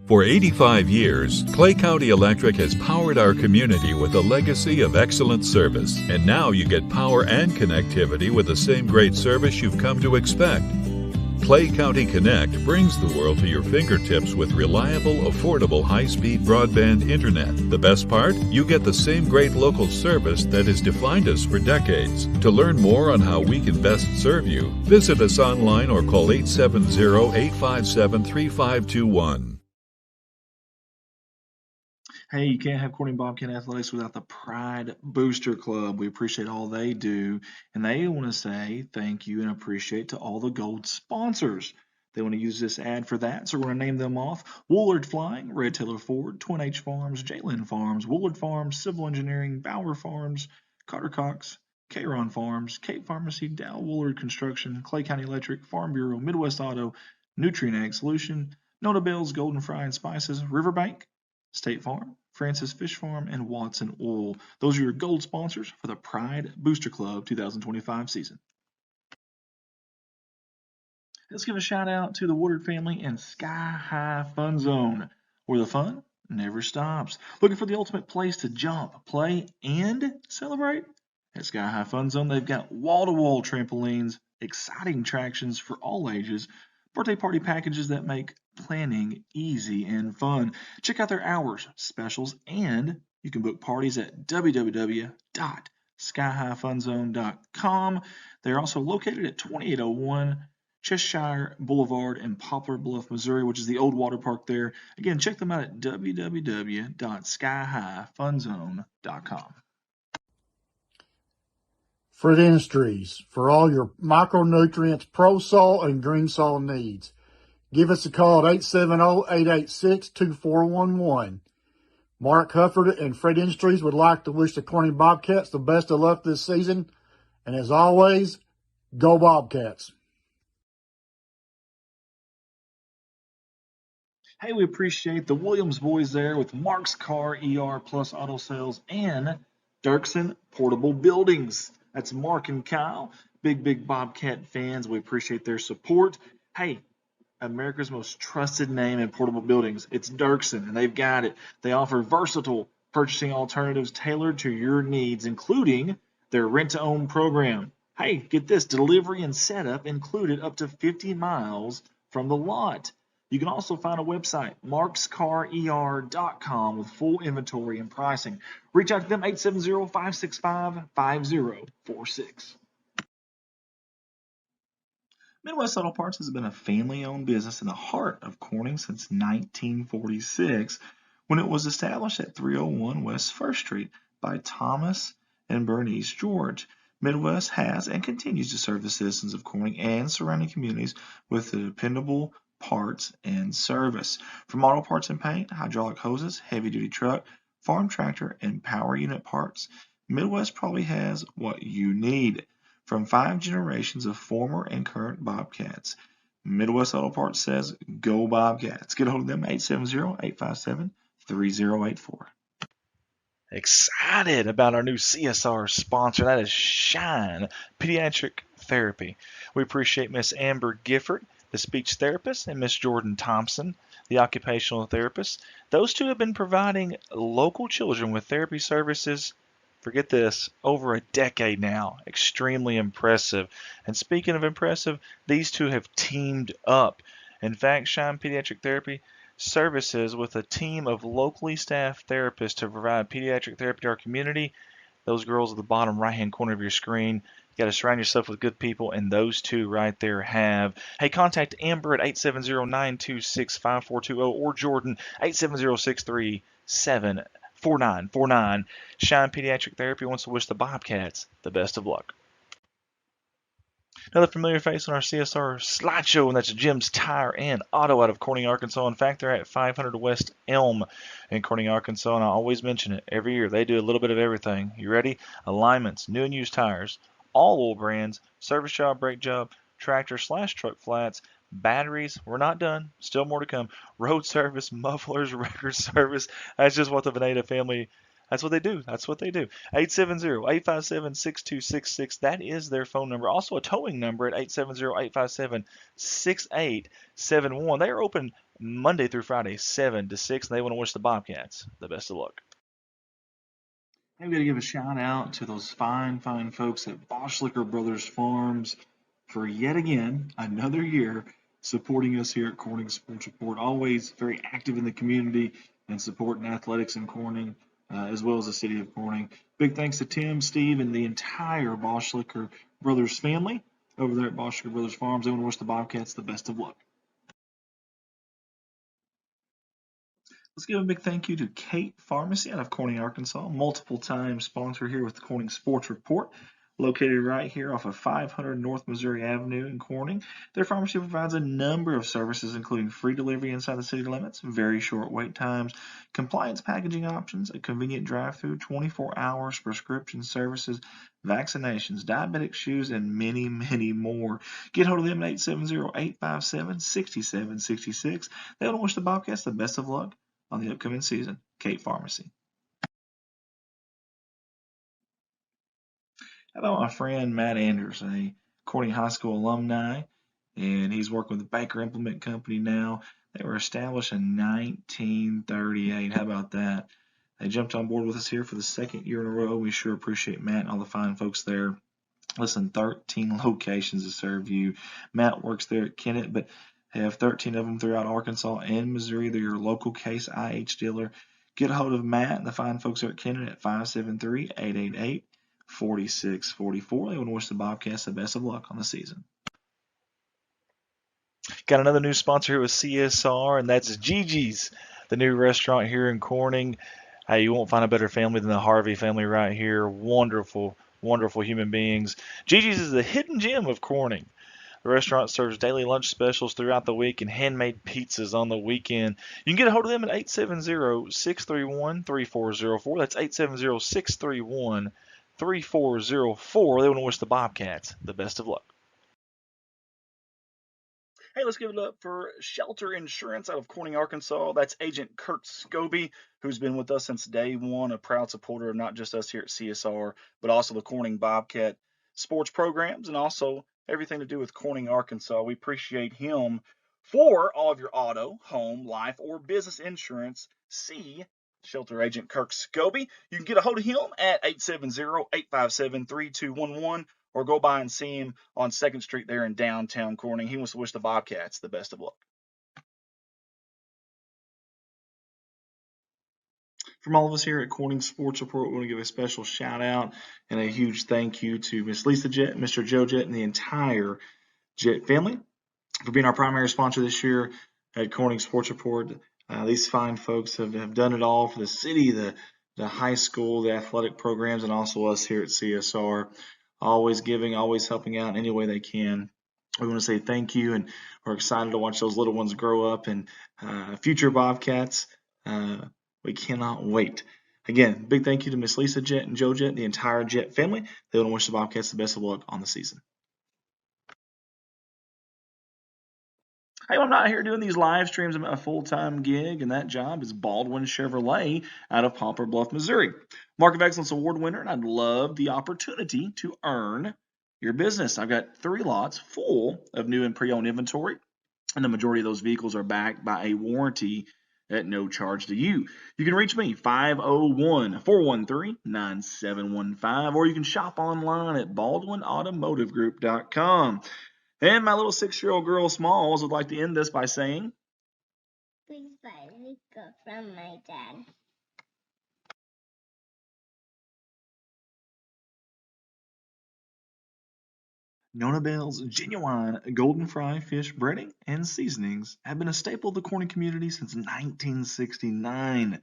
For 85 years, Clay County Electric has powered our community with a legacy of excellent service. And now you get power and connectivity with the same great service you've come to expect. Clay County Connect brings the world to your fingertips with reliable, affordable, high-speed broadband internet. The best part? You get the same great local service that has defined us for decades. To learn more on how we can best serve you, visit us online or call 870-857-3521. Hey, you can't have Corning Bobcat Athletics without the Pride Booster Club. We appreciate all they do, and they want to say thank you and appreciate to all the gold sponsors. They want to use this ad for that, so we're going to name them off. Woolard Flying, Red Taylor Ford, Twin H Farms, Jalen Farms, Woolard Farms, Civil Engineering, Bauer Farms, Carter Cox, Caron Farms, Cape Pharmacy, Dow Woolard Construction, Clay County Electric, Farm Bureau, Midwest Auto, Nutrient Ag Solution, Nona Bell's Golden Fry and Spices, Riverbank, State Farm, Francis Fish Farm, and Watson Oil. Those are your gold sponsors for the Pride Booster Club 2025 season. Let's give a shout out to the Woodard family and Sky High Fun Zone, where the fun never stops. Looking for the ultimate place to jump, play, and celebrate? At Sky High Fun Zone, they've got wall-to-wall trampolines, exciting attractions for all ages, birthday party packages that make planning easy and fun. Check out their hours, specials, and you can book parties at www.skyhighfunzone.com. They're also located at 2801 Cheshire Boulevard in Poplar Bluff, Missouri, which is the old water park there. Again, check them out at www.skyhighfunzone.com. Fred Industries, for all your micronutrients, pro soil, and green soil needs. Give us a call at 870-886-2411. Mark Hufford and Fred Industries would like to wish the Corning Bobcats the best of luck this season. And as always, go Bobcats. Hey, we appreciate the Williams boys there with Mark's Car, ER Plus Auto Sales, and Dirksen Portable Buildings. That's Mark and Kyle, big Bobcat fans. We appreciate their support. Hey, America's most trusted name in portable buildings. It's Dirksen, and they've got it. They offer versatile purchasing alternatives tailored to your needs, including their rent-to-own program. Hey, get this, delivery and setup included up to 50 miles from the lot. You can also find a website, markscarer.com, with full inventory and pricing. Reach out to them, 870-565-5046. Midwest Auto Parts has been a family-owned business in the heart of Corning since 1946, when it was established at 301 West 1st Street by Thomas and Bernice George. Midwest has and continues to serve the citizens of Corning and surrounding communities with the dependable parts and service. From auto parts and paint, hydraulic hoses, heavy-duty truck, farm tractor, and power unit parts, Midwest probably has what you need. From 5 generations of former and current Bobcats, Midwest Auto Parts says, go Bobcats. Get a hold of them, 870-857-3084. Excited about our new CSR sponsor. That is Shine Pediatric Therapy. We appreciate Miss Amber Gifford, the speech therapist, and Miss Jordan Thompson, the occupational therapist. Those two have been providing local children with therapy services, forget this, over a decade now. Extremely impressive. And speaking of impressive, these two have teamed up. In fact, Shine Pediatric Therapy services with a team of locally staffed therapists to provide pediatric therapy to our community. Those girls at the bottom right-hand corner of your screen. You got to surround yourself with good people, and those two right there have. Hey, contact Amber at 870-926-5420 or Jordan 870-637-4949. Shine Pediatric Therapy wants to wish the Bobcats the best of luck. Another familiar face on our CSR slideshow, and that's Jim's Tire and Auto out of Corning, Arkansas. In fact, they're at 500 West Elm in Corning, Arkansas, and I always mention it every year. They do a little bit of everything. You ready? Alignments, new and used tires, all oil brands, service job, brake job, tractor/truck flats, batteries. We're not done. Still more to come. Road service, mufflers, record service. That's just what the Veneta family That's what they do. That's what they do. 870-857-6266. That is their phone number. Also a towing number at 870-857-6871. They are open Monday through Friday, 7 to 6, and they want to wish the Bobcats the best of luck. I'm going to give a shout out to those fine folks at Boschlicker Brothers Farms for yet again, another year, supporting us here at Corning Sports Report. Always very active in the community and supporting athletics in Corning, as well as the city of Corning. Big thanks to Tim, Steve, and the entire Boschlicker Brothers family over there at Boschlicker Brothers Farms. I want to wish the Bobcats the best of luck. Let's give a big thank you to Kate Pharmacy out of Corning, Arkansas, multiple time sponsor here with the Corning Sports Report, located right here off of 500 North Missouri Avenue in Corning. Their pharmacy provides a number of services, including free delivery inside the city limits, very short wait times, compliance packaging options, a convenient drive-through, 24 hours prescription services, vaccinations, diabetic shoes, and many, many more. Get hold of them at 870-857-6766. They want to wish the Bobcats the best of luck on the upcoming season. Kate Pharmacy. How about my friend Matt Anders, a Corning High School alumni, and he's working with the Baker Implement Company now. They were established in 1938. How about that? They jumped on board with us here for the second year in a row. We sure appreciate Matt and all the fine folks there. Listen, 13 locations to serve you. Matt works there at Kennett, but they have 13 of them throughout Arkansas and Missouri. They're your local Case IH dealer. Get a hold of Matt and the fine folks there at Kennett at 573-888-4644. They want to wish the Bobcats the best of luck on the season. Got another new sponsor here with CSR, and that's Gigi's, the new restaurant here in Corning. Hey, you won't find a better family than the Harvey family right here. Wonderful, wonderful human beings. Gigi's is the hidden gem of Corning. The restaurant serves daily lunch specials throughout the week and handmade pizzas on the weekend. You can get a hold of them at 870-631-3404. That's 870-631-3404. They want to wish the Bobcats the best of luck. Hey, let's give it up for Shelter Insurance out of Corning, Arkansas. That's Agent Kurt Scobie, who's been with us since day one, a proud supporter of not just us here at CSR, but also the Corning Bobcat sports programs and also everything to do with Corning, Arkansas. We appreciate him for all of your auto, home, life, or business insurance. See Shelter Agent Kirk Scobie. You can get a hold of him at 870-857-3211 or go by and see him on 2nd Street there in downtown Corning. He wants to wish the Bobcats the best of luck. From all of us here at Corning Sports Report, we want to give a special shout out and a huge thank you to Miss Lisa Jett, Mr. Joe Jett, and the entire Jett family for being our primary sponsor this year at Corning Sports Report. These fine folks have done it all for the city, the high school, the athletic programs, and also us here at CSR. Always giving, always helping out in any way they can. We want to say thank you, and we're excited to watch those little ones grow up and future Bobcats. We cannot wait. Again, big thank you to Miss Lisa Jett and Joe Jett, the entire Jett family. They want to wish the Bobcats the best of luck on the season. Hey, I'm not here doing these live streams. I'm at a full-time gig, and that job is Baldwin Chevrolet out of Poplar Bluff, Missouri. Mark of Excellence Award winner, and I'd love the opportunity to earn your business. I've got 3 lots full of new and pre-owned inventory, and the majority of those vehicles are backed by a warranty at no charge to you. You can reach me, 501-413-9715, or you can shop online at baldwinautomotivegroup.com. And my little 6-year-old girl, Smalls, would like to end this by saying, please buy Rico from my dad. Nona Bell's genuine golden fry fish breading and seasonings have been a staple of the Corning community since 1969.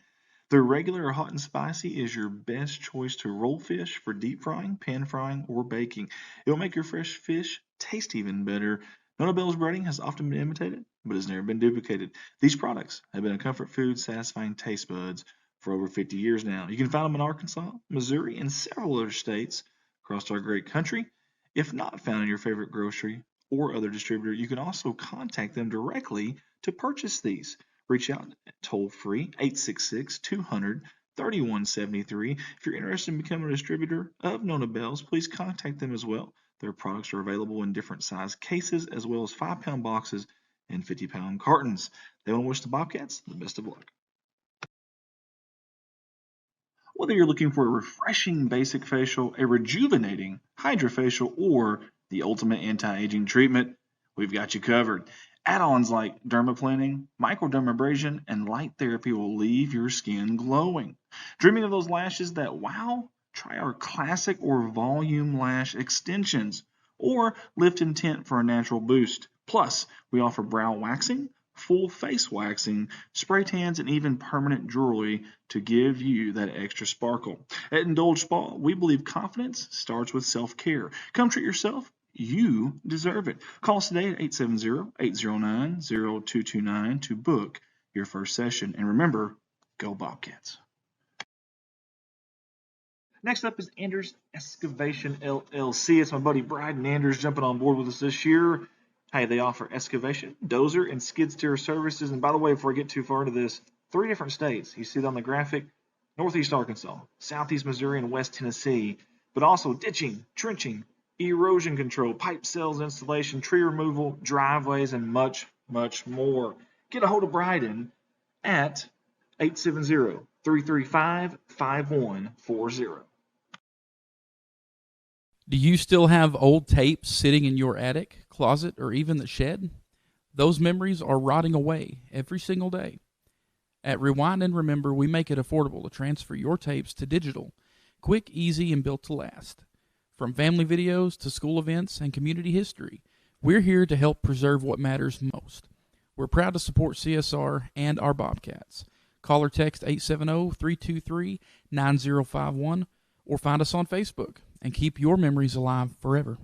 Their regular or hot and spicy is your best choice to roll fish for deep frying, pan frying, or baking. It will make your fresh fish taste even better. Nona Bell's breading has often been imitated, but has never been duplicated. These products have been a comfort food satisfying taste buds for over 50 years now. You can find them in Arkansas, Missouri, and several other states across our great country. If not found in your favorite grocery or other distributor, you can also contact them directly to purchase these. Reach out toll free 866-200-3700 3173. If you're interested in becoming a distributor of Nona Bells, please contact them as well. Their products are available in different size cases as well as 5-pound boxes and 50-pound cartons. They want to wish the Bobcats the best of luck. Whether you're looking for a refreshing basic facial, a rejuvenating hydrofacial, or the ultimate anti-aging treatment, we've got you covered. Add-ons like dermaplaning, microdermabrasion, and light therapy will leave your skin glowing. Dreaming of those lashes that wow? Try our classic or volume lash extensions, or lift and tint for a natural boost. Plus, we offer brow waxing, full face waxing, spray tans, and even permanent jewelry to give you that extra sparkle. At Indulge Spa, we believe confidence starts with self-care. Come treat yourself. You deserve it. Call us today at 870-809-0229 to book your first session. And remember, go Bobcats. Next up is Anders Excavation LLC. It's my buddy Bryden Anders jumping on board with us this year. Hey, they offer excavation, dozer, and skid steer services. And by the way, before I get too far into this, 3 different states. You see it on the graphic: Northeast Arkansas, Southeast Missouri, and West Tennessee. But also ditching, trenching, erosion control, pipe sales installation, tree removal, driveways, and much, much more. Get a hold of Bryden at 870-335-5140. Do you still have old tapes sitting in your attic, closet, or even the shed? Those memories are rotting away every single day. At Rewind and Remember, we make it affordable to transfer your tapes to digital, quick, easy, and built to last. From family videos to school events and community history, we're here to help preserve what matters most. We're proud to support CSR and our Bobcats. Call or text 870-323-9051 or find us on Facebook and keep your memories alive forever.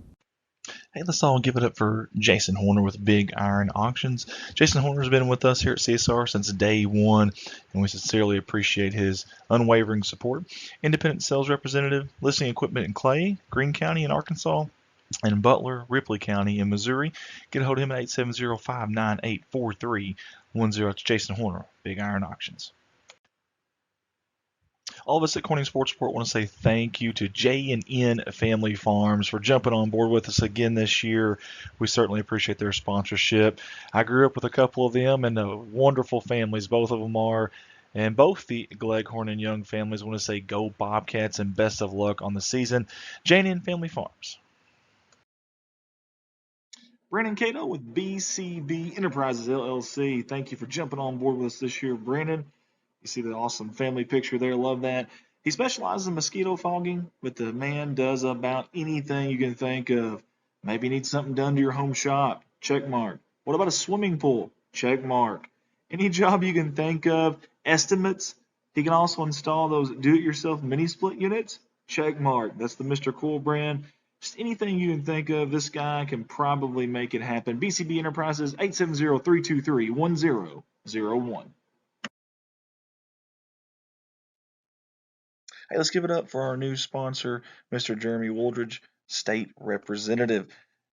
Hey, let's all give it up for Jason Horner with Big Iron Auctions. Jason Horner's been with us here at CSR since day one, and we sincerely appreciate his unwavering support. Independent sales representative, listing equipment in Clay, Greene County in Arkansas, and Butler, Ripley County in Missouri. Get a hold of him at 870-598-4310. It's Jason Horner, Big Iron Auctions. All of us at Corning Sports Report want to say thank you to J&N Family Farms for jumping on board with us again this year. We certainly appreciate their sponsorship. I grew up with a couple of them, and wonderful families both of them are. And both the Gleghorn and Young families want to say go Bobcats and best of luck on the season. J&N Family Farms. Brandon Cato with BCB Enterprises LLC. Thank you for jumping on board with us this year, Brandon. You see the awesome family picture there. Love that. He specializes in mosquito fogging, but the man does about anything you can think of. Maybe you need something done to your home shop. Check mark. What about a swimming pool? Check mark. Any job you can think of. Estimates. He can also install those do-it-yourself mini split units. Check mark. That's the Mr. Cool brand. Just anything you can think of, this guy can probably make it happen. BCB Enterprises, 870-323-1001. Hey, let's give it up for our new sponsor, Mr. Jeremy Wooldridge, State Representative.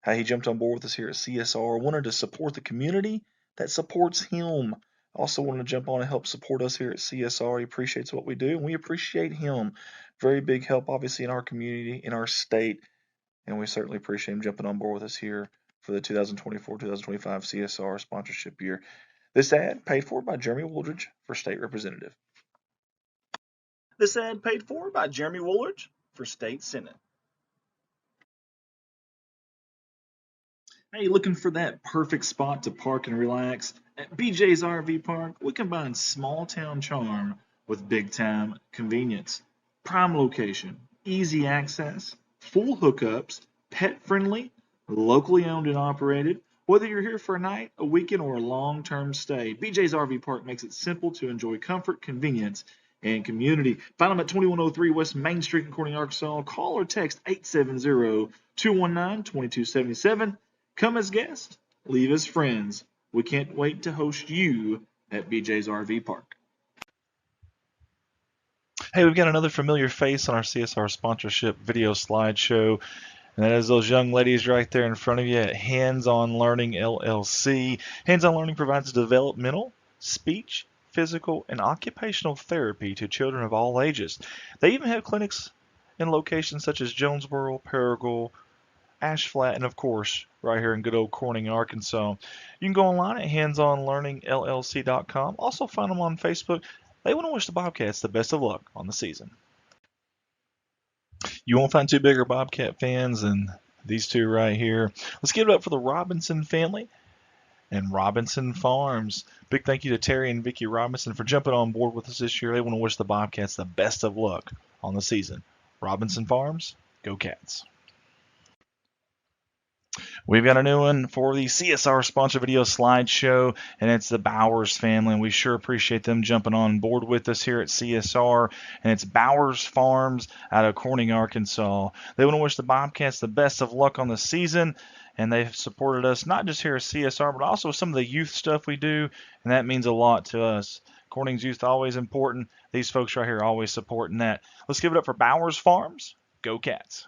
Hey, he jumped on board with us here at CSR, wanted to support the community that supports him. Also wanted to jump on and help support us here at CSR. He appreciates what we do, and we appreciate him. Very big help, obviously, in our community, in our state, and we certainly appreciate him jumping on board with us here for the 2024-2025 CSR sponsorship year. This ad paid for by Jeremy Wooldridge for State Representative. This ad paid for by Jeremy Woolridge for State Senate. Hey, looking for that perfect spot to park and relax? At BJ's RV Park, we combine small town charm with big time convenience. Prime location, easy access, full hookups, pet friendly, locally owned and operated. Whether you're here for a night, a weekend, or a long-term stay, BJ's RV Park makes it simple to enjoy comfort, convenience, and community. Find them at 2103 West Main Street in Corning, Arkansas. Call or text 870-219-2277. Come as guests, leave as friends. We can't wait to host you at BJ's RV Park. Hey, we've got another familiar face on our CSR sponsorship video slideshow, and that is those young ladies right there in front of you at Hands On Learning LLC. Hands On Learning provides developmental, speech, physical, and occupational therapy to children of all ages. They even have clinics in locations such as Jonesboro, Paragould, Ash Flat, and of course, right here in good old Corning, Arkansas. You can go online at handsonlearningllc.com. Also find them on Facebook. They want to wish the Bobcats the best of luck on the season. You won't find two bigger Bobcat fans than these two right here. Let's give it up for the Robinson family and Robinson Farms. Big thank you to Terry and Vicki Robinson for jumping on board with us this year. They want to wish the Bobcats the best of luck on the season. Robinson Farms, go Cats. We've got a new one for the CSR sponsor video slideshow, and it's the Bowers family. And we sure appreciate them jumping on board with us here at CSR. And it's Bowers Farms out of Corning, Arkansas. They want to wish the Bobcats the best of luck on the season. And they've supported us not just here at CSR, but also some of the youth stuff we do. And that means a lot to us. Corning's youth always important. These folks right here are always supporting that. Let's give it up for Bowers Farms. Go Cats.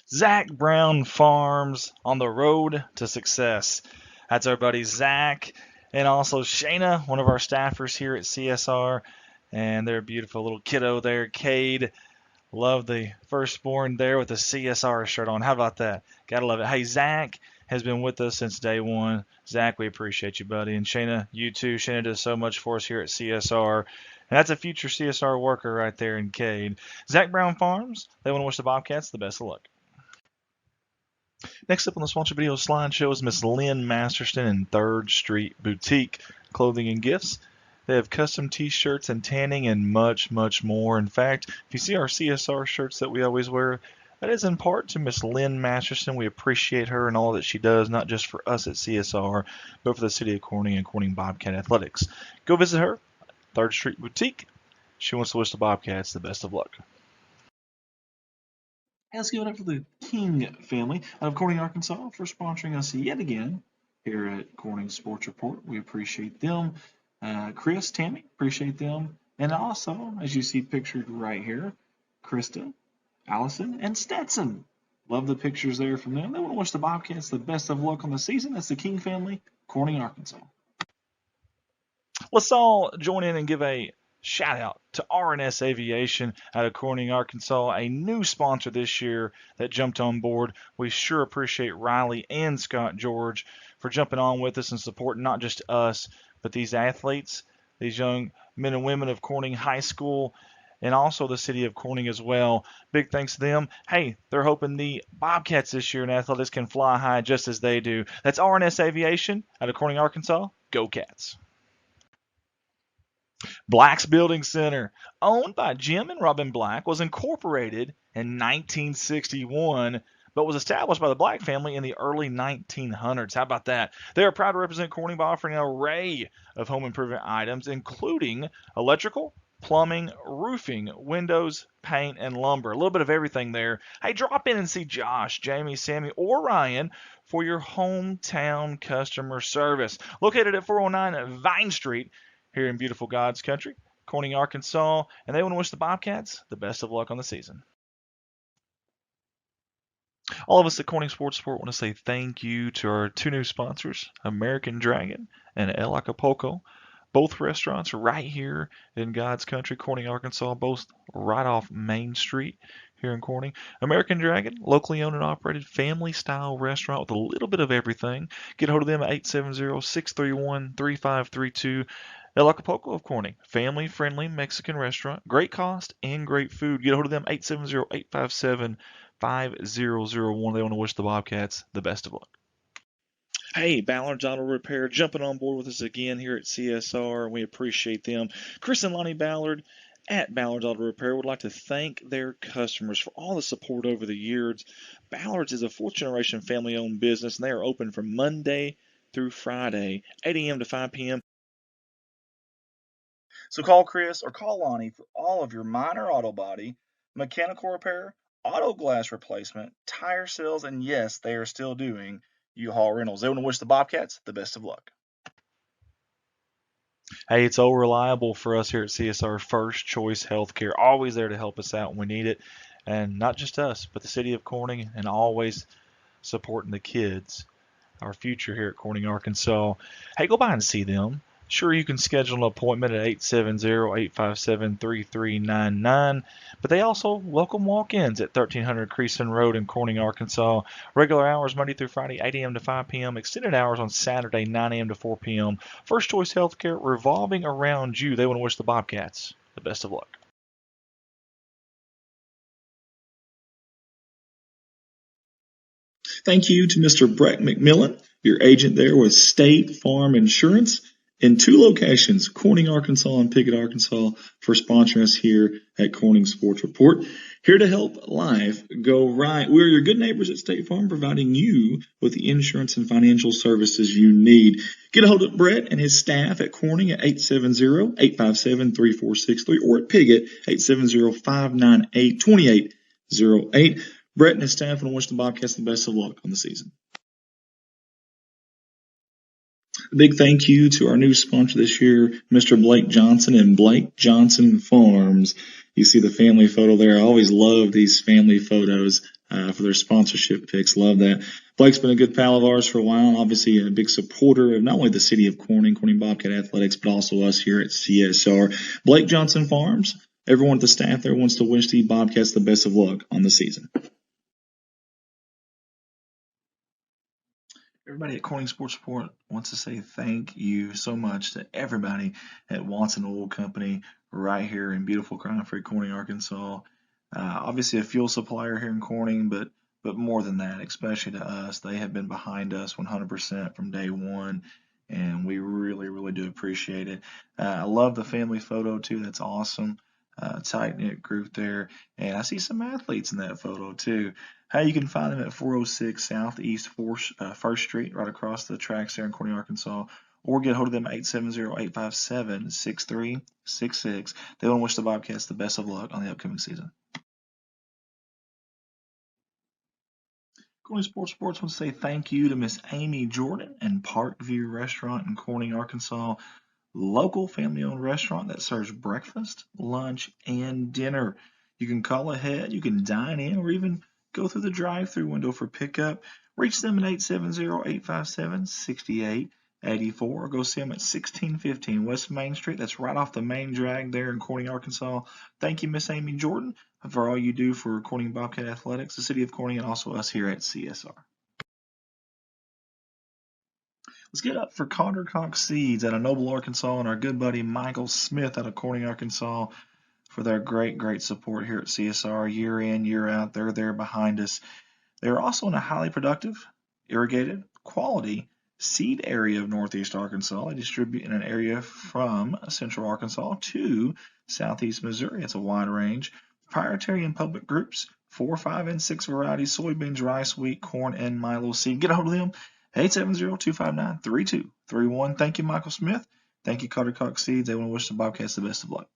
Zach Brown Farms on the road to success. That's our buddy Zach and also Shayna, one of our staffers here at CSR. And their beautiful little kiddo there, Cade. Love the firstborn there with the CSR shirt on. How about that? Gotta love it. Hey, Zach has been with us since day one. Zach, we appreciate you, buddy. And Shayna, you too. Shayna does so much for us here at CSR. And that's a future CSR worker right there in Cade. Zach Brown Farms, they want to wish the Bobcats the best of luck. Next up on the sponsor video slideshow is Miss Lynn Masterston and 3rd Street Boutique Clothing and Gifts. They have custom t-shirts and tanning and much, much more. In fact, if you see our CSR shirts that we always wear, that is in part to Miss Lynn Masterson. We appreciate her and all that she does, not just for us at CSR, but for the city of Corning and Corning Bobcat Athletics. Go visit her, 3rd Street Boutique. She wants to wish the Bobcats the best of luck. Let's give it up for the King family out of Corning, Arkansas for sponsoring us yet again here at Corning Sports Report. We appreciate them. Chris, Tammy, appreciate them. And also, as you see pictured right here, Krista, Allison, and Stetson. Love the pictures there from them. They want to wish the Bobcats the best of luck on the season. That's the King family, Corning, Arkansas. Let's all join in and give a shout out to R&S Aviation out of Corning, Arkansas, a new sponsor this year that jumped on board. We sure appreciate Riley and Scott George for jumping on with us and supporting not just us, but these athletes, these young men and women of Corning High School, and also the city of Corning as well. Big thanks to them. Hey, they're hoping the Bobcats this year in athletics can fly high just as they do. That's R&S Aviation out of Corning, Arkansas. Go Cats. Black's Building Center, owned by Jim and Robin Black, was incorporated in 1961, but was established by the Black family in the early 1900s. How about that? They are proud to represent Corning by offering an array of home improvement items, including electrical, plumbing, roofing, windows, paint, and lumber. A little bit of everything there. Hey, drop in and see Josh, Jamie, Sammy, or Ryan for your hometown customer service. Located at 409 Vine Street, here in beautiful God's country, Corning, Arkansas, and they want to wish the Bobcats the best of luck on the season. All of us at Corning Sports Sport want to say thank you to our two new sponsors, American Dragon and El Acapulco. Both restaurants right here in God's country, Corning, Arkansas, both right off Main Street here in Corning. American Dragon, locally owned and operated family-style restaurant with a little bit of everything. Get a hold of them at 870-631-3532. El Acapulco of Corning, family-friendly Mexican restaurant, great cost and great food. Get a hold of them, 870-857-5001. They want to wish the Bobcats the best of luck. Hey, Ballard's Auto Repair jumping on board with us again here at CSR. We appreciate them. Chris and Lonnie Ballard at Ballard's Auto Repair would like to thank their customers for all the support over the years. Ballard's is a fourth-generation family-owned business, and they are open from Monday through Friday, 8 a.m. to 5 p.m. So call Chris or call Lonnie for all of your minor auto body, mechanical repair, auto glass replacement, tire sales, and yes, they are still doing U-Haul rentals. They want to wish the Bobcats the best of luck. Hey, it's so reliable for us here at CSR. First Choice Healthcare, always there to help us out when we need it. And not just us, but the city of Corning, and always supporting the kids, our future here at Corning, Arkansas. Hey, go by and see them. Sure, you can schedule an appointment at 870-857-3399, but they also welcome walk-ins at 1300 Creason Road in Corning, Arkansas. Regular hours Monday through Friday, 8 a.m. to 5 p.m. Extended hours on Saturday, 9 a.m. to 4 p.m. First Choice Healthcare, revolving around you. They want to wish the Bobcats the best of luck. Thank you to Mr. Brett McMillan, your agent there with State Farm Insurance in 2 locations, Corning, Arkansas and Pickett, Arkansas, for sponsoring us here at Corning Sports Report. Here to help life go right. We're your good neighbors at State Farm, providing you with the insurance and financial services you need. Get a hold of Brett and his staff at Corning at 870-857-3463 or at Pickett, 870-598-2808. Brett and his staff want to wish the Bobcats the best of luck on the season. A big thank you to our new sponsor this year, Mr. Blake Johnson and Blake Johnson Farms. You see the family photo there. I always love these family photos for their sponsorship pics. Love that. Blake's been a good pal of ours for a while. Obviously a big supporter of not only the city of Corning Bobcat Athletics, but also us here at CSR. Blake Johnson Farms, everyone at the staff there wants to wish the Bobcats the best of luck on the season. Everybody at Corning Sports Report wants to say thank you so much to everybody at Watson Oil Company right here in beautiful Crown Free Corning, Arkansas. Obviously a fuel supplier here in Corning, but more than that, especially to us, they have been behind us 100% from day one, and we really, really do appreciate it. I love the family photo too. That's awesome. Tight-knit group there, and I see some athletes in that photo too. Hey, you can find them at 406 Southeast 1st Street, right across the tracks there in Corning, Arkansas, or get a hold of them at 870-857-6366. They want to wish the Bobcats the best of luck on the upcoming season. Corning Sports wants to say thank you to Miss Amy Jordan and Parkview Restaurant in Corning, Arkansas. Local family-owned restaurant that serves breakfast, lunch, and dinner. You can call ahead, you can dine in, or even go through the drive-through window for pickup. Reach them at 870-857-6884 or go see them at 1615 West Main Street. That's right off the main drag there in Corning, Arkansas. Thank you, Miss Amy Jordan, for all you do for Corning Bobcat Athletics, the city of Corning, and also us here at CSR. Let's get up for Carter Cox Seeds out of Noble, Arkansas, and our good buddy Michael Smith out of Corning, Arkansas, for their great support here at CSR year in, year out. They're there behind us. They're also in a highly productive, irrigated, quality seed area of Northeast Arkansas. They distribute in an area from Central Arkansas to Southeast Missouri. It's a wide range. Proprietary and public groups, 4, 5, and 6 varieties, soybeans, rice, wheat, corn, and milo seed. Get a hold of them. 870-259-3231. Thank you, Michael Smith. Thank you, Carter Cox Seeds. They want to wish the Bobcats the best of luck.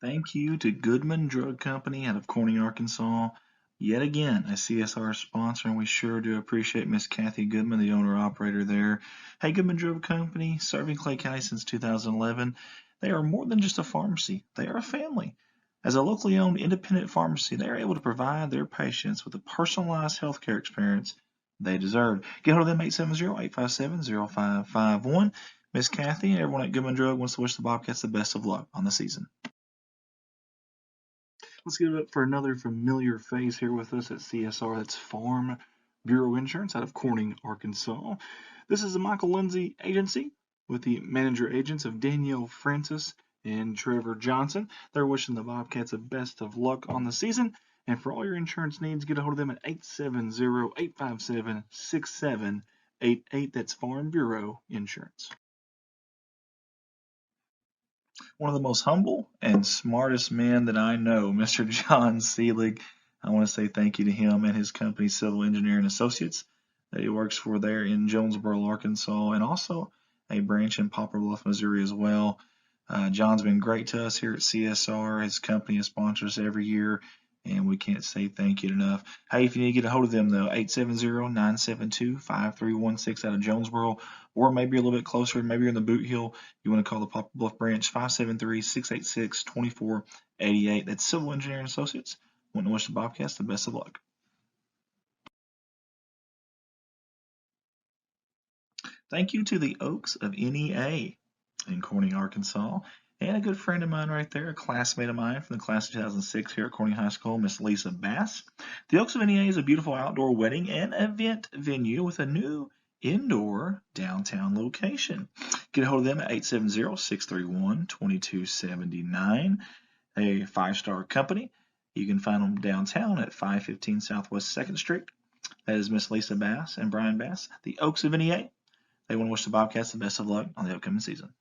Thank you to Goodman Drug Company out of Corning, Arkansas. Yet again, a CSR sponsor, and we sure do appreciate Miss Kathy Goodman, the owner-operator there. Hey, Goodman Drug Company, serving Clay County since 2011. They are more than just a pharmacy. They are a family. As a locally owned independent pharmacy, they are able to provide their patients with the personalized healthcare experience they deserve. Get hold of them 870-857-0551. Miss Kathy and everyone at Goodman Drug wants to wish the Bobcats the best of luck on the season. Let's give it up for another familiar face here with us at CSR. That's Farm Bureau Insurance out of Corning, Arkansas. This is the Michael Lindsay Agency with the manager agents of Danielle Francis and Trevor Johnson. They're wishing the Bobcats the best of luck on the season. And for all your insurance needs, get a hold of them at 870-857-6788. That's Farm Bureau Insurance. One of the most humble and smartest men that I know, Mr. John Seelig. I want to say thank you to him and his company, Civil Engineering Associates, that he works for there in Jonesboro, Arkansas, and also a branch in Poplar Bluff, Missouri as well. John's been great to us here at CSR. His company has sponsored us every year, and we can't say thank you enough. Hey, if you need to get a hold of them, though, 870-972-5316 out of Jonesboro, or maybe you're a little bit closer, maybe you're in the Boot Hill, you want to call the Poplar Bluff branch, 573-686-2488. That's Civil Engineering Associates. Want to wish the Bobcats the best of luck. Thank you to the Oaks of NEA in Corning, Arkansas. And a good friend of mine right there, a classmate of mine from the class of 2006 here at Corning High School, Miss Lisa Bass. The Oaks of NEA is a beautiful outdoor wedding and event venue with a new indoor downtown location. Get a hold of them at 870-631-2279. A five-star company. You can find them downtown at 515 Southwest 2nd Street. That is Miss Lisa Bass and Brian Bass, the Oaks of NEA. They want to wish the Bobcats the best of luck on the upcoming season.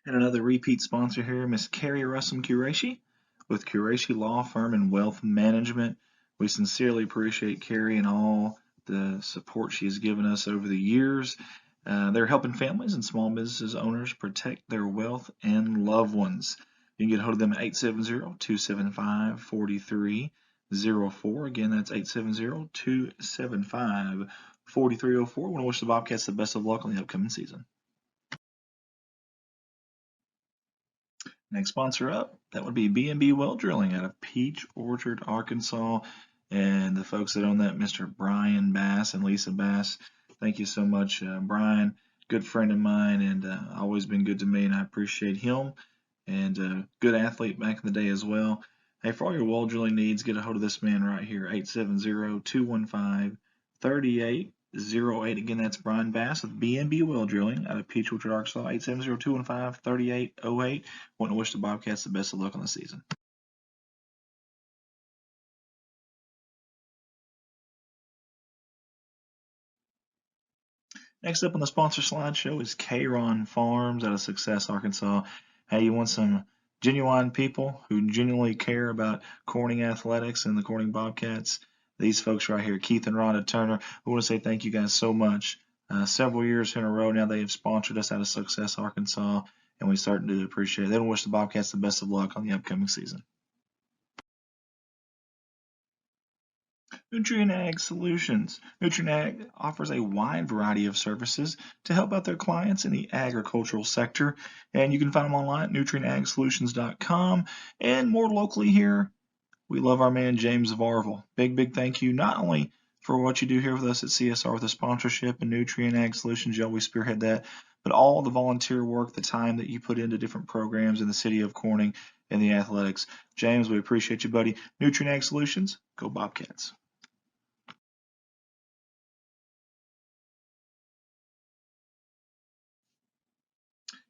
And another repeat sponsor here, Miss Carrie Russum Qureshi with Qureshi Law Firm and Wealth Management. We sincerely appreciate Carrie and all the support she has given us over the years. They're helping families and small businesses owners protect their wealth and loved ones. You can get a hold of them at 870-275-4304. Again, that's 870-275-4304. Want to wish the Bobcats the best of luck on the upcoming season. Next sponsor up, that would be B&B Well Drilling out of Peach Orchard, Arkansas. And the folks that own that, Mr. Brian Bass and Lisa Bass. Thank you so much, Brian. Good friend of mine and always been good to me, and I appreciate him. And good athlete back in the day as well. Hey, for all your well drilling needs, get a hold of this man right here, 870-215-3808. Again, that's Brian Bass with B&B Well Drilling out of Peach Orchard, Arkansas, 870-215-3808. Want to wish the Bobcats the best of luck on the season. Next up on the sponsor slideshow is K-Ron Farms out of Success, Arkansas. Hey, you want some genuine people who genuinely care about Corning athletics and the Corning Bobcats? These folks right here, Keith and Rhonda Turner, we want to say thank you guys so much. Several years in a row now they have sponsored us out of Success, Arkansas, and we certainly do appreciate it. They want to wish the Bobcats the best of luck on the upcoming season. Nutrient Ag Solutions. Nutrient Ag offers a wide variety of services to help out their clients in the agricultural sector, and you can find them online at nutrientagsolutions.com. And more locally here, we love our man James Varvel. Big thank you not only for what you do here with us at CSR with the sponsorship and Nutrient Ag Solutions, you always spearhead that, but all the volunteer work, the time that you put into different programs in the city of Corning and the athletics. James, we appreciate you, buddy. Nutrient Ag Solutions, go Bobcats.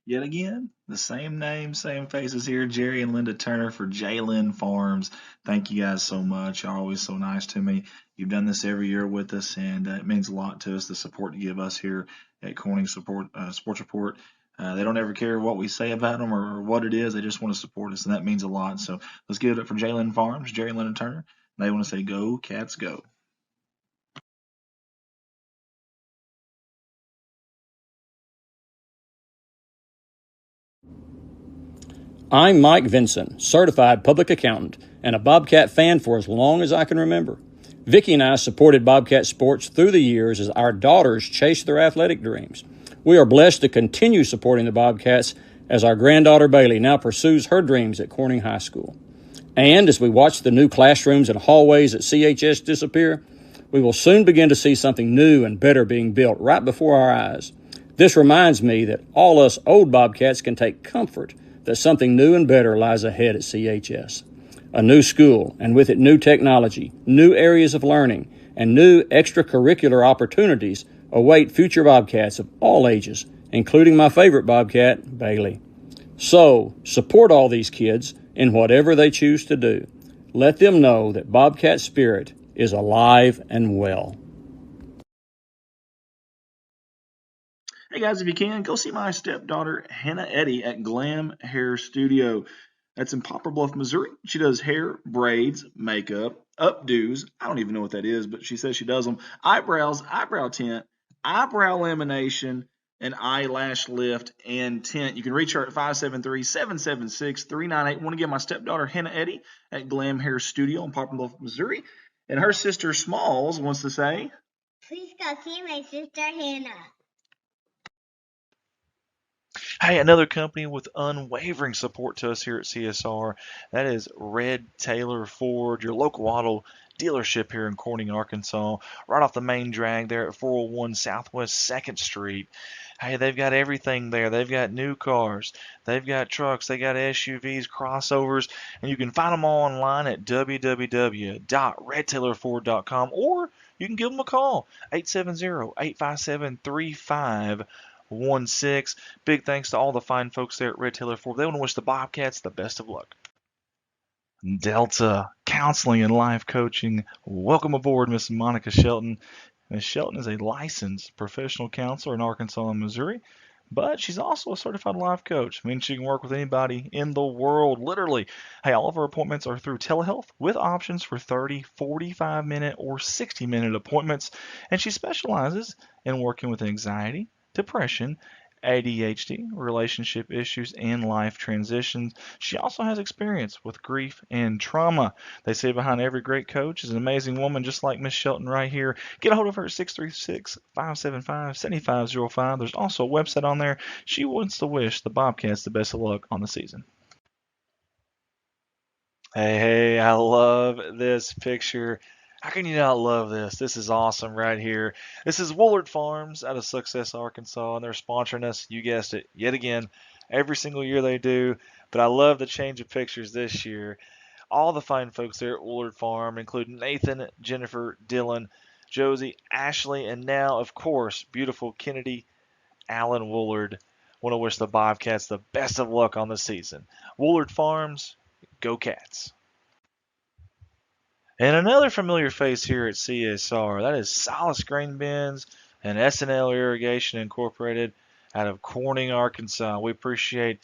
Yet again, the same name, same faces here, Jerry and Linda Turner for Jalen Farms. Thank you guys so much. You're always so nice to me. You've done this every year with us, and it means a lot to us, the support you give us here at Corning Sports Report. They don't ever care what we say about them or what it is. They just want to support us, and that means a lot. So let's give it up for Jalen Farms, Jerry and Linda Turner. They want to say, go, Cats, go. I'm Mike Vinson, certified public accountant and a Bobcat fan for as long as I can remember. Vicki and I supported Bobcat sports through the years as our daughters chased their athletic dreams. We are blessed to continue supporting the Bobcats as our granddaughter Bailey now pursues her dreams at Corning High School. And as we watch the new classrooms and hallways at CHS disappear, we will soon begin to see something new and better being built right before our eyes. This reminds me that all us old Bobcats can take comfort that something new and better lies ahead at CHS. A new school, and with it new technology, new areas of learning, and new extracurricular opportunities await future Bobcats of all ages, including my favorite Bobcat, Bailey. So, support all these kids in whatever they choose to do. Let them know that Bobcat spirit is alive and well. Hey guys, if you can, go see my stepdaughter Hannah Eddy at Glam Hair Studio. That's in Poplar Bluff, Missouri. She does hair, braids, makeup, updos. I don't even know what that is, but she says she does them. Eyebrows, eyebrow tint, eyebrow lamination, and eyelash lift and tint. You can reach her at 573-776-398. I want to give my stepdaughter Hannah Eddy at Glam Hair Studio in Poplar Bluff, Missouri. And her sister Smalls wants to say, Please go see my sister Hannah. Hey, another company with unwavering support to us here at CSR. That is Red Taylor Ford, your local auto dealership here in Corning, Arkansas, right off the main drag there at 401 Southwest 2nd Street. Hey, they've got everything there. They've got new cars, they've got trucks, they got SUVs, crossovers, and you can find them all online at www.redtailorford.com, or you can give them a call, 870-857-3516. Big thanks to all the fine folks there at Red Tailor Ford. They want to wish the Bobcats the best of luck. Delta Counseling and Life Coaching. Welcome aboard, Miss Monica Shelton. Miss Shelton is a licensed professional counselor in Arkansas and Missouri, but she's also a certified life coach, meaning she can work with anybody in the world, literally. Hey, all of our appointments are through telehealth with options for 30, 45-minute, or 60-minute appointments, and she specializes in working with anxiety, depression, ADHD, relationship issues, and life transitions. She also has experience with grief and trauma. They say behind every great coach is an amazing woman just like Miss Shelton right here. Get a hold of her at 636-575-7505. There's also a website on there. She wants to wish the Bobcats the best of luck on the season. Hey, I love this picture. How can you not love this? This is awesome right here. This is Woolard Farms out of Success, Arkansas, and they're sponsoring us, you guessed it, yet again. Every single year they do, but I love the change of pictures this year. All the fine folks there at Woolard Farm, including Nathan, Jennifer, Dylan, Josie, Ashley, and now, of course, beautiful Kennedy Allen Woolard. Want to wish the Bobcats the best of luck on the season. Woolard Farms, go Cats. And another familiar face here at CSR, that is Solace Grain Bins and S&L Irrigation Incorporated out of Corning, Arkansas. We appreciate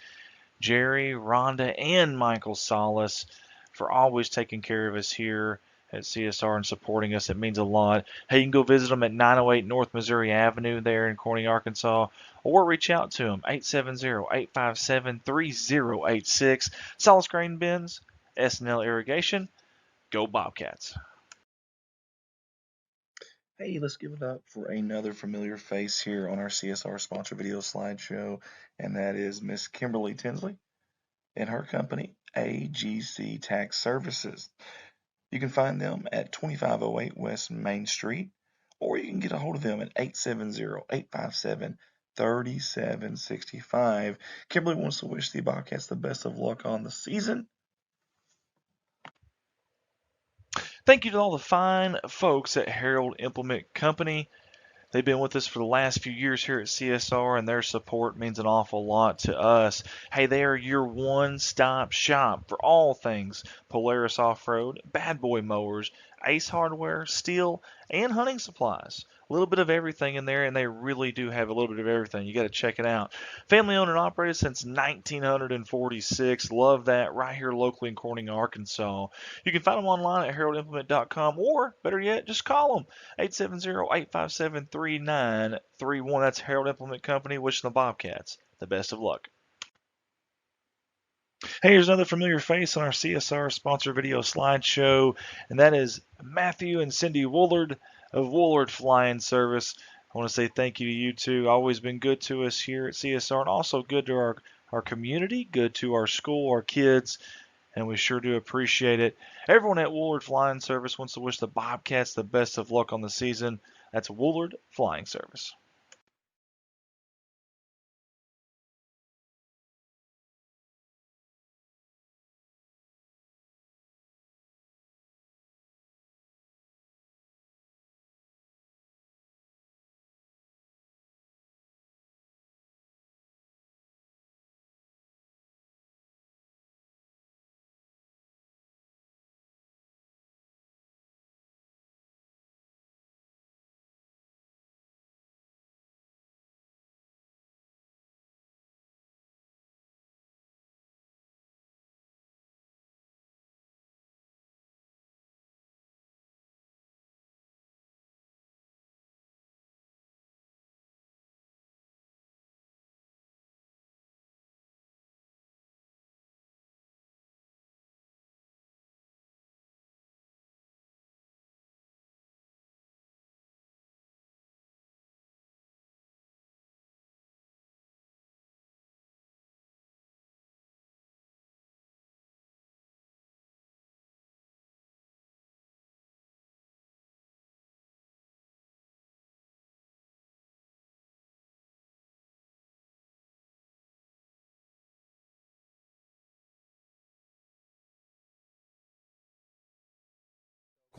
Jerry, Rhonda, and Michael Solace for always taking care of us here at CSR and supporting us. It means a lot. Hey, you can go visit them at 908 North Missouri Avenue there in Corning, Arkansas, or reach out to them, 870-857-3086. Solace Grain Bins, S&L Irrigation, go Bobcats. Hey, let's give it up for another familiar face here on our CSR sponsor video slideshow, and that is Miss Kimberly Tinsley and her company, AGC Tax Services. You can find them at 2508 West Main Street, or you can get a hold of them at 870-857-3765. Kimberly wants to wish the Bobcats the best of luck on the season. Thank you to all the fine folks at Harold Implement Company. They've been with us for the last few years here at CSR, and their support means an awful lot to us. Hey, they are your one-stop shop for all things Polaris Off-Road, Bad Boy Mowers, Ace Hardware, steel, and hunting supplies. A little bit of everything in there, and they really do have a little bit of everything. You got to check it out. Family owned and operated since 1946. Love that. Right here locally in Corning, Arkansas. You can find them online at heraldimplement.com, or better yet, just call them. 870-857-3931. That's Harold Implement Company, wishing the Bobcats the best of luck. Hey, here's another familiar face on our CSR sponsor video slideshow, and that is Matthew and Cindy Woolard of Woolard Flying Service. I want to say thank you to you two. Always been good to us here at CSR, and also good to our community, good to our school, our kids, and we sure do appreciate it. Everyone at Woolard Flying Service wants to wish the Bobcats the best of luck on the season. That's Woolard Flying Service.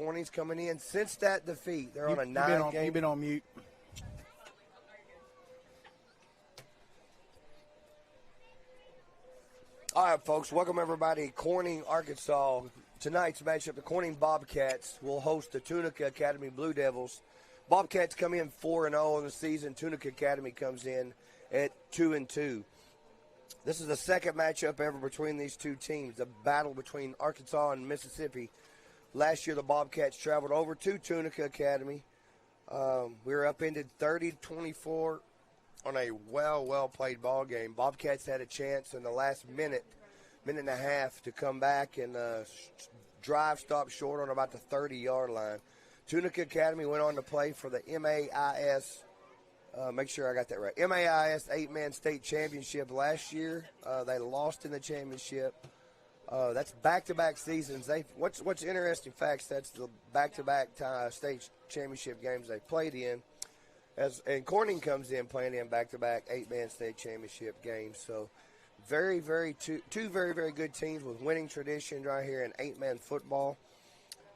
Corning's coming in. Since that defeat, they're on a 9-game. You've been on mute. All right, folks, welcome everybody. Corning, Arkansas. Tonight's matchup, the Corning Bobcats will host the Tunica Academy Blue Devils. Bobcats come in 4-0 in the season. Tunica Academy comes in at 2-2. This is the second matchup ever between these two teams, a battle between Arkansas and Mississippi. Last year, the Bobcats traveled over to Tunica Academy. We were upended 30-24 on a well-played ball game. Bobcats had a chance in the last minute and a half to come back, and drive stopped short on about the 30-yard line. Tunica Academy went on to play for the MAIS, make sure I got that right, MAIS 8-man state championship last year. They lost in the championship. That's back-to-back seasons. What's interesting facts, that's the back-to-back state championship games they played in. And Corning comes in playing in back-to-back 8-man state championship games. So two very, very good teams with winning tradition right here in 8-man football.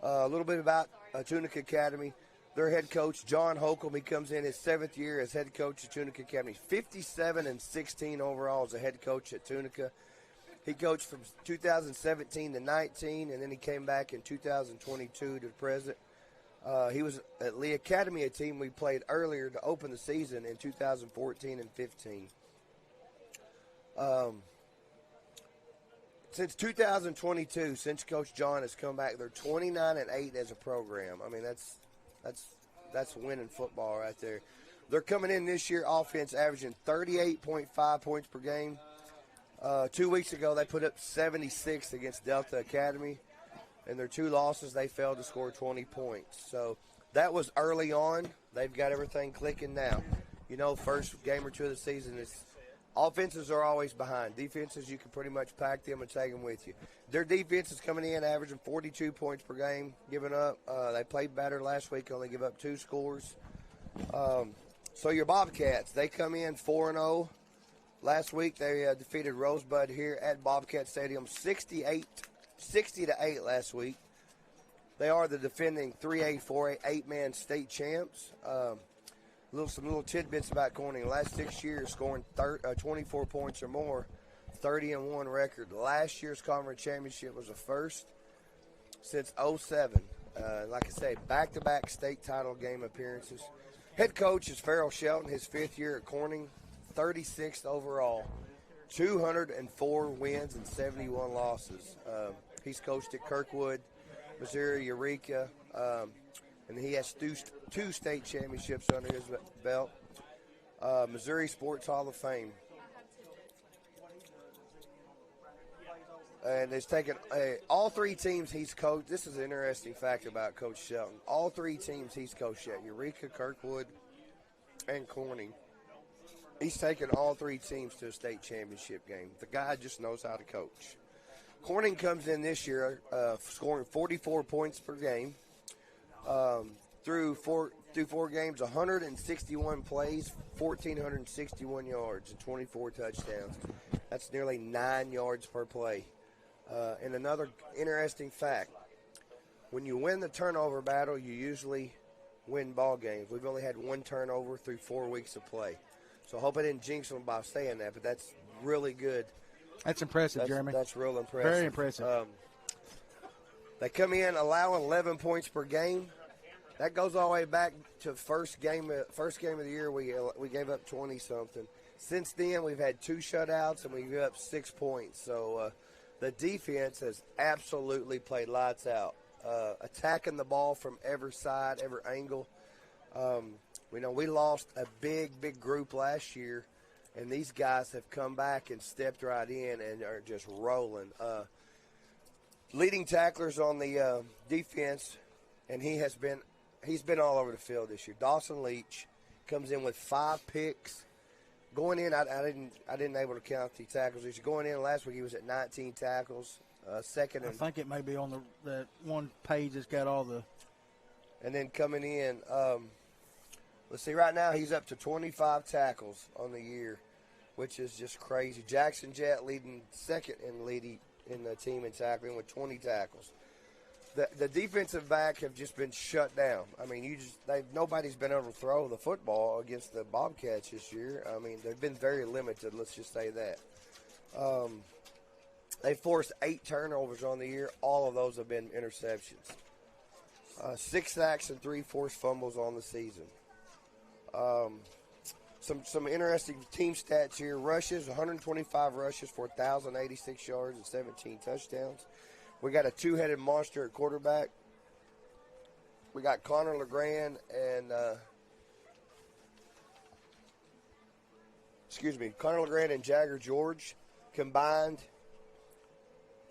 A little bit about Tunica Academy. Their head coach, John Holcomb, he comes in his 7th year as head coach at Tunica Academy. 57-16 overall as a head coach at Tunica. He coached from 2017 to 19, and then he came back in 2022 to the present. He was at Lee Academy, a team we played earlier to open the season in 2014 and 15. Since 2022, since Coach John has come back, they're 29-8 as a program. I mean, that's winning football right there. They're coming in this year offense averaging 38.5 points per game. 2 weeks ago, they put up 76 against Delta Academy. In their 2 losses, they failed to score 20 points. So that was early on. They've got everything clicking now. You know, first game or 2 of the season, offenses are always behind. Defenses, you can pretty much pack them and take them with you. Their defense is coming in averaging 42 points per game, giving up. They played better last week, only give up 2 scores. So your Bobcats, they come in 4-0. Last week, they defeated Rosebud here at Bobcat Stadium 60-8 last week. They are the defending 3A, 4A, 8-man state champs. Some little tidbits about Corning. Last 6 years, scoring 24 points or more, 30-1 record. Last year's conference championship was the first since 07. Like I say, back-to-back state title game appearances. Head coach is Farrell Shelton, his 5th year at Corning, 36th overall, 204 wins and 71 losses. He's coached at Kirkwood, Missouri, Eureka, and he has 2 state championships under his belt. Missouri Sports Hall of Fame. And it's taken all 3 teams he's coached. This is an interesting fact about Coach Shelton. All 3 teams he's coached at, Eureka, Kirkwood, and Corning. He's taken all 3 teams to a state championship game. The guy just knows how to coach. Corning comes in this year scoring 44 points per game. Through four games, 161 plays, 1,461 yards, and 24 touchdowns. That's nearly 9 yards per play. And another interesting fact, when you win the turnover battle, you usually win ball games. We've only had 1 turnover through 4 weeks of play. So I hope I didn't jinx them by saying that, but that's really good. That's impressive, Jeremy. That's real impressive. Very impressive. They come in allowing 11 points per game. That goes all the way back to first game of the year. We gave up 20-something. Since then, we've had 2 shutouts, and we gave up 6 points. So the defense has absolutely played lights out, attacking the ball from every side, every angle. We lost a big group last year, and these guys have come back and stepped right in and are just rolling. Leading tacklers on the defense, and he's been all over the field this year. Dawson Leach comes in with 5 picks. Going in, I didn't able to count the tackles. He's going in last week. He was at 19 tackles. Second, I think it may be on that one page that's got all the. And then coming in, let's see. Right now, he's up to 25 tackles on the year, which is just crazy. Jackson Jett leading second in the team in tackling with 20 tackles. the defensive back have just been shut down. I mean, nobody's been able to throw the football against the Bobcats this year. I mean, they've been very limited. Let's just say that. They forced 8 turnovers on the year. All of those have been interceptions. 6 sacks and 3 forced fumbles on the season. Some interesting team stats here. Rushes, 125 rushes for 1,086 yards and 17 touchdowns. We got a 2-headed monster at quarterback. We got Connor LeGrand and Jagger George combined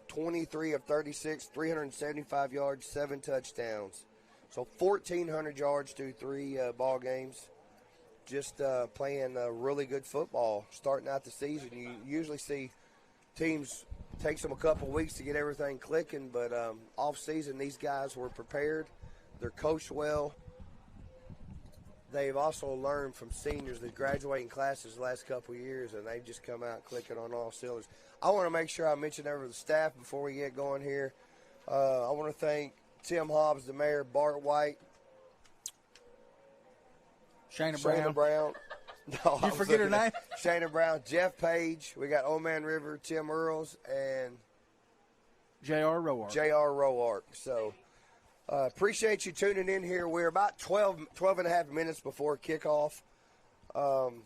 23 of 36, 375 yards, 7 touchdowns. So 1,400 yards through 3 ball games. Just playing really good football starting out the season. You usually see teams takes them a couple weeks to get everything clicking, but off season these guys were prepared. They're coached well. They've also learned from seniors that graduating classes the last couple of years, and they've just come out clicking on all cylinders. I want to make sure I mention over the staff before we get going here. I want to thank Tim Hobbs, the mayor, Bart White, Shayna Brown. No, you forget her name? Shayna Brown, Jeff Page. We got Old Man River, Tim Earls, and J.R. Roark. So appreciate you tuning in here. We're about 12 and a half minutes before kickoff. Don't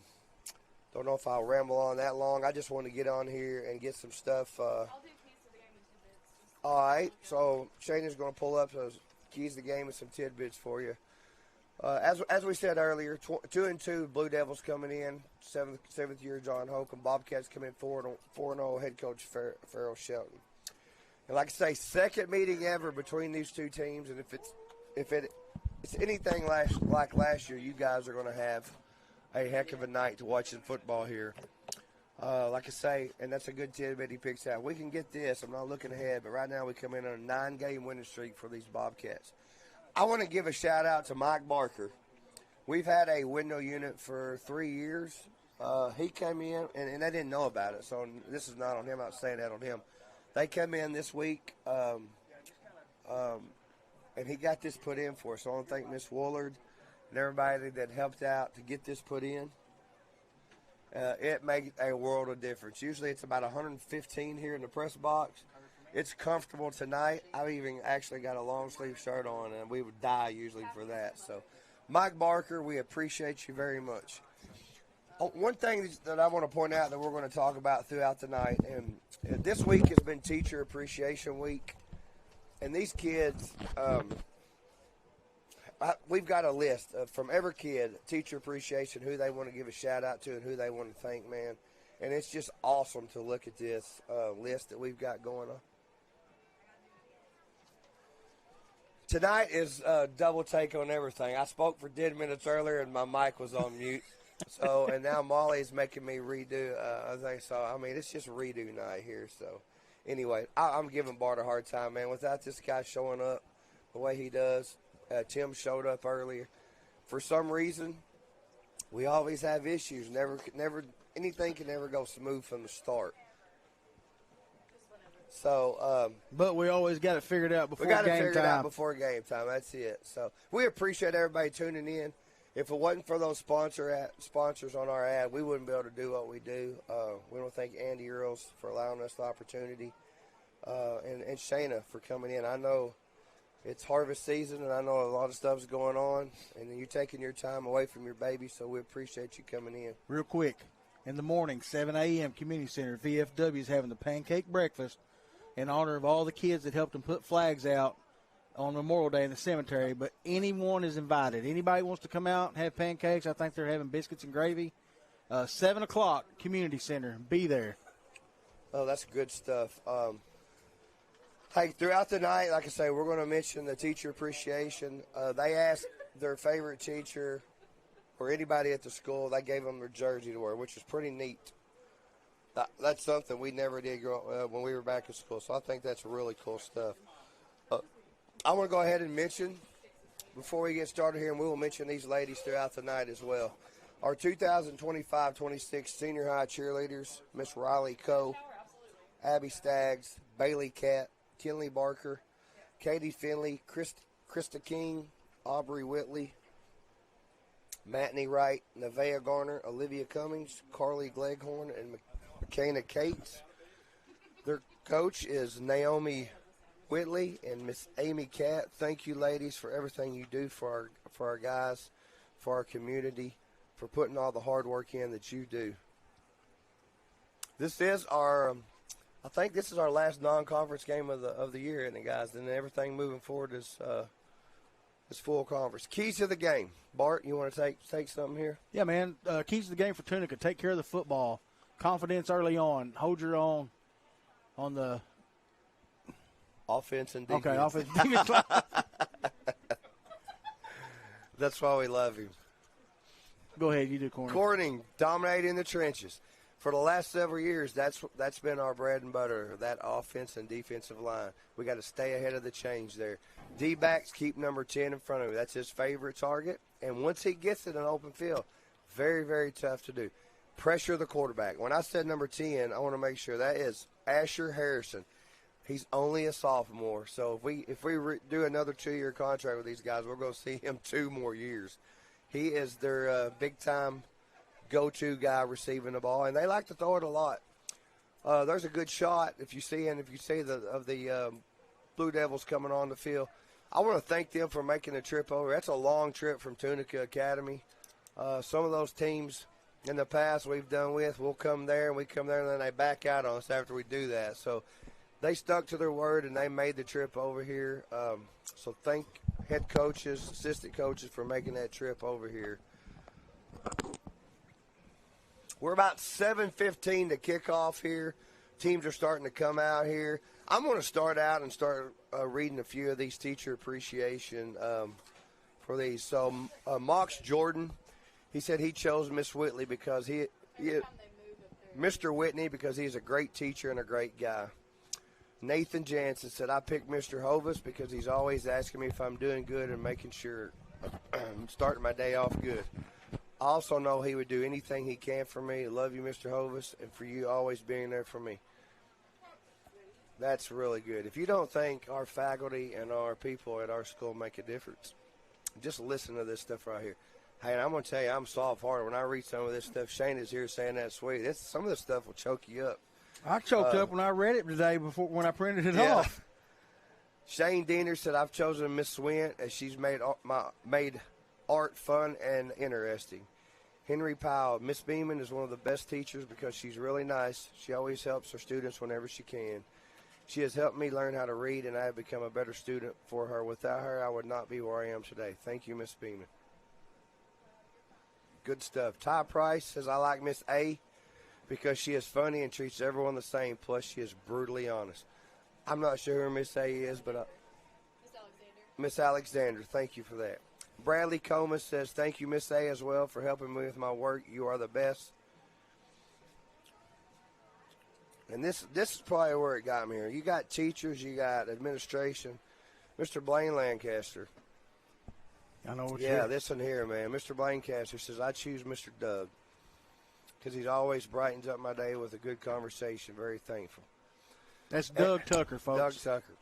know if I'll ramble on that long. I just want to get on here and get some stuff. I'll do keys to the game and tidbits. All right. So Shayna's going to pull up those keys to the game and some tidbits for you. As we said earlier, 2-2 Blue Devils coming in, seventh year John Holcomb. Bobcats come in 4-0 head coach Farrell Shelton. And like I say, second meeting ever between these two teams. And if it's anything like last year, you guys are going to have a heck of a night to watching football here. Like I say, and that's a good tidbit he picks out. We can get this. I'm not looking ahead, but right now we come in on a 9-game winning streak for these Bobcats. I want to give a shout-out to Mike Barker. We've had a window unit for 3 years. He came in, and they didn't know about it, so this is not on him. I'm not saying that on him. They came in this week, and he got this put in for us. So I want to thank Miss Woolard and everybody that helped out to get this put in. It made a world of difference. Usually it's about 115 here in the press box. It's comfortable tonight. I've even actually got a long sleeve shirt on, and we would die usually for that. So, Mike Barker, we appreciate you very much. One thing that I want to point out that we're going to talk about throughout the night, and this week has been Teacher Appreciation Week, and these kids, we've got a list from every kid, Teacher Appreciation, who they want to give a shout out to and who they want to thank, man. And it's just awesome to look at this list that we've got going on. Tonight is a double take on everything. I spoke for 10 minutes earlier and my mic was on mute. So, and now Molly's making me redo thing. So, I mean, it's just redo night here. So, anyway, I'm giving Bart a hard time, man. Without this guy showing up the way he does, Tim showed up earlier. For some reason, we always have issues. Never, anything can never go smooth from the start. So, but we always got it figured out before game time. We got it figured out before game time. That's it. So we appreciate everybody tuning in. If it wasn't for those sponsors on our ad, we wouldn't be able to do what we do. We want to thank Andy Earls for allowing us the opportunity, and Shayna for coming in. I know it's harvest season, and I know a lot of stuff's going on, and you're taking your time away from your baby, so we appreciate you coming in. Real quick, in the morning, 7 a.m., Community Center, VFW is having the pancake breakfast in honor of all the kids that helped them put flags out on Memorial Day in the cemetery. But anyone is invited. Anybody wants to come out and have pancakes, I think they're having biscuits and gravy. 7 o'clock, Community Center. Be there. Oh, that's good stuff. Hey, throughout the night, like I say, we're going to mention the teacher appreciation. They asked their favorite teacher or anybody at the school, they gave them their jersey to wear, which is pretty neat. That's something we never did when we were back in school, so I think that's really cool stuff. I want to go ahead and mention, before we get started here, and we will mention these ladies throughout the night as well. Our 2025-26 senior high cheerleaders, Miss Riley Coe, Abby Staggs, Bailey Catt, Kinley Barker, Katie Finley, Krista King, Aubrey Whitley, Matney Wright, Nevaeh Garner, Olivia Cummings, Carly Gleghorn, and McKenna Cates. Their coach is Naomi Whitley and Miss Amy Catt. Thank you, ladies, for everything you do for our guys, for our community, for putting all the hard work in that you do. This is I think this is our last non-conference game of the year, isn't it, guys? And everything moving forward is full conference. Keys to the game. Bart, you want to take something here? Yeah, man. Keys to the game for Tunica. Take care of the football. Confidence early on. Hold your own on the offense and defense. Okay, offense and defense. That's why we love you. Go ahead, you do Corning. Corning, dominating the trenches. For the last several years, that's been our bread and butter, that offense and defensive line. We got to stay ahead of the change there. D-backs keep number 10 in front of him. That's his favorite target. And once he gets it in open field, very, very tough to do. Pressure the quarterback. When I said number 10, I want to make sure that is Asher Harrison. He's only a sophomore, so if we do another 2-year contract with these guys, we're going to see him 2 more years. He is their big-time go-to guy receiving the ball, and they like to throw it a lot. There's a good shot if you see the Blue Devils coming on the field. I want to thank them for making the trip over. That's a long trip from Tunica Academy. Some of those teams in the past we've done we'll come there, and we come there, and then they back out on us after we do that. So they stuck to their word, and they made the trip over here. So thank head coaches, assistant coaches for making that trip over here. We're about 7:15 to kick off here. Teams are starting to come out here. I'm going to start out and start reading a few of these teacher appreciation for these. So Mox Jordan, he said he chose Miss Whitley because Mr. Whitney because he's a great teacher and a great guy. Nathan Jansen said, I picked Mr. Hovis because he's always asking me if I'm doing good and making sure I'm starting my day off good. I also know he would do anything he can for me. Love you, Mr. Hovis, and for you always being there for me. That's really good. If you don't think our faculty and our people at our school make a difference, just listen to this stuff right here. Hey, and I'm going to tell you, I'm soft-hearted. When I read some of this stuff, Shane is here saying that sweet. Some of this stuff will choke you up. I choked up when I read it today when I printed it off. Shane Diener said, I've chosen Miss Swint as she's made art fun and interesting. Henry Powell, Miss Beeman is one of the best teachers because she's really nice. She always helps her students whenever she can. She has helped me learn how to read, and I have become a better student for her. Without her, I would not be where I am today. Thank you, Miss Beeman. Good stuff. Ty Price says, I like Miss A because she is funny and treats everyone the same, plus she is brutally honest. I'm not sure who Miss A is, but Miss Alexander. Thank you for that. Bradley Comas says, thank you, Miss A, as well, for helping me with my work. You are the best. And this is probably where it got me here. You got teachers, you got administration. Mr. Blaine Lancaster. I know what this one here, man. Mr. Lancaster says, I choose Mr. Doug because he always brightens up my day with a good conversation. Very thankful. That's Doug Tucker, folks. Doug Tucker.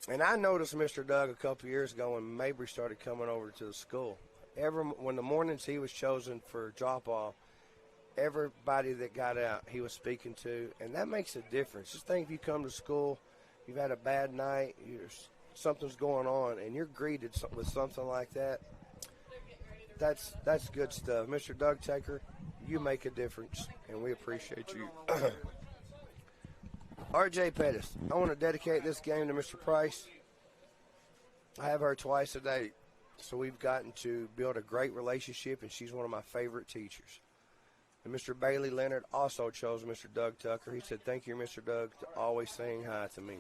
And I noticed Mr. Doug a couple years ago when Mabry started coming over to the school. When the mornings he was chosen for drop-off, everybody that got out he was speaking to, and that makes a difference. Just think if you come to school, you've had a bad night, something's going on, and you're greeted with something like that. That's good stuff. Mr. Doug Tucker, you make a difference, and we appreciate you. R.J. Pettis, I want to dedicate this game to Mr. Price. I have her twice a day, so we've gotten to build a great relationship, and she's one of my favorite teachers. And Mr. Bailey Leonard also chose Mr. Doug Tucker. He said, thank you, Mr. Doug, for always saying hi to me.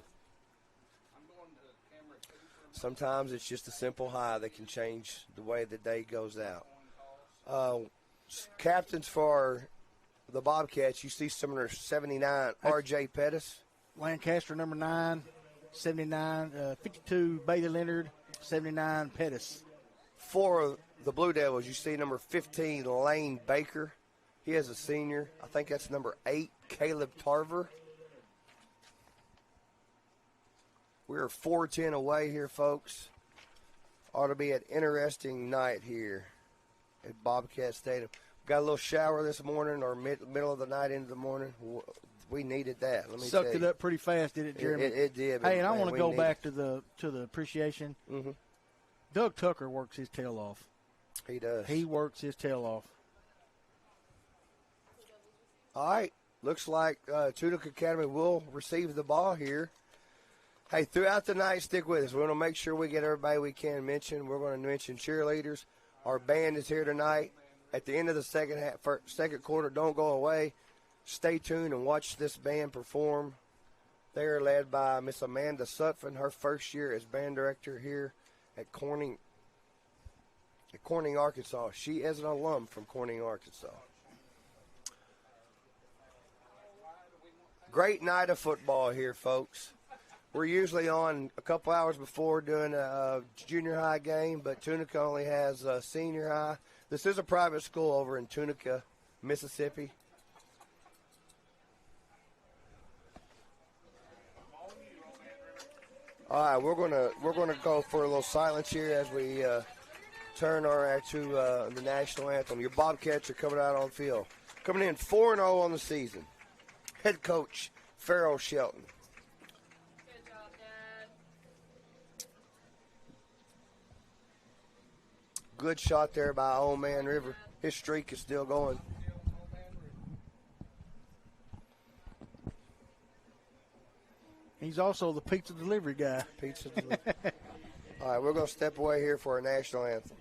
Sometimes it's just a simple hi that can change the way the day goes out. Captains for the Bobcats, you see some of their 79, R.J. Pettis. Lancaster, number 9, 79, 52, Bailey Leonard, 79, Pettis. For the Blue Devils, you see number 15, Lane Baker. He is a senior. I think that's number 8, Caleb Tarver. We're 4:10 away here, folks. Ought to be an interesting night here at Bobcat Stadium. Got a little shower this morning, or middle of the night into the morning. We needed that. Let me Sucked tell it you. up pretty fast, did it, Jeremy? It did. Hey, and I man, want to we go need back it. to the appreciation. Mm-hmm. Doug Tucker works his tail off. He does. He works his tail off. All right. Looks like Tunica Academy will receive the ball here. Hey, throughout the night, stick with us. We're going to make sure we get everybody we can mention. We're going to mention cheerleaders. Our band is here tonight. At the end of the second quarter, don't go away. Stay tuned and watch this band perform. They are led by Miss Amanda Sutphin, her first year as band director here at Corning, Arkansas. She is an alum from Corning, Arkansas. Great night of football here, folks. We're usually on a couple hours before doing a junior high game, but Tunica only has a senior high. This is a private school over in Tunica, Mississippi. All right, we're gonna go for a little silence here as we turn our to the national anthem. Your Bobcats are coming out on the field, coming in 4-0 on the season. Head coach Farrell Shelton. Good job, Dad. Good shot there by Old Man River. His streak is still going. He's also the pizza delivery guy. Pizza delivery. All right, we're going to step away here for our national anthem.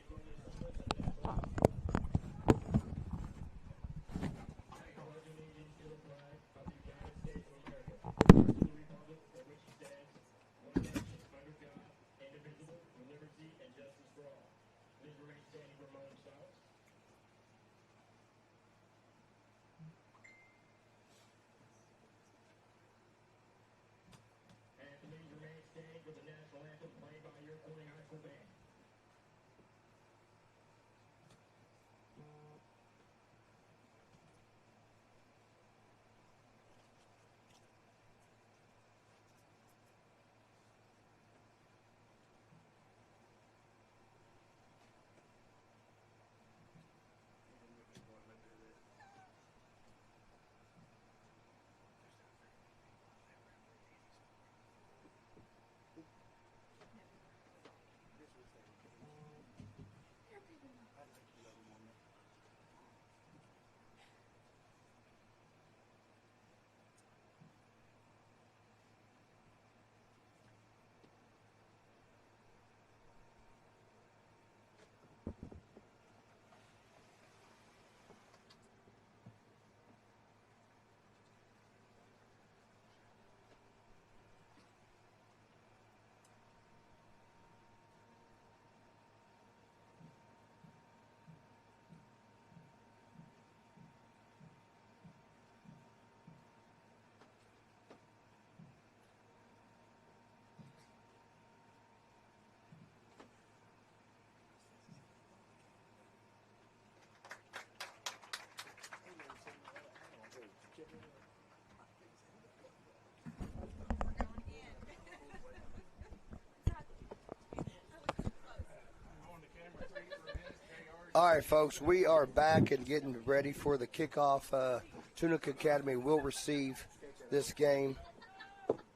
All right, folks, we are back and getting ready for the kickoff. Tunica Academy will receive this game.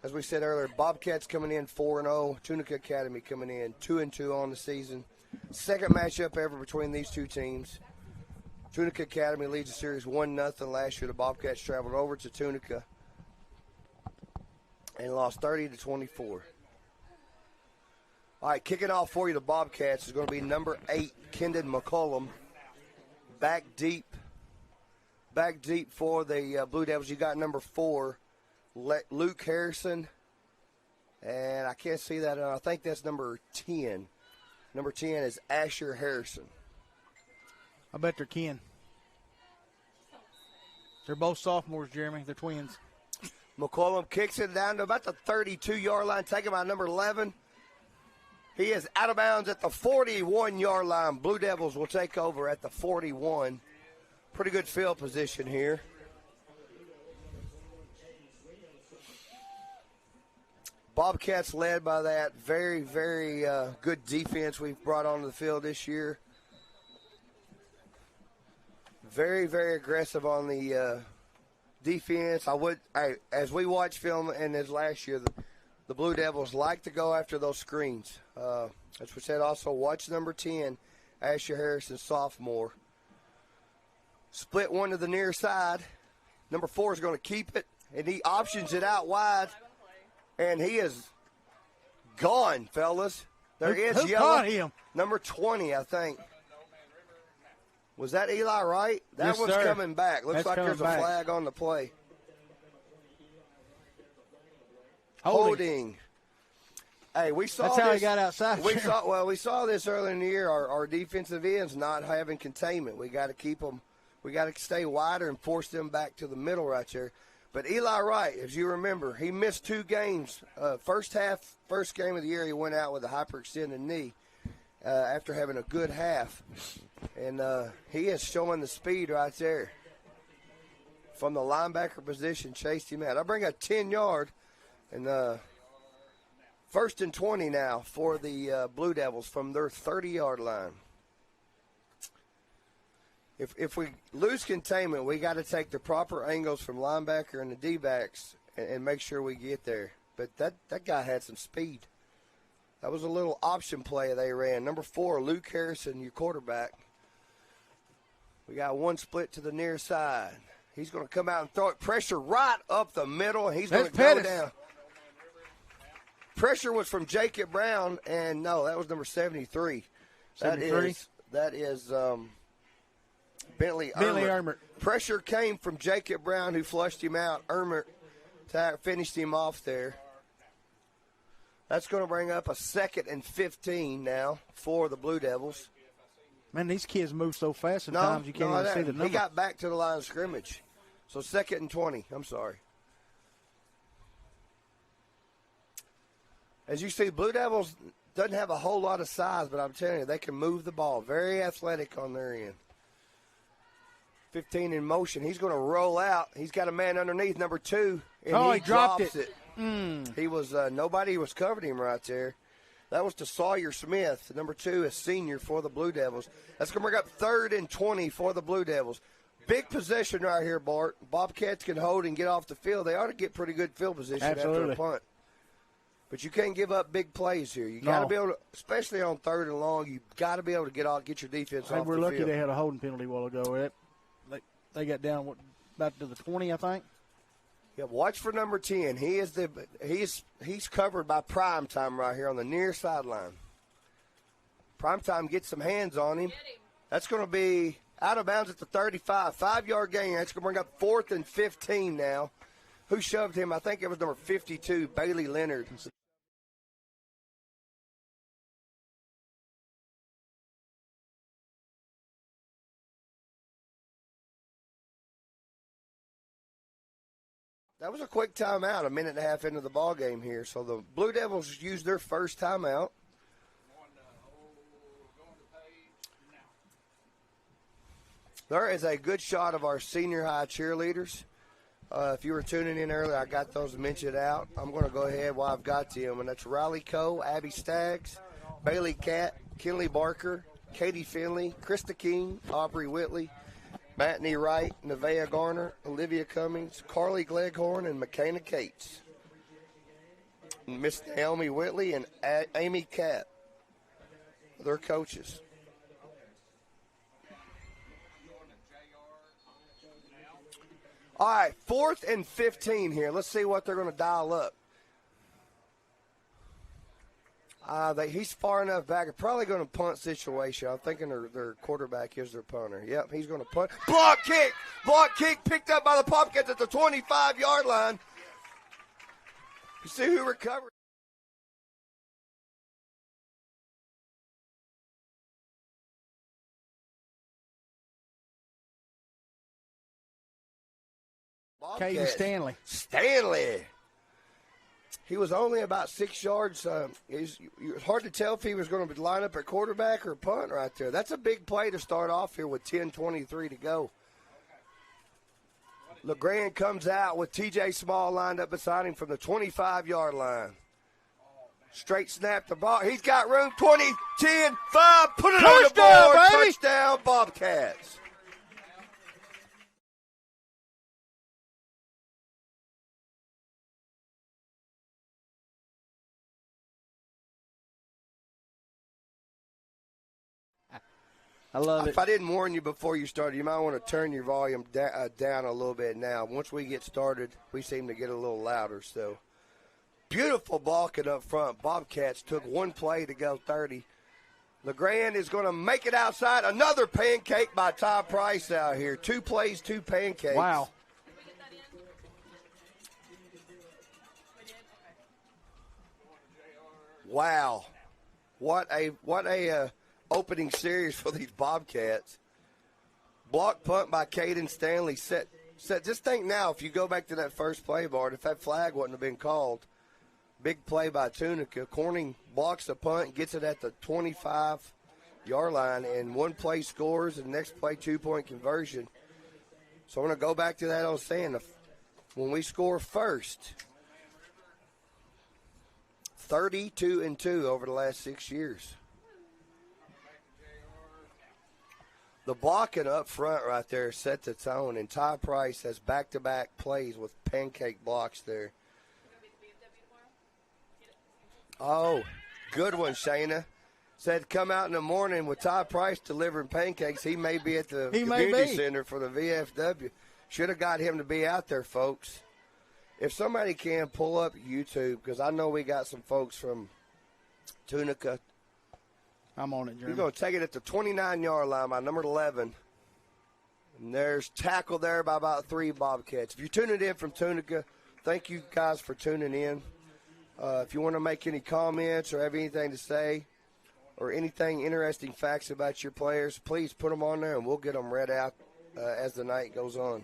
As we said earlier, Bobcats coming in 4-0, Tunica Academy coming in 2-2 on the season. Second matchup ever between these two teams. Tunica Academy leads the series 1-0 last year. The Bobcats traveled over to Tunica and lost 30-24. All right, kicking off for you, the Bobcats, is going to be number 8, Kendon McCollum. Back deep for the Blue Devils. You got number 4, Luke Harrison. And I can't see that. I think that's number 10. Number 10 is Asher Harrison. I bet they're kin. They're both sophomores, Jeremy. They're twins. McCollum kicks it down to about the 32-yard line, taken by number 11. He is out of bounds at the 41-yard line. Blue Devils will take over at the 41. Pretty good field position here. Bobcats led by that very, very good defense we've brought onto the field this year. Very, very aggressive on the defense. As we watch film and as last year, the Blue Devils like to go after those screens. As we said, also watch number 10, Asher Harrison, sophomore. Split one to the near side. Number 4 is going to keep it, and he options it out wide, and he is gone, fellas. There is who yellow. caught him? Number 20, I think. Was that Eli Wright? That Yes, one's sir. coming back. Looks That's like coming there's back. a flag on the play. Holding. Hey, we saw That's this. how he got outside. We saw this earlier in the year. Our defensive ends not having containment. We got to keep them. We got to stay wider and force them back to the middle right there. But Eli Wright, as you remember, he missed 2 games. First game of the year, he went out with a hyperextended knee after having a good half. And he is showing the speed right there. From the linebacker position, chased him out. I bring a 10-yard, and 1st and 20 now for the Blue Devils from their 30-yard line. If we lose containment, we got to take the proper angles from linebacker and the D-backs and make sure we get there. But that guy had some speed. That was a little option play they ran. Number 4, Luke Harrison, your quarterback. We got one split to the near side. He's going to come out and throw it. Pressure right up the middle, and he's going to go down. Pressure was from Jacob Brown, and no, that was number 73. 73? That is Bentley Ermert. Pressure came from Jacob Brown, who flushed him out. Ermert finished him off there. That's going to bring up a 2nd and 15 now for the Blue Devils. Man, these kids move so fast sometimes you can't even see the number. He got back to the line of scrimmage. So 2nd and 20. I'm sorry. As you see, Blue Devils doesn't have a whole lot of size, but I'm telling you, they can move the ball. Very athletic on their end. 15 in motion. He's going to roll out. He's got a man underneath, number 2, and he dropped drops it. He was nobody was covering him right there. That was to Sawyer Smith, number 2, a senior for the Blue Devils. That's going to bring up 3rd and 20 for the Blue Devils. Big possession right here, Bart. Bobcats can hold and get off the field. They ought to get pretty good field position after a punt. But you can't give up big plays here. You got to be able to, especially on 3rd and long, you got to be able to get your defense off the field. We're lucky they had a holding penalty a while ago. They got down about to the 20, I think. Yeah, watch for number 10. He's covered by Primetime right here on the near sideline. Primetime gets some hands on him. That's going to be out of bounds at the 35. 5-yard gain. That's going to bring up 4th and 15 now. Who shoved him? I think it was number 52, Bailey Leonard. That was a quick timeout, a minute and a half into the ball game here. So the Blue Devils used their first timeout. There is a good shot of our senior high cheerleaders. If you were tuning in earlier, I got those mentioned out. I'm going to go ahead while I've got them. And that's Riley Coe, Abby Staggs, Bailey Catt, Kinley Barker, Katie Finley, Krista King, Aubrey Whitley, Mattney Wright, Nevaeh Garner, Olivia Cummings, Carly Gleghorn, and McKenna Cates. Miss Naomi Whitley and Amy Catt, their coaches. All right, 4th and 15 here. Let's see what they're going to dial up. He's far enough back. They're probably going to punt situation. I'm thinking their quarterback is their punter. Yep, he's going to punt. Block kick! Block kick picked up by the Bobcats at the 25-yard line. You see who recovered? Caden Stanley. Stanley. He was only about 6 yards. It was hard to tell if he was going to line up at quarterback or punt right there. That's a big play to start off here with 10:23 to go. LeGrand comes out with T.J. Small lined up beside him from the 25-yard line. Straight snap the ball. He's got room. 20, 10, 5. Put it on the board. Baby. Touchdown, Bobcats. I love it. If I didn't warn you before you started, you might want to turn your volume down a little bit now. Once we get started, we seem to get a little louder. So, beautiful blocking up front. Bobcats took one play to go 30. LeGrand is going to make it outside. Another pancake by Ty Price out here. 2 plays, 2 pancakes. Wow. Wow. What a opening series for these Bobcats. Block punt by Caden Stanley. Set. Just think now, if you go back to that first play, Bart, if that flag wouldn't have been called, big play by Tunica. Corning blocks the punt, gets it at the 25-yard line, and one play scores, and the next play 2-point conversion. So I'm going to go back to that I was saying. When we score first, 32-2 over the last 6 years. The blocking up front right there set the tone, and Ty Price has back-to-back plays with pancake blocks there. Oh, good one, Shayna. Said come out in the morning with Ty Price delivering pancakes. He may be at the community center for the VFW. Should have got him to be out there, folks. If somebody can pull up YouTube, because I know we got some folks from Tunica. I'm on it, Jeremy. He's going to take it at the 29-yard line by number 11. And there's tackle there by about 3 Bobcats. If you're tuning in from Tunica, thank you guys for tuning in. If you want to make any comments or have anything to say or anything interesting facts about your players, please put them on there and we'll get them read out as the night goes on.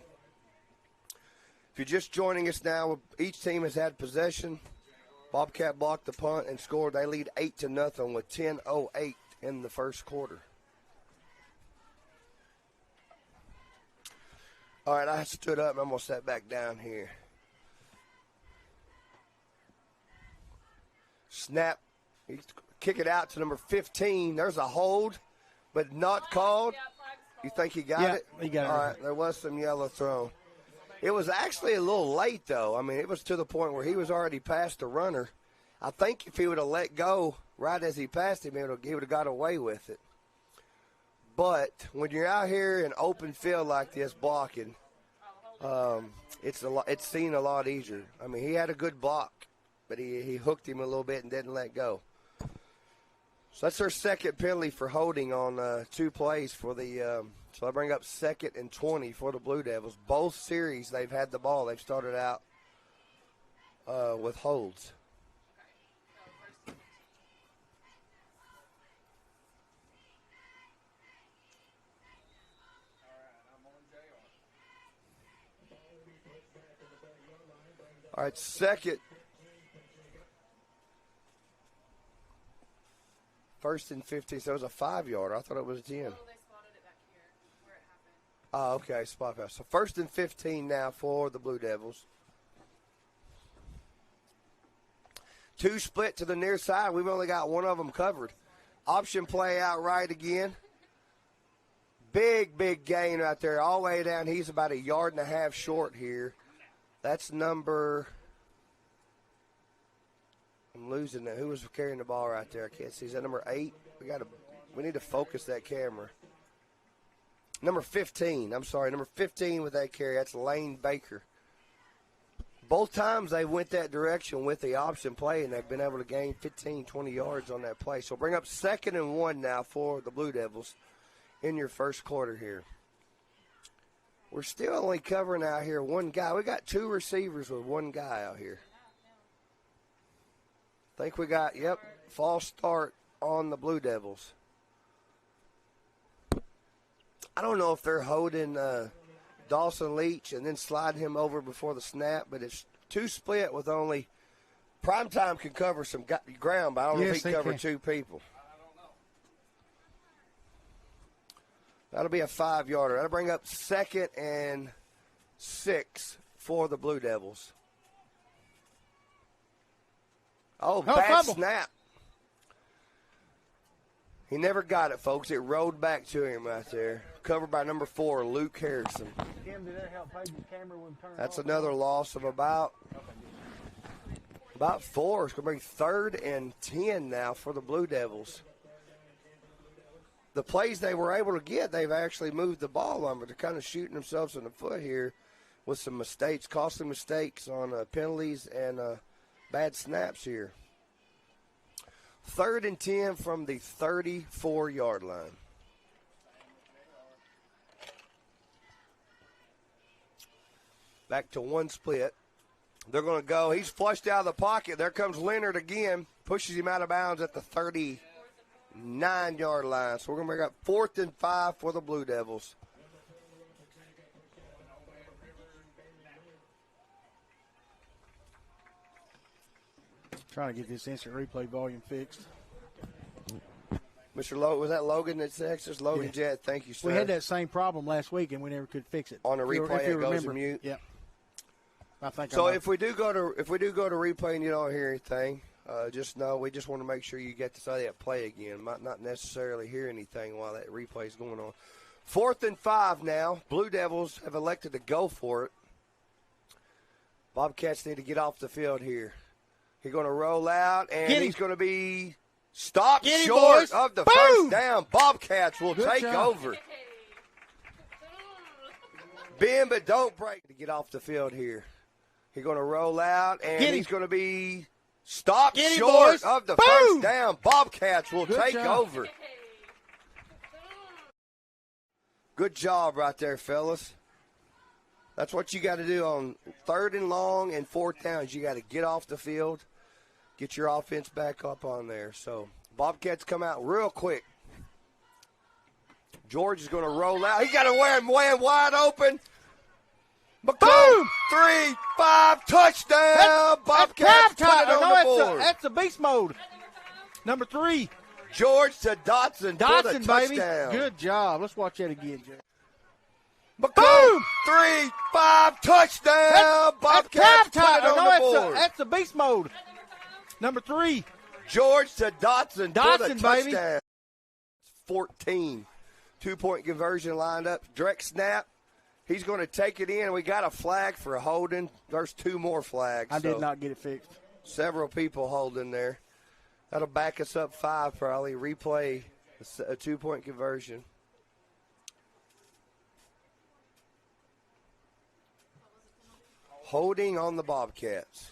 If you're just joining us now, each team has had possession. Bobcat blocked the punt and scored. They lead 8-0 with 10:08 in the first quarter. All right, I stood up and I'm going to sit back down here. Snap. Kick it out to number 15. There's a hold, but not called. You think he got it? He got it. All right, there was some yellow thrown. It was actually a little late, though. I mean, it was to the point where he was already past the runner. I think if he would have let go right as he passed him, he would have got away with it. But when you're out here in open field like this blocking, it's seen a lot easier. I mean, he had a good block, but he hooked him a little bit and didn't let go. So that's their second penalty for holding on 2 plays for the so I bring up 2nd and 20 for the Blue Devils. Both series they've had the ball. They've started out with holds. All right, second. 1st and 15. So it was a 5-yarder. I thought it was a 10. Oh, okay, spot pass. So 1st and 15 now for the Blue Devils. 2 split to the near side. We've only got one of them covered. Option play out right again. Big gain right there all the way down. He's about 1.5 yards short here. That's number – I'm losing that. Who was carrying the ball right there? I can't see. Is that number 8? We need to focus that camera. Number 15. I'm sorry. Number 15 with that carry. That's Lane Baker. Both times they went that direction with the option play, and they've been able to gain 15, 20 yards on that play. So bring up 2nd and 1 now for the Blue Devils in your first quarter here. We're still only covering out here one guy. We got 2 receivers with one guy out here. I think we got, false start on the Blue Devils. I don't know if they're holding Dawson Leach and then sliding him over before the snap, but it's 2 split with only – Primetime can cover some ground, but I don't know if he can cover 2 people. That'll be a 5-yarder. That'll bring up 2nd and 6 for the Blue Devils. Oh, bad fumble. snap. He never got it, folks. It rolled back to him right there. Covered by number 4, Luke Harrison. That's another loss of about 4. It's going to be 3rd and 10 now for the Blue Devils. The plays they were able to get, they've actually moved the ball on, but they're kind of shooting themselves in the foot here with some mistakes, costly mistakes on penalties and bad snaps here. 3rd and 10 from the 34-yard line. Back to one split. They're going to go. He's flushed out of the pocket. There comes Leonard again. Pushes him out of bounds at the 39-yard line. So we're going to bring up 4th and 5 for the Blue Devils. Trying to get this instant replay volume fixed. Mr. Logan, was that Logan that's next? It's Logan Jett. Thank you, sir. We had that same problem last week, and we never could fix it. On a replay, it goes to mute. Yep. I think so. If we do go to replay and you don't hear anything, just know we just want to make sure you get to say that play again. Might not necessarily hear anything while that replay is going on. 4th and 5 now. Blue Devils have elected to go for it. Bobcats need to get off the field here. He's going to roll out, and he's going to be stopped short of the first down. Bobcats will take over. Bend, but don't break to get off the field here. He's going to roll out, and he's going to be stopped short of the first down. Bobcats will take over. Good job right there, fellas. That's what you got to do on 3rd and long and 4th downs. You got to get off the field, get your offense back up on there. So Bobcats come out real quick. George is going to roll out. He got a man wide open. Boom! 3-5 touchdown. Bobcats put it on the board. That's a beast mode. Number 3. George to Dotson for the touchdown. Baby. Good job. Let's watch that again, Jay. Boom! 3-5 touchdown. Bobcats put it on the board. That's a beast mode. Number 3. George to Dotson for the touchdown. Baby. 14. 2-point conversion lined up. Direct snap. He's going to take it in. We got a flag for a holding. There's 2 more flags. I did not get it fixed. Several people holding there. That'll back us up 5 probably. Replay a 2-point conversion. Holding on the Bobcats.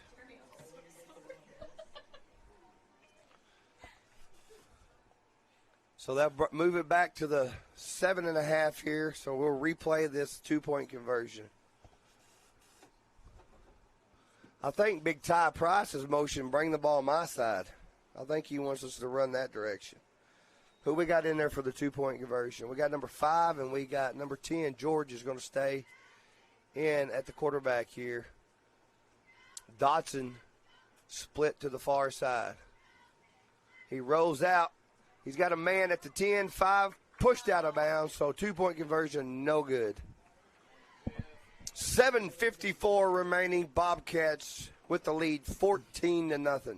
So that move it back to the 7.5 here. So we'll replay this 2-point conversion. I think Big Ty Price's motion, bring the ball my side. I think he wants us to run that direction. Who we got in there for the 2-point conversion? We got number 5 and we got number 10. George is going to stay in at the quarterback here. Dotson split to the far side. He rolls out. He's got a man at the 10, 5 pushed out of bounds, so 2-point conversion, no good. 7:54 remaining. Bobcats with the lead, 14-0.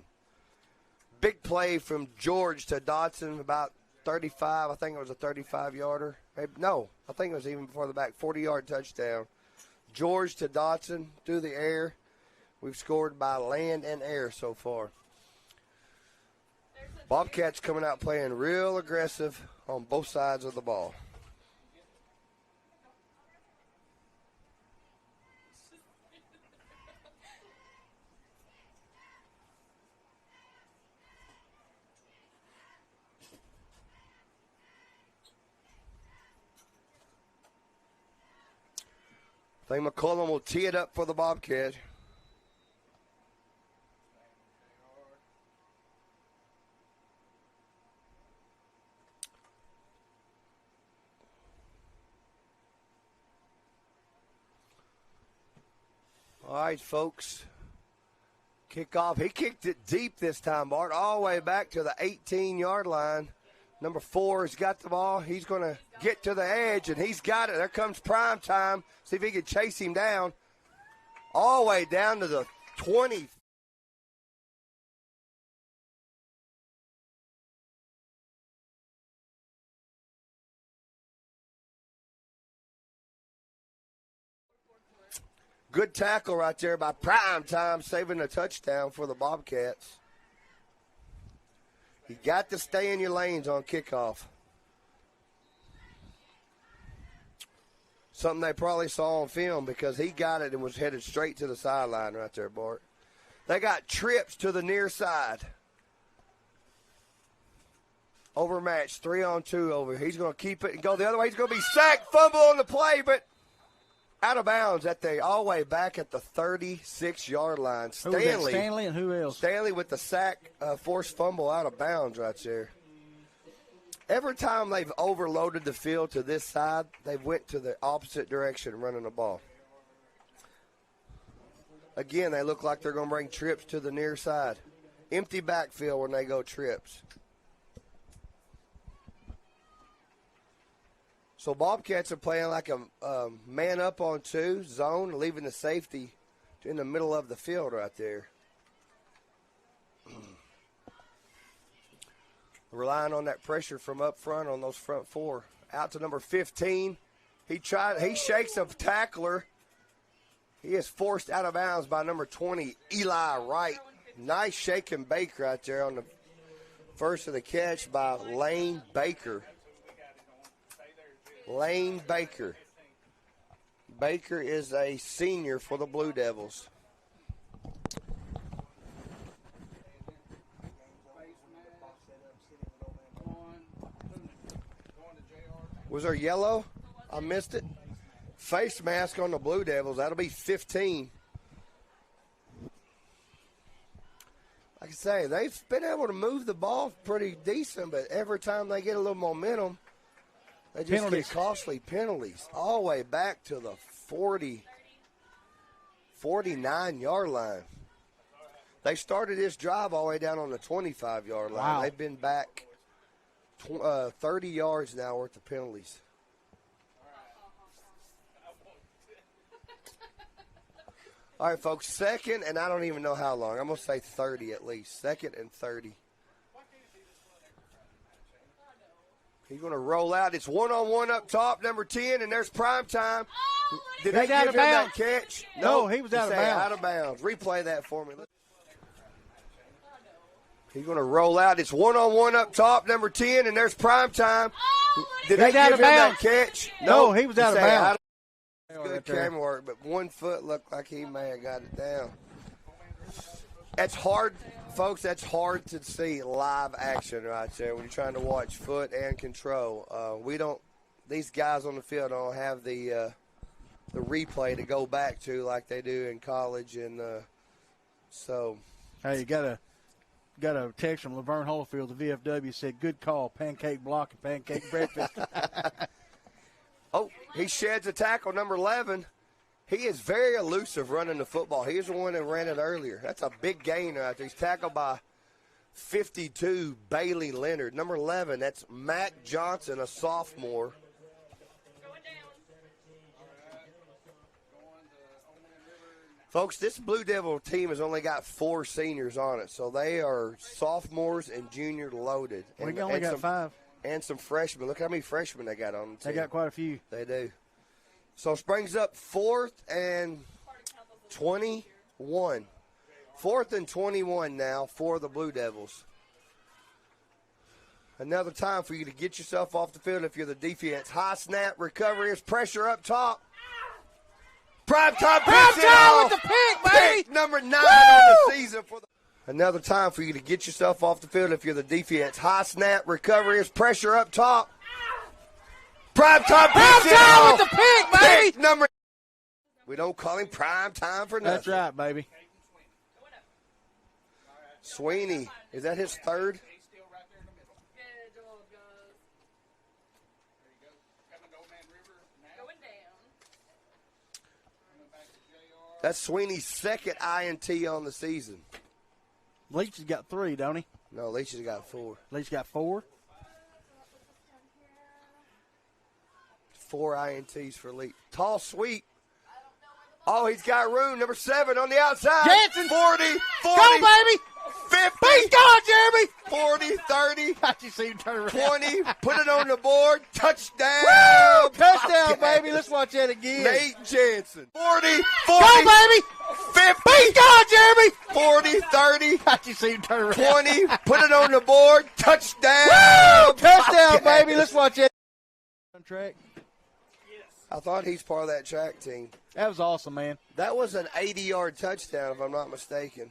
Big play from George to Dotson, about 35. I think it was a 35-yarder. No, I think it was even before the back, 40-yard touchdown. George to Dotson through the air. We've scored by land and air so far. Bobcats coming out playing real aggressive on both sides of the ball. I think McCullum will tee it up for the Bobcats. All right, folks. Kickoff. He kicked it deep this time, Bart, all the way back to the 18-yard line. Number 4 has got the ball. He's going to get to the edge, and he's got it. There comes prime time. See if he can chase him down. All the way down to the 20. Good tackle right there by Prime Time, saving a touchdown for the Bobcats. You got to stay in your lanes on kickoff. Something they probably saw on film because he got it and was headed straight to the sideline right there, Bart. They got trips to the near side. Overmatched, 3-on-2 over. He's going to keep it and go the other way. He's going to be sacked, fumble on the play, but out of bounds all the way back at the 36-yard line. Stanley and who else? Stanley with the sack, forced fumble out of bounds right there. Every time they've overloaded the field to this side, they've went to the opposite direction running the ball. Again, they look like they're going to bring trips to the near side. Empty backfield when they go trips. So Bobcats are playing like a man up on 2 zone, leaving the safety in the middle of the field right there. Relying on that pressure from up front on those front 4. Out to number 15. He shakes a tackler. He is forced out of bounds by number 20, Eli Wright. Nice shake and bake right there on the first of the catch by Lane Baker. Lane Baker. Baker is a senior for the Blue Devils. Was there yellow? I missed it. Face mask on the Blue Devils. That'll be 15. Like I say, they've been able to move the ball pretty decent, but every time they get a little momentum, they just get costly penalties all the way back to the 49-yard line. They started this drive all the way down on the 25-yard line. Wow. They've been back 30 yards now worth of penalties. All right, folks, second, and I don't even know how long. I'm going to say 30 at least. Second and 30. He's going to roll out. It's one-on-one up top, number 10, and there's Prime Time. Did they give him that catch? No, he was out of bounds. Out of bounds. Replay that for me. He's going to roll out. It's one-on-one up top, number 10, and there's Prime Time. Did they give him that catch? No, he was out of bounds. Good camera work, but 1 foot looked like he may have got it down. That's hard, folks. That's hard to see live action right there when you're trying to watch foot and control. These guys on the field don't have the replay to go back to like they do in college, and so. Hey, you got a text from Laverne Holyfield, the VFW, said, "Good call, pancake block and pancake breakfast." Oh, he sheds a tackle, number 11. He is very elusive running the football. He was the one that ran it earlier. That's a big gain right there. He's tackled by 52, Bailey Leonard. Number 11, that's Matt Johnson, a sophomore. Folks, this Blue Devil team has only got 4 seniors on it, so they are sophomores and junior loaded. We only got 5. And some freshmen. Look how many freshmen they got on the team. They got quite a few. They do. So springs up 4th and 21. 4th and 21 now for the Blue Devils. Another time for you to get yourself off the field if you're the defense. High snap, recovery is pressure up top. Prime time with the pick, baby! Pick number 9 on the season for the. Another time for you to get yourself off the field if you're the defense. High snap, recovery is pressure up top. Prime time with the pick, baby! Pick number. We don't call him Prime Time for nothing. That's right, baby. Sweeney, is that his 3rd? That's Sweeney's 2nd INT on the season. Leach has got 3, don't he? No, Leach has got 4. Leach got 4? 4 INTs for Leach. Tall sweep. Oh, he's got room. Number 7 on the outside. Jansen. 40, Go, baby. 50. He's gone, Jeremy. 40, 30, Got you see him turn around. 20. Put it on the board. Touchdown. Woo! Touchdown, Bobcats. baby. Let's watch that again. Nate Jansen. 40, 40. Go, baby. 50. He's gone, Jeremy. 40, 30, Got you see him turn around. 20. Put it on the board. Touchdown. Woo! Touchdown, Bobcats. baby. Let's watch that. On track. I thought he's part of that track team. That was awesome, man. That was an 80-yard touchdown, if I'm not mistaken.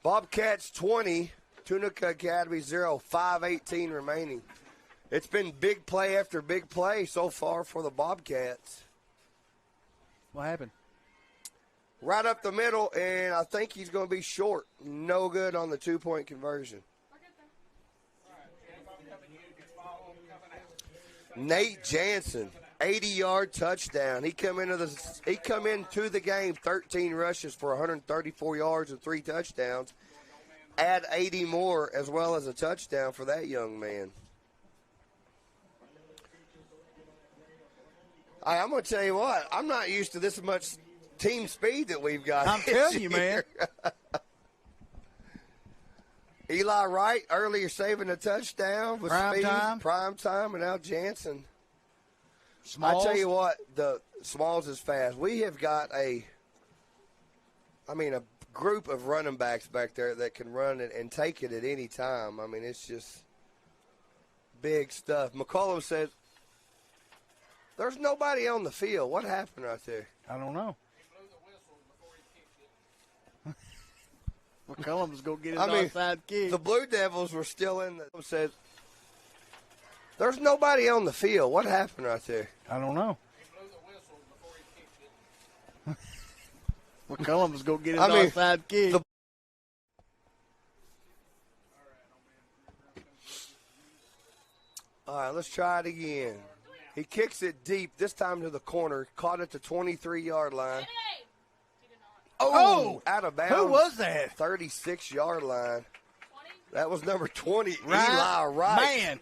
Bobcats 20, Tunica Academy 0, 5:18 remaining. It's been big play after big play so far for the Bobcats. What happened? Right up the middle, and I think he's going to be short. No good on the two-point conversion. Nate Jansen, 80-yard touchdown. He come into the game 13 rushes for 134 yards and 3 touchdowns. Add 80 more as well as a touchdown for that young man. I'm going to tell you what, I'm not used to this much team speed that we've got. I'm telling you, man. Eli Wright earlier saving a touchdown with Prime speed, time. prime time, and now Jansen. Smalls. I tell you what, the Smalls is fast. We have got a group of running backs back there that can run it and take it at any time. I mean, it's just big stuff. McCollum said, "There's nobody on the field. What happened right there?" I don't know. McCullum was going to get his onside kick. The Blue Devils were still in the said, "There's nobody on the field. What happened right there?" I don't know. McCullum was going to get his onside kick. All right, let's try it again. He kicks it deep, this time to the corner, caught at the 23-yard line. Oh, out of bounds. Who was that? 36-yard line. That was number 20, Right. Eli Wright. Man.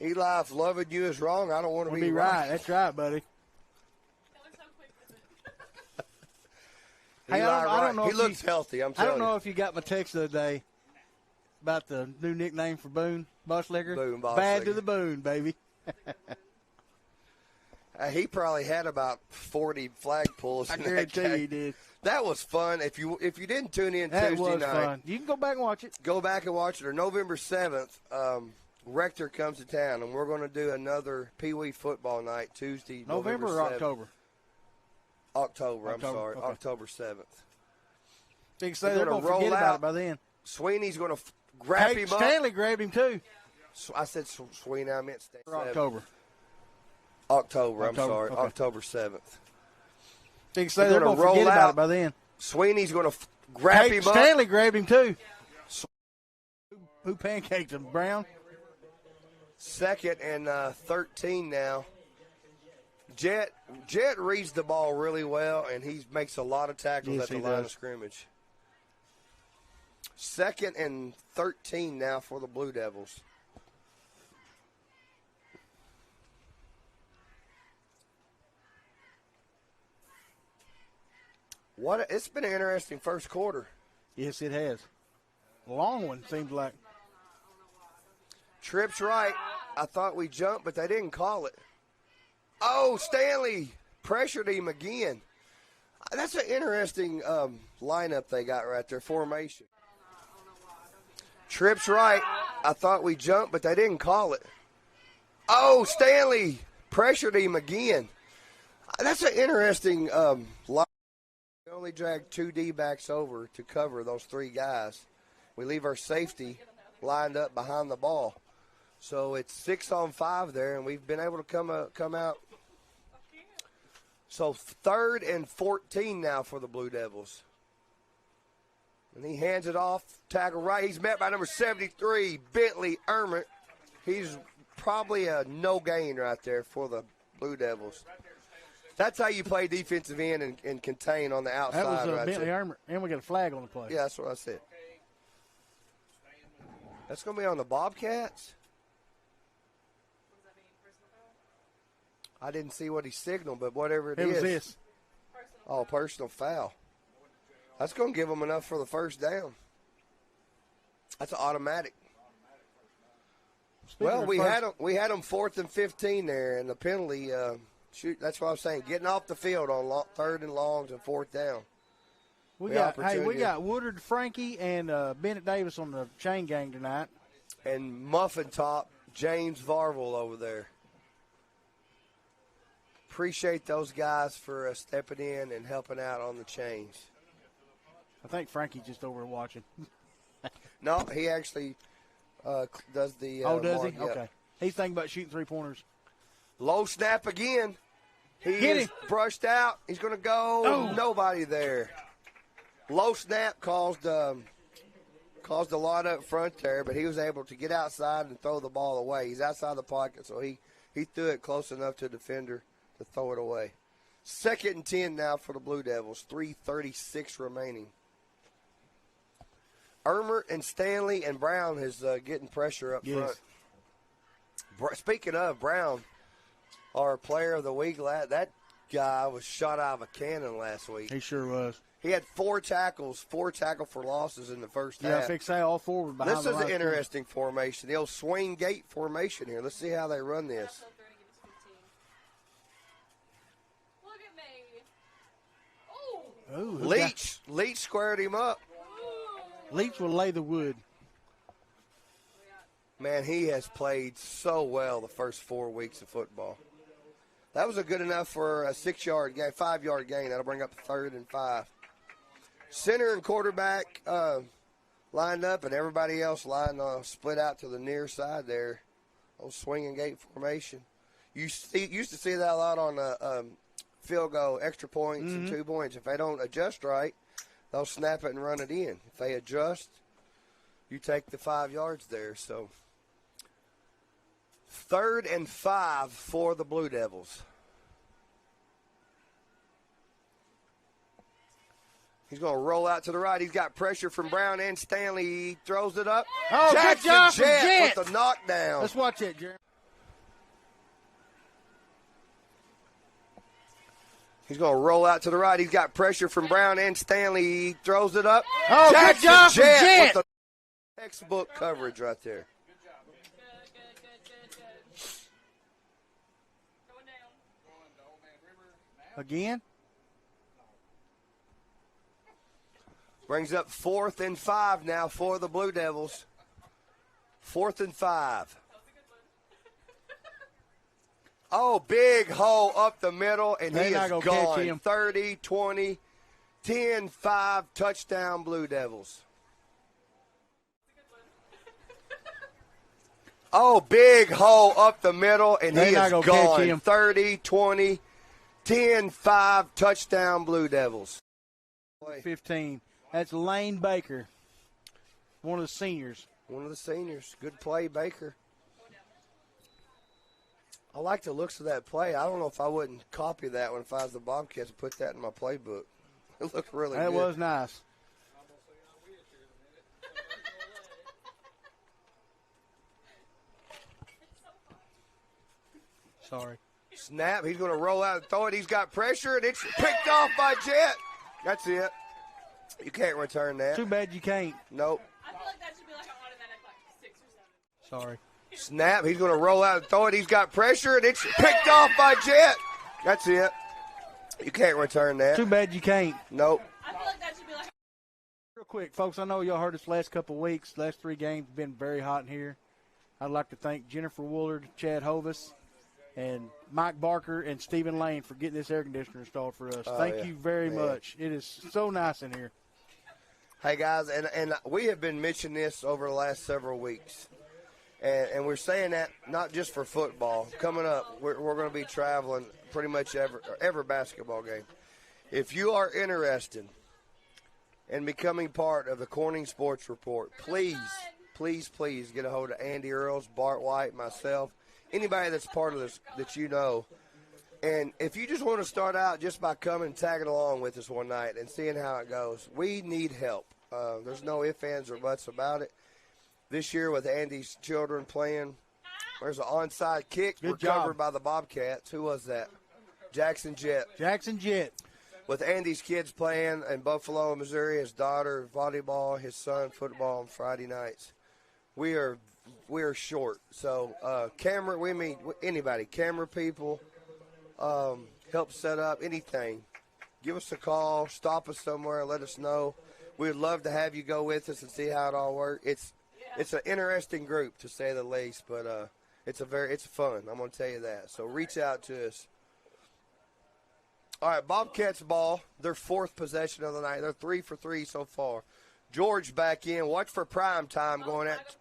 Eli, if loving you is wrong, I don't want to We'll be be right. That's right, buddy. Hey, Eli I don't Wright. know He if looks healthy, I'm I telling don't you. know if you got my text the other day about the new nickname for Boone, Bosslicker. Boone Bosslicker. Bad to the Boone, baby. He probably had about 40 flag pulls. I in that guarantee game. he did. That was fun. If you didn't tune in That Tuesday was night, fun. You can go back and watch it. go back and watch it. Or November 7th, Rector comes to town, and we're going to do another Pee Wee football night Tuesday, November or 7th. October? October, I'm October, sorry. okay. October 7th. Big say They're they're gonna going to forget roll about out. it by then. Sweeney's going to grab Hey, him up. Stanley grabbed him too. I said Sweeney, I meant Stanley. For October. October, I'm October, sorry. okay. October 7th. Big say They're they're gonna going to forget roll about out. it by then. Sweeney's going to grab Hey, him up. Stanley grabbed him too. Who pancaked him? Brown? 2nd and 13 now. Jet reads the ball really well, and he makes a lot of tackles Yes, at the he line does. of scrimmage. 2nd and 13 now for the Blue Devils. It's been an interesting first quarter. Yes, it has. Long one, seems like. Trips right. I thought we jumped, but they didn't call it. Oh, Stanley pressured him again. That's an interesting lineup they got right there, formation. Trips right. I thought we jumped, but they didn't call it. Oh, Stanley pressured him again. That's an interesting lineup. We only drag 2 D-backs over to cover those 3 guys. We leave our safety lined up behind the ball. So it's 6-on-5 there, and we've been able to come out. So 3rd and 14 now for the Blue Devils. And he hands it off, tackle right. He's met by number 73, Bentley Ermert. He's probably a no gain right there for the Blue Devils. That's how you play defensive end and contain on the outside. That was right Bentley there. Armour, and we got a flag on the play. Yeah, that's what I said. That's going to be on the Bobcats. I didn't see what he signaled, but whatever it It is. was this. Oh, personal foul. That's going to give them enough for the first down. That's an automatic. Well, we had them 4th and 15 there, and the penalty. Shoot, that's what I was saying. Getting off the field on 3rd and longs and 4th down. We got Woodard Frankie and Bennett Davis on the chain gang tonight, and Muffin Top James Varvel over there. Appreciate those guys for stepping in and helping out on the chains. I think Frankie's just over watching. No, he actually does the. Does mark, he? yeah. Okay. He's thinking about shooting 3-pointers. Low snap again. He is brushed out. He's going to go. Oh. Nobody there. Low snap caused a lot up front there, but he was able to get outside and throw the ball away. He's outside the pocket, so he threw it close enough to the defender to throw it away. 2nd and 10 now for the Blue Devils. 3:36 remaining. Ermer and Stanley and Brown is getting pressure up front. Speaking of Brown, our player of the week, that guy was shot out of a cannon last week. He sure was. He had 4 tackles for losses in the first half. Yeah, I think all forward behind this the is line. an interesting formation, the old swing gate formation here. Let's see how they run this. Look at me. Oh. Leach squared him up. Leach will lay the wood. Man, he has played so well the first 4 weeks of football. That was a good enough for a 6-yard gain, 5-yard gain. That'll bring up 3rd and 5. Center and quarterback lined up, and everybody else split out to the near side there. Old swinging gate formation. You used to see that a lot on field goal, extra points and 2 points. If they don't adjust right, they'll snap it and run it in. If they adjust, you take the 5 yards there. So 3rd and 5 for the Blue Devils. He's going to roll out to the right. He's got pressure from Brown and Stanley. He throws it up. Oh, Jackson good job Jett with the knockdown. Let's watch it, Jeremy. He's going to roll out to the right. He's got pressure from Brown and Stanley. He throws it up. Oh, Jackson good job Jett with the textbook coverage right there. Good. Going down. Again? Brings up 4th and 5 now for the Blue Devils. 4th and 5. Oh, big hole up the middle, and he is gone. 30, 20, 10, 5, touchdown Blue Devils. Oh, big hole up the middle, and he is gone. 30, 20, 10, 5, touchdown Blue Devils. 15. That's Lane Baker, one of the seniors. Good play, Baker. I like the looks of that play. I don't know if I wouldn't copy that one if I was the Bobcats and put that in my playbook. It looked really good. That was nice. Sorry. Snap. He's going to roll out and throw it. He's got pressure, and it's picked off by Jett. That's it. You can't return that. Too bad you can't. Nope. I feel like that should be like an automatic, like 6 or 7. Sorry. Snap. He's going to roll out and throw it. He's got pressure, and it's picked off by Jett. That's it. You can't return that. Too bad you can't. Nope. I feel like that should be like Real quick, folks, I know y'all heard us last couple of weeks. Last 3 games have been very hot in here. I'd like to thank Jennifer Woolard, Chad Hovis, and Mike Barker and Stephen Lane for getting this air conditioner installed for us. Thank you very much. It is so nice in here. Hey, guys, and we have been mentioning this over the last several weeks. And we're saying that not just for football. Coming up, we're going to be traveling pretty much every basketball game. If you are interested in becoming part of the Corning Sports Report, please get a hold of Andy Earls, Bart White, myself, anybody that's part of this that you know. And if you just want to start out just by coming and tagging along with us one night and seeing how it goes, we need help. There's no ifs, ands, or buts about it. This year with Andy's children playing, there's an onside kick recovered by the Bobcats. Who was that? Jackson Jett. with Andy's kids playing in Buffalo, Missouri, his daughter volleyball, his son football on Friday nights. We are short. So we meet anybody, camera people, help set up anything. Give us a call, stop us somewhere, let us know. We'd love to have you go with us and see how it all works. It's an interesting group, to say the least, but it's fun. I'm going to tell you that. So reach out to us. All right, Bobcats ball, their 4th possession of the night. They're 3 for 3 so far. George back in. Watch for prime time going at.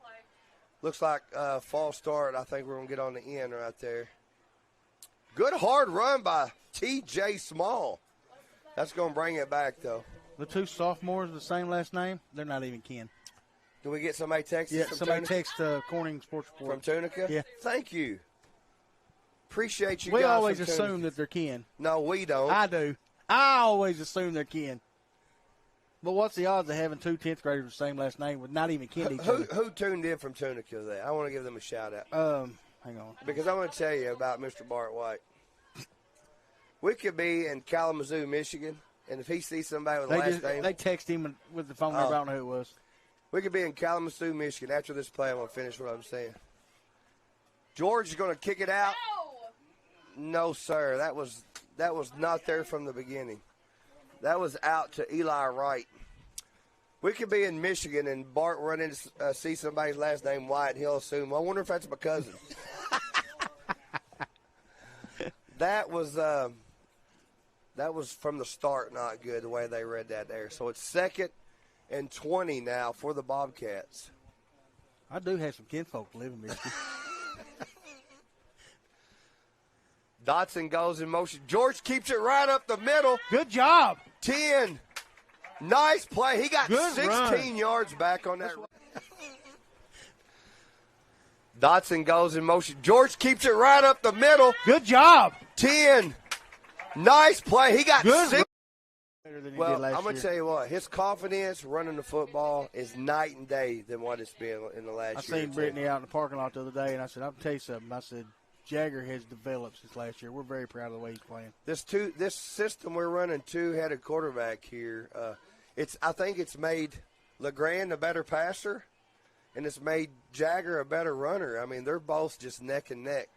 Looks like false start. I think we're going to get on the end right there. Good hard run by T.J. Small. That's going to bring it back, though. The 2 sophomores, the same last name, they're not even kin. Did we get somebody texting? Yeah, from somebody Tunica? text Corning Sports Report. From Tunica? Yeah. Thank you. Appreciate you We guys. always from assume Tunica. that they're kin. No, we don't. I do. I always assume they're kin. But what's the odds of having 2 10th graders with the same last name with not even kin to each other? Who tuned in from Tunica today? I want to give them a shout out. Hang on. Because I want to tell you about Mr. Bart White. We could be in Kalamazoo, Michigan, and if he sees somebody with a last name. They text him with the phone number. I don't know who it was. We could be in Kalamazoo, Michigan. After this play, I'm going to finish what I'm saying. George is going to kick it out. No, sir. That was not there from the beginning. That was out to Eli Wright. We could be in Michigan and Bart run in to see somebody's last name White, and he'll assume, I wonder if that's my cousin. That was from the start not good, the way they read that there. So it's 2nd and 20 now for the Bobcats. I do have some kinfolk live in Michigan. Dotson goes in motion. George keeps it right up the middle. Good job. 10. Nice play. He got Good 16 run. yards back on that. Dotson goes in motion. George keeps it right up the middle. Good job. 10. Nice play. He got Good 6. Better than he did Well, last I'm going to year. tell you what. His confidence running the football is night and day than what it's been in the last I year. seen Brittany out in the parking lot the other day, and I said, I'll tell you something. I said, Jagger has developed since last year. We're very proud of the way he's playing. This system we're running, 2-headed quarterback here. I think it's made LeGrand a better passer, and it's made Jagger a better runner. I mean, they're both just neck and neck.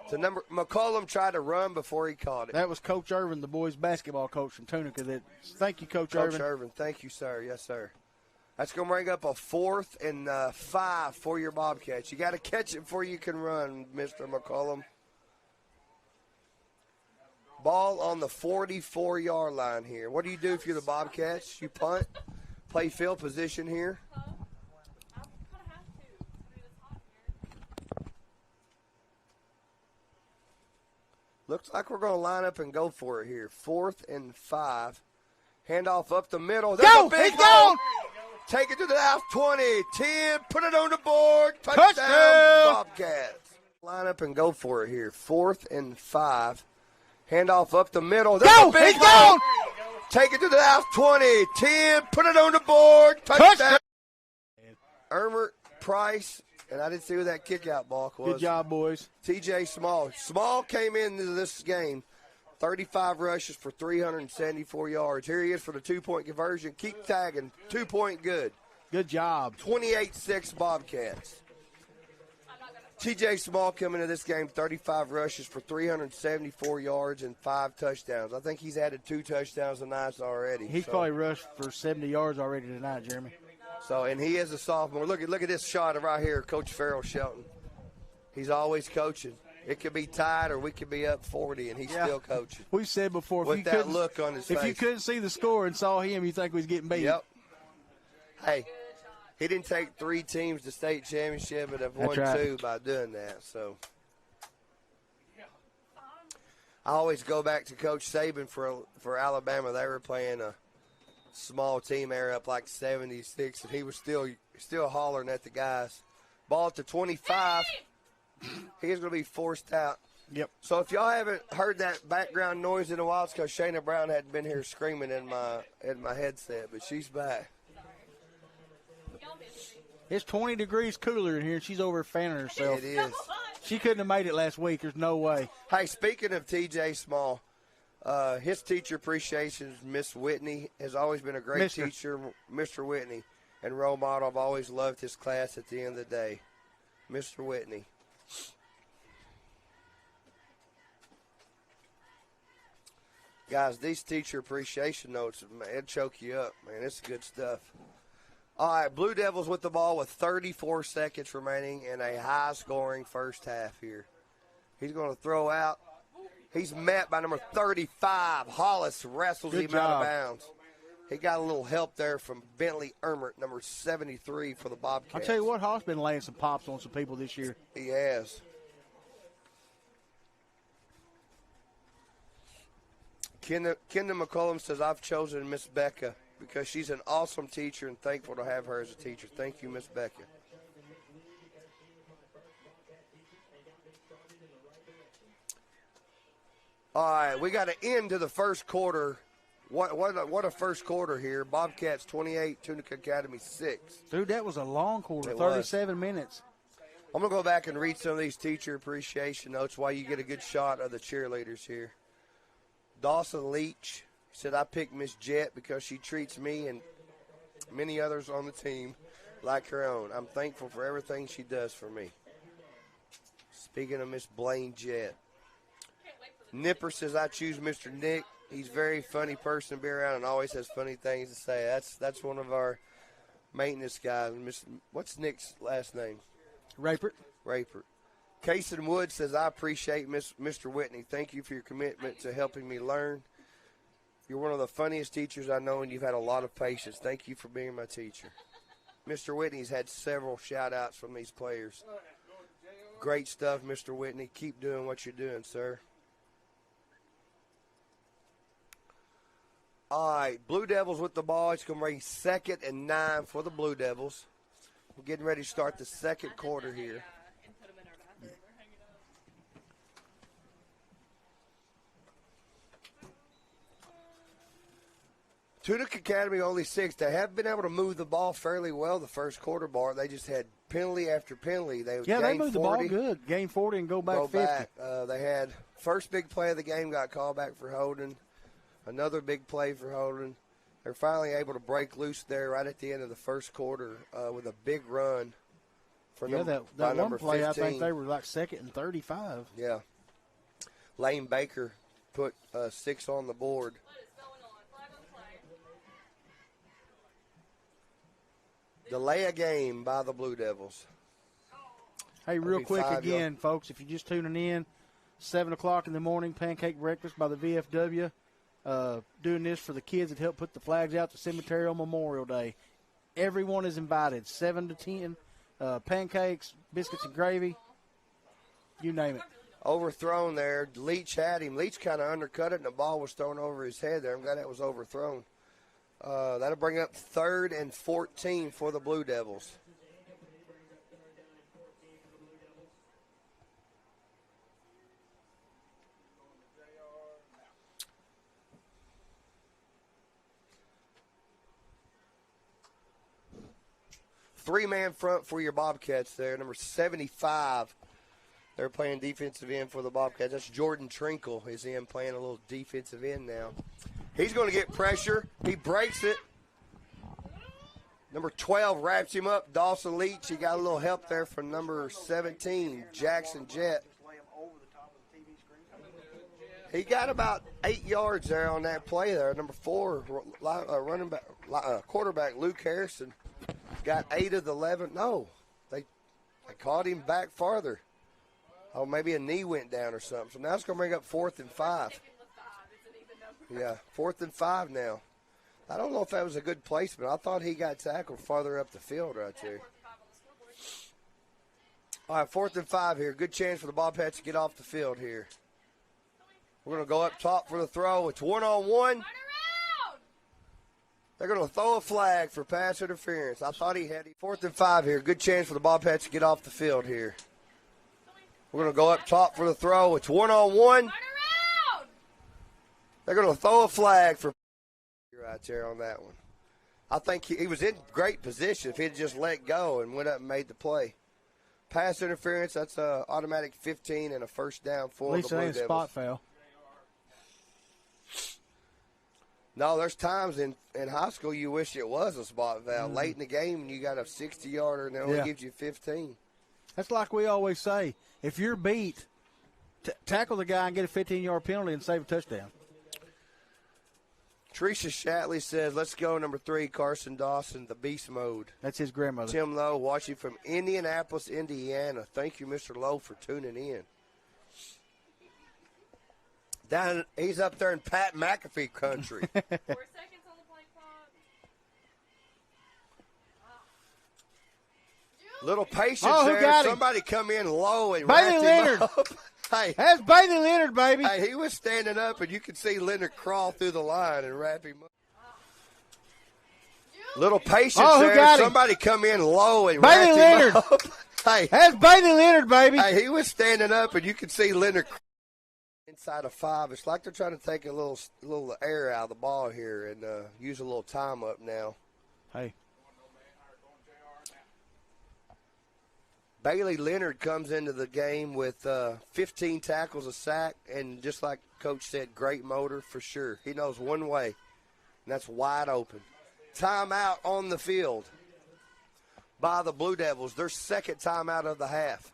McCollum tried to run before he caught it. That was Coach Irvin, the boys' basketball coach from Tunica. Thank you, Coach Coach Irvin. Irvin, thank you, sir. Yes, sir. That's going to bring up a 4th and 5 for your Bobcats. You got to catch it before you can run, Mr. McCollum. Ball on the 44-yard line here. What do you do if you're the Bobcats? You punt, play field position here. Looks like we're going to line up and go for it here. 4th and 5. Handoff up the middle. There's a big gone. Take it to the house. 20, 10, put it on the board. Touchdown. Bobcats. Line up and go for it here. 4th and 5. Handoff up the middle. There's a big gone. Take it to the house. 20, 10, put it on the board. Touchdown. Ermert Price, and I didn't see who that kick-out block was. Good job, boys. T.J. Small. Small came into this game, 35 rushes for 374 yards. Here he is for the 2-point conversion. Keep tagging. 2-point good. Good job. 28-6 Bobcats. T.J. Small coming into this game, 35 rushes for 374 yards and 5 touchdowns. I think he's added 2 touchdowns tonight already. He's probably rushed for 70 yards already tonight, Jeremy. So, and he is a sophomore. Look at this shot right here, Coach Farrell Shelton. He's always coaching. It could be tied or we could be up 40, and he's still coaching. We said before, with that look on his face. If you couldn't see the score and saw him, you think we was getting beat. Yep. Hey, he didn't take 3 teams to state championship, but have won 2 by doing that. So I always go back to Coach Saban for Alabama. They were playing a small team era up like 76, and he was still hollering at the guys. Ball at the 25. He's going to be forced out. Yep. So if y'all haven't heard that background noise in a while, it's because Shayna Brown hadn't been here screaming in my headset, but she's back. It's 20 degrees cooler in here, and she's over fanning herself. It is. She couldn't have made it last week. There's no way. Hey, speaking of T.J. Small, His teacher appreciation is Miss Whitney. Has always been a great teacher, Mr. Whitney, and role model. I've always loved his class at the end of the day. Mr. Whitney. Guys, these teacher appreciation notes, man, it'll choke you up, man. It's good stuff. All right, Blue Devils with the ball with 34 seconds remaining in a high-scoring first half here. He's going to throw out. He's met by number 35. Hollis wrestles him out of bounds. He got a little help there from Bentley Ermert, number 73 for the Bobcats. I'll tell you what, Hollis been laying some pops on some people this year. He has. Kendra McCollum says, I've chosen Miss Becca because she's an awesome teacher and thankful to have her as a teacher. Thank you, Miss Becca. All right, we got to end to the first quarter. What a first quarter here. Bobcats 28, Tunica Academy 6. Dude, that was a long quarter, It 37 minutes. I'm going to go back and read some of these teacher appreciation notes while you get a good shot of the cheerleaders here. Dawson Leach said, I picked Miss Jett because she treats me and many others on the team like her own. I'm thankful for everything she does for me. Speaking of Miss Blaine Jett. Nipper says, I choose Mr. Nick. He's a very funny person to be around and always has funny things to say. That's one of our maintenance guys. What's Nick's last name? Rapert. Kason Wood says, I appreciate Mr. Whitney. Thank you for your commitment to helping me learn. You're one of the funniest teachers I know, and you've had a lot of patience. Thank you for being my teacher. Mr. Whitney's had several shout-outs from these players. Great stuff, Mr. Whitney. Keep doing what you're doing, sir. All right, Blue Devils with the ball. It's going to bring 2nd and 9 for the Blue Devils. We're getting ready to start the second quarter here. Tunica Academy only 6. They have been able to move the ball fairly well the first quarter, Bart. They just had penalty after penalty. They moved the ball good. Gain 40 and go back 50. They had first big play of the game got called back for holding. Another big play for holding. They're finally able to break loose there right at the end of the first quarter with a big run. That one play, 15. I think they were like 2nd and 35. Yeah. Lane Baker put 6 on the board. Delay a game by the Blue Devils. Hey, real quick again, folks, if you're just tuning in, 7 o'clock in the morning, pancake breakfast by the VFW. Doing this for the kids that help put the flags out the cemetery on Memorial Day. Everyone is invited, 7 to 10. Pancakes, biscuits and gravy, you name it. Overthrown there. Leach had him. Leach kind of undercut it, and the ball was thrown over his head there. I'm glad that was overthrown. That'll bring up 3rd and 14 for the Blue Devils. Three-man front for your Bobcats there. Number 75. They're playing defensive end for the Bobcats. That's Jordan Trinkle is in playing a little defensive end now. He's going to get pressure. He breaks it. Number 12 wraps him up. Dawson Leach. He got a little help there from number 17, Jackson Jett. He got about 8 yards there on that play there. Number 4, running back, quarterback Luke Harrison got 8 of the 11. No, they caught him back farther. Oh, maybe a knee went down or something. So now it's going to bring up 4th and 5. Yeah, 4th and 5 now. I don't know if that was a good placement. I thought he got tackled farther up the field right there. All right, 4th and 5 here. Good chance for the Bobcats to get off the field here. We're going to go up top for the throw. It's one-on-one. They're going to throw a flag for pass interference. I thought he had it. 4th and 5 here. Good chance for the Bobcats to get off the field here. We're going to go up top for the throw. It's one-on-one. They're going to throw a flag for right there on that one. I think he was in great position if he'd just let go and went up and made the play. Pass interference, that's an automatic 15 and a first down for the Blue Devils. At least it ain't a spot foul. No, there's times in high school you wish it was a spot foul. Late in the game and you got a 60-yarder and it only gives you 15. That's like we always say. If you're beat, tackle the guy and get a 15-yard penalty and save a touchdown. Teresa Shatley says, let's go, number 3, Carson Dawson, the beast mode. That's his grandmother. Tim Lowe watching from Indianapolis, Indiana. Thank you, Mr. Lowe, for tuning in. He's up there in Pat McAfee country. 4 seconds on the play clock. Little patience who there. got him? Somebody come in low and Bailey wrapped Leonard. him up. Hey, That's Bailey Leonard, baby. hey, he was standing up, and you could see Leonard crawl through the line and wrap him up. Little patience who there. got him? Somebody come in low and Bailey wrapped Leonard. him up. Hey, That's Bailey Leonard, baby. hey, he was standing up, and you could see Leonard inside of 5. It's like they're trying to take a little air out of the ball here and use a little time up now. Hey. Bailey Leonard comes into the game with 15 tackles, a sack, and just like Coach said, great motor for sure. He knows one way, and that's wide open. Timeout on the field by the Blue Devils. Their second timeout of the half.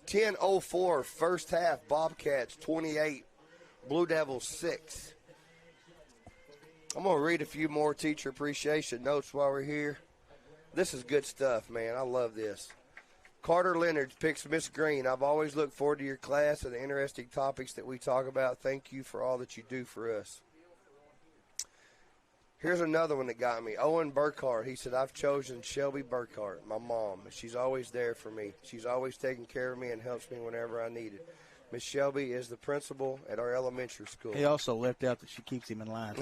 10:04 first half. Bobcats 28, Blue Devils 6. I'm going to read a few more teacher appreciation notes while we're here. This is good stuff, man. I love this. Carter Leonard picks Miss Green. I've always looked forward to your class and the interesting topics that we talk about. Thank you for all that you do for us. Here's another one that got me. Owen Burkhart. He said, I've chosen Shelby Burkhart, my mom. She's always there for me. She's always taking care of me and helps me whenever I need it. Miss Shelby is the principal at our elementary school. He also left out that she keeps him in line.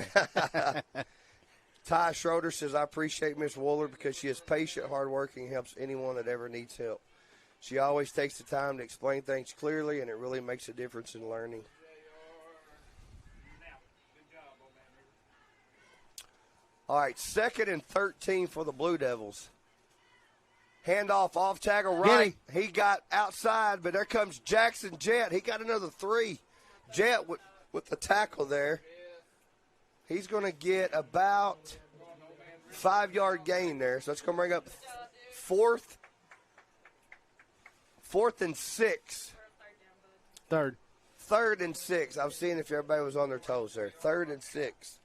Ty Schroeder says, I appreciate Miss Wooler because she is patient, hardworking, and helps anyone that ever needs help. She always takes the time to explain things clearly, and it really makes a difference in learning. All right, 2nd and 13 for the Blue Devils. Handoff off tackle right. He got outside, but there comes Jackson Jett. He got another 3. Jett with the tackle there. He's going to get about 5-yard gain there. So it's going to bring up 4th and 6. Third. 3rd and 6. I was seeing if everybody was on their toes there. 3rd and 6.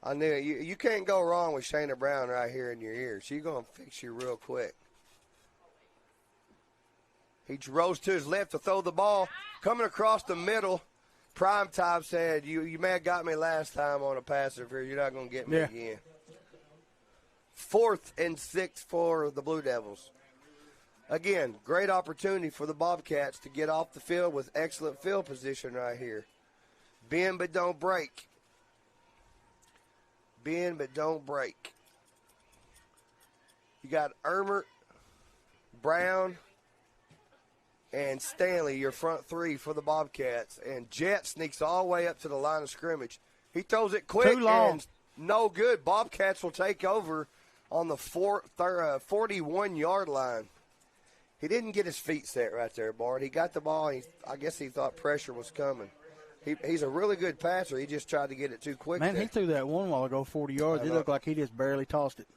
I knew it. You can't go wrong with Shayna Brown right here in your ear. She's going to fix you real quick. He rose to his left to throw the ball. Coming across the middle, Primetime said, you may have got me last time on a pass interference. You're not going to get me again. 4th and 6 for the Blue Devils. Again, great opportunity for the Bobcats to get off the field with excellent field position right here. Bend but don't break. Bend but don't break. You got Ermert, Brown, and Stanley, your front 3 for the Bobcats. And Jett sneaks all the way up to the line of scrimmage. He throws it quick and no good. Bobcats will take over on the 41-yard line. He didn't get his feet set right there, Bart. He got the ball, and I guess he thought pressure was coming. He's a really good passer. He just tried to get it too quick. Man, he threw that one while ago, 40 yards. It looked like he just barely tossed it.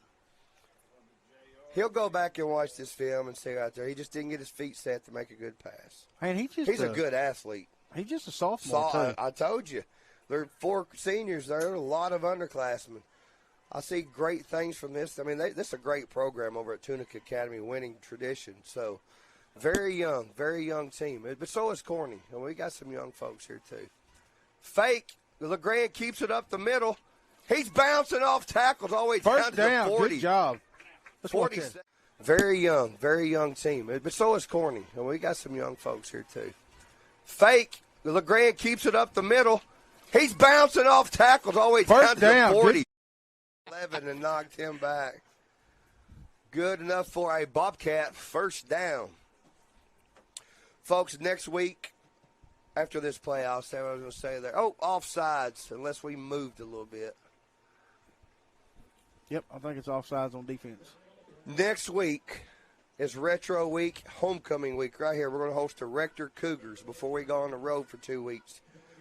He'll go back and watch this film and see right there. He just didn't get his feet set to make a good pass. Man, he's a good athlete. He's just a sophomore, too. I told you. There are 4 seniors there. There are a lot of underclassmen. I see great things from this. I mean, this is a great program over at Tunica Academy, winning tradition. So, very young team. But so is Corning. And we got some young folks here, too. Fake. LeGrand keeps it up the middle. He's bouncing off tackles all the way down to the 40. Good job. 47. Very young team. But so is Corning. And we got some young folks here, too. Fake. LeGrand keeps it up the middle. He's bouncing off tackles all the way down to the 40. 11 and knocked him back. Good enough for a Bobcat first down. Folks, next week, after this play, I'll say what I was going to say there. Oh, offsides, unless we moved a little bit. Yep, I think it's offsides on defense. Next week, It's Retro Week, Homecoming Week right here. We're going to host the Rector Cougars before we go on the road for 2 weeks.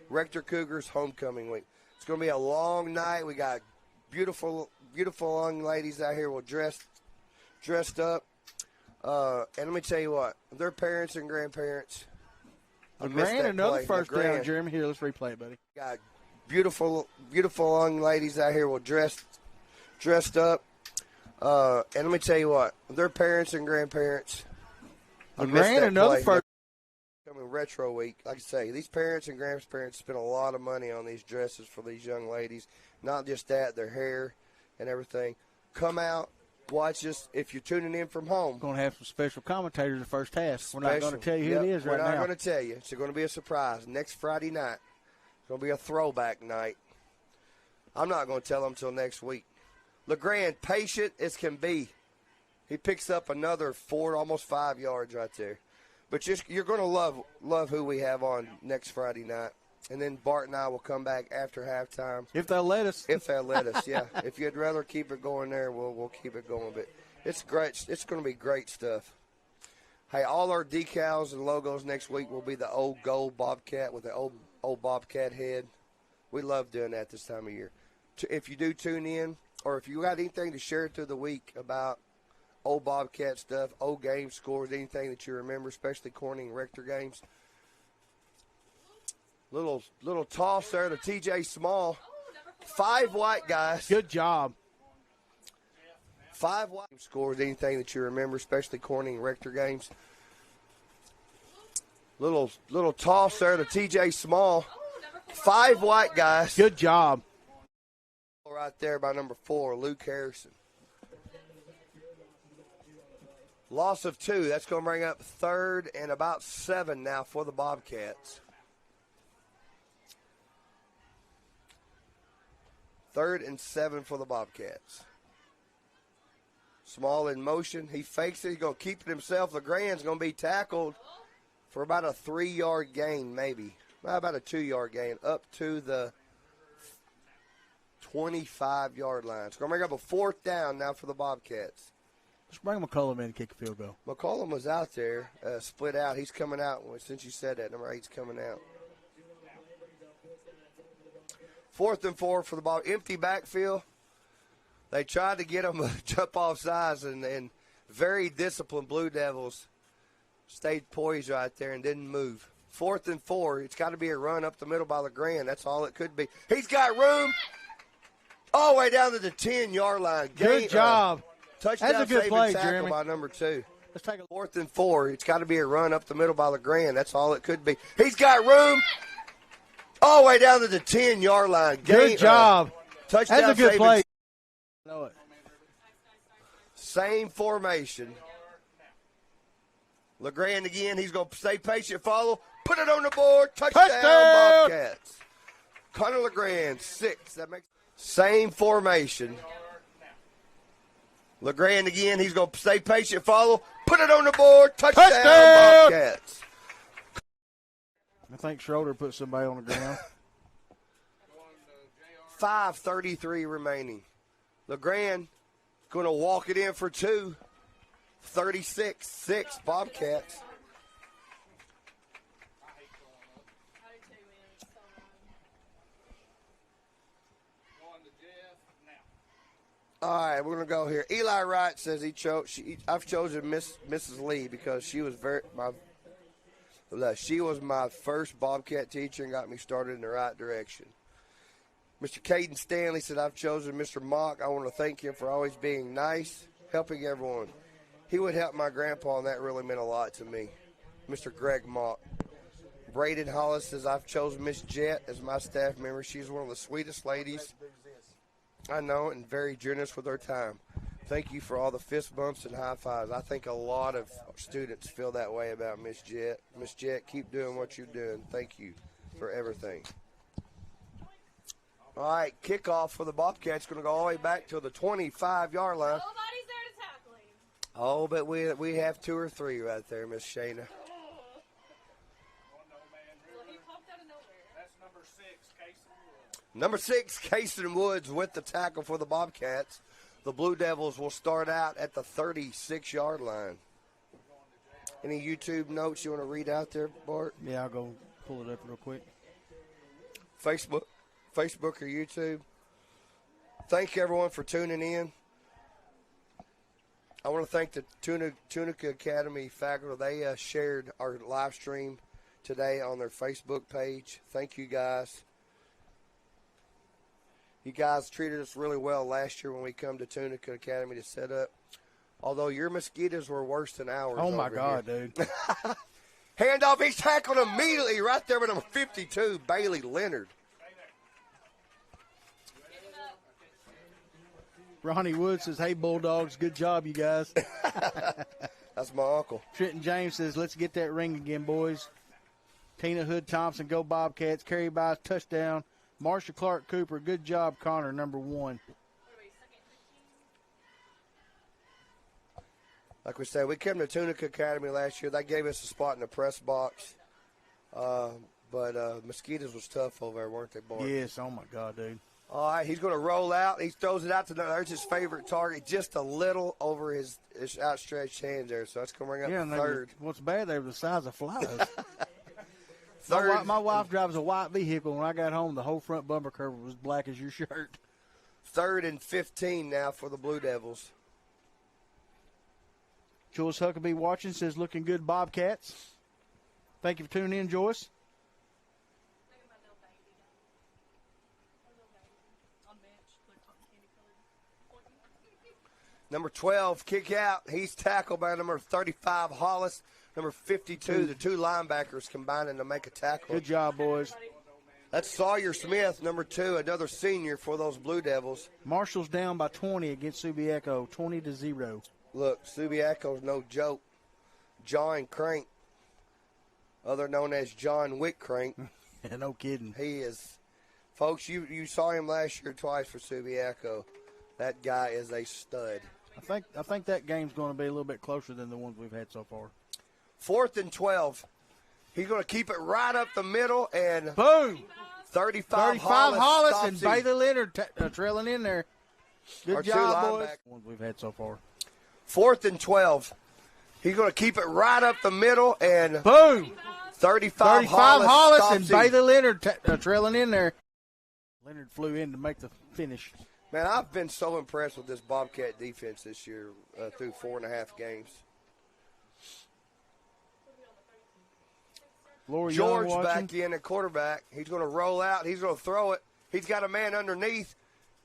Rector Cougars, Homecoming Week. It's going to be a long night. We got beautiful young ladies out here dressed up. And let me tell you what, their parents and grandparents. LeGrand, another first down, Jeremy. Here, let's replay it, buddy. Got beautiful young ladies out here dressed up. And let me tell you what, their parents and grandparents. LeGrand, another first. Coming Retro Week, like I say, these parents and grandparents spend a lot of money on these dresses for these young ladies. Not just that, their hair and everything. Come out, watch us if you're tuning in from home. Going to have some special commentators the first half. We're not going to tell you who it is right now. We're not going to tell you. It's going to be a surprise. Next Friday night, it's going to be a throwback night. I'm not going to tell them until next week. LeGrand, patient as can be. He picks up another 4, almost 5 yards right there. But you're going to love who we have on next Friday night. And then Bart and I will come back after halftime. If they'll let us. If they'll let us, yeah. If you'd rather keep it going there, we'll keep it going. But it's great. It's going to be great stuff. Hey, all our decals and logos next week will be the old gold Bobcat with the old Bobcat head. We love doing that this time of year. If you do tune in, or if you got anything to share through the week about old Bobcat stuff, old game scores, anything that you remember, especially Corning Rector games. Little toss there to TJ Small. 5 white guys. Good job. 5 white scores, anything that you remember, especially Corning Rector games. Little toss there to TJ Small. 5 white guys. Good job. Right there by number 4, Luke Harrison. Loss of 2. That's going to bring up 3rd and about 7 now for the Bobcats. 3rd and 7 for the Bobcats. Small in motion. He fakes it. He's going to keep it himself. LeGrand's going to be tackled for about a 3-yard gain, maybe. About a 2-yard gain up to the 25-yard line. It's going to bring up a 4th down now for the Bobcats. Let's bring McCollum in and kick a field goal. McCollum was out there, split out. He's coming out. Since you said that, number 8's coming out. 4th and 4 for the ball. Empty backfield. They tried to get him to jump off sides, and very disciplined Blue Devils stayed poised right there and didn't move. 4th and 4. It's got to be a run up the middle by LeGrand. That's all it could be. He's got room all the way down to the 10-yard line. Good job. Touchdown. That's a good play, tackle Jeremy. by number 2. Let's take a 4th and 4. It's got to be a run up the middle by LeGrand. That's all it could be. He's got room all the way down to the 10-yard line. Good job. Touchdown. That's a good play. Know it. Same formation. LeGrand again. He's going to stay patient, follow, put it on the board. Touchdown, Bobcats. Connor LeGrand, 6. That makes same formation. LeGrand again. He's going to stay patient, follow, put it on the board. Touchdown, Bobcats. I think Schroeder put somebody on the ground. 5:33 remaining. LeGrand going to walk it in for 2. 36-6 Bobcats. All right, we're going to go here. Eli Wright says I've chosen Mrs. Lee because she was my first Bobcat teacher and got me started in the right direction. Mr. Caden Stanley said, I've chosen Mr. Mock. I want to thank him for always being nice, helping everyone. He would help my grandpa, and that really meant a lot to me. Mr. Greg Mock. Braden Hollis says, I've chosen Miss Jett as my staff member. She's one of the sweetest ladies I know and very generous with her time. Thank you for all the fist bumps and high fives. I think a lot of students feel that way about Miss Jett. Miss Jett, keep doing what you're doing. Thank you for everything. All right, kickoff for the Bobcats going to go all the way back to the 25-yard line. Nobody's there to tackle him. Oh, but we have 2 or 3 right there, Miss Shayna. Well, he popped out of nowhere. That's number 6, Casey Woods. Number 6, Kason Woods with the tackle for the Bobcats. The Blue Devils will start out at the 36-yard line. Any YouTube notes you want to read out there, Bart? Yeah, I'll go pull it up real quick. Facebook or YouTube. Thank you, everyone, for tuning in. I want to thank the Tunica Academy faculty. They shared our live stream today on their Facebook page. Thank you, guys. You guys treated us really well last year when we come to Tunica Academy to set up. Although your mosquitoes were worse than ours. Oh, my God, dude. Handoff, he's tackled immediately right there with number 52, Bailey Leonard. Ronnie Wood says, hey, Bulldogs, good job, you guys. That's my uncle. Trenton James says, let's get that ring again, boys. Tina Hood Thompson, go Bobcats. Kerry Bice, touchdown. Marsha Clark Cooper, good job, Connor, number 1. Like we said, we came to Tunica Academy last year. They gave us a spot in the press box. But mosquitoes was tough over there, weren't they, Bart? Yes, oh, my God, dude. All right, he's going to roll out. He throws it out to there's his favorite target, just a little over his outstretched hands there. So that's going to bring up third. What's bad, they were the size of flies. Third. My wife drives a white vehicle. When I got home, the whole front bumper cover was black as your shirt. 3rd and 15 now for the Blue Devils. Joyce Huckabee watching, says looking good, Bobcats. Thank you for tuning in, Joyce. Number 12, kick out. He's tackled by number 35, Hollis. Number 52, the two linebackers combining to make a tackle. Good job, boys. That's Sawyer Smith, number 2, another senior for those Blue Devils. Marshall's down by 20 against Subiaco, 20-0. Look, Subiaco's no joke. John Crank, other known as John Wick Crank. No kidding. He is. Folks, you saw him last year twice for Subiaco. That guy is a stud. I think that game's going to be a little bit closer than the ones we've had so far. 4th and 12. He's going to keep it right up the middle and boom. 35 Hollis and Bailey Leonard trailing in there. Good job, boys. Ones we've had so far. 4th and 12. He's going to keep it right up the middle and boom. 35 Hollis and Bailey Leonard trailing in there. Leonard flew in to make the finish. Man, I've been so impressed with this Bobcat defense this year through 4.5 games. George back in at quarterback. He's going to roll out. He's going to throw it. He's got a man underneath.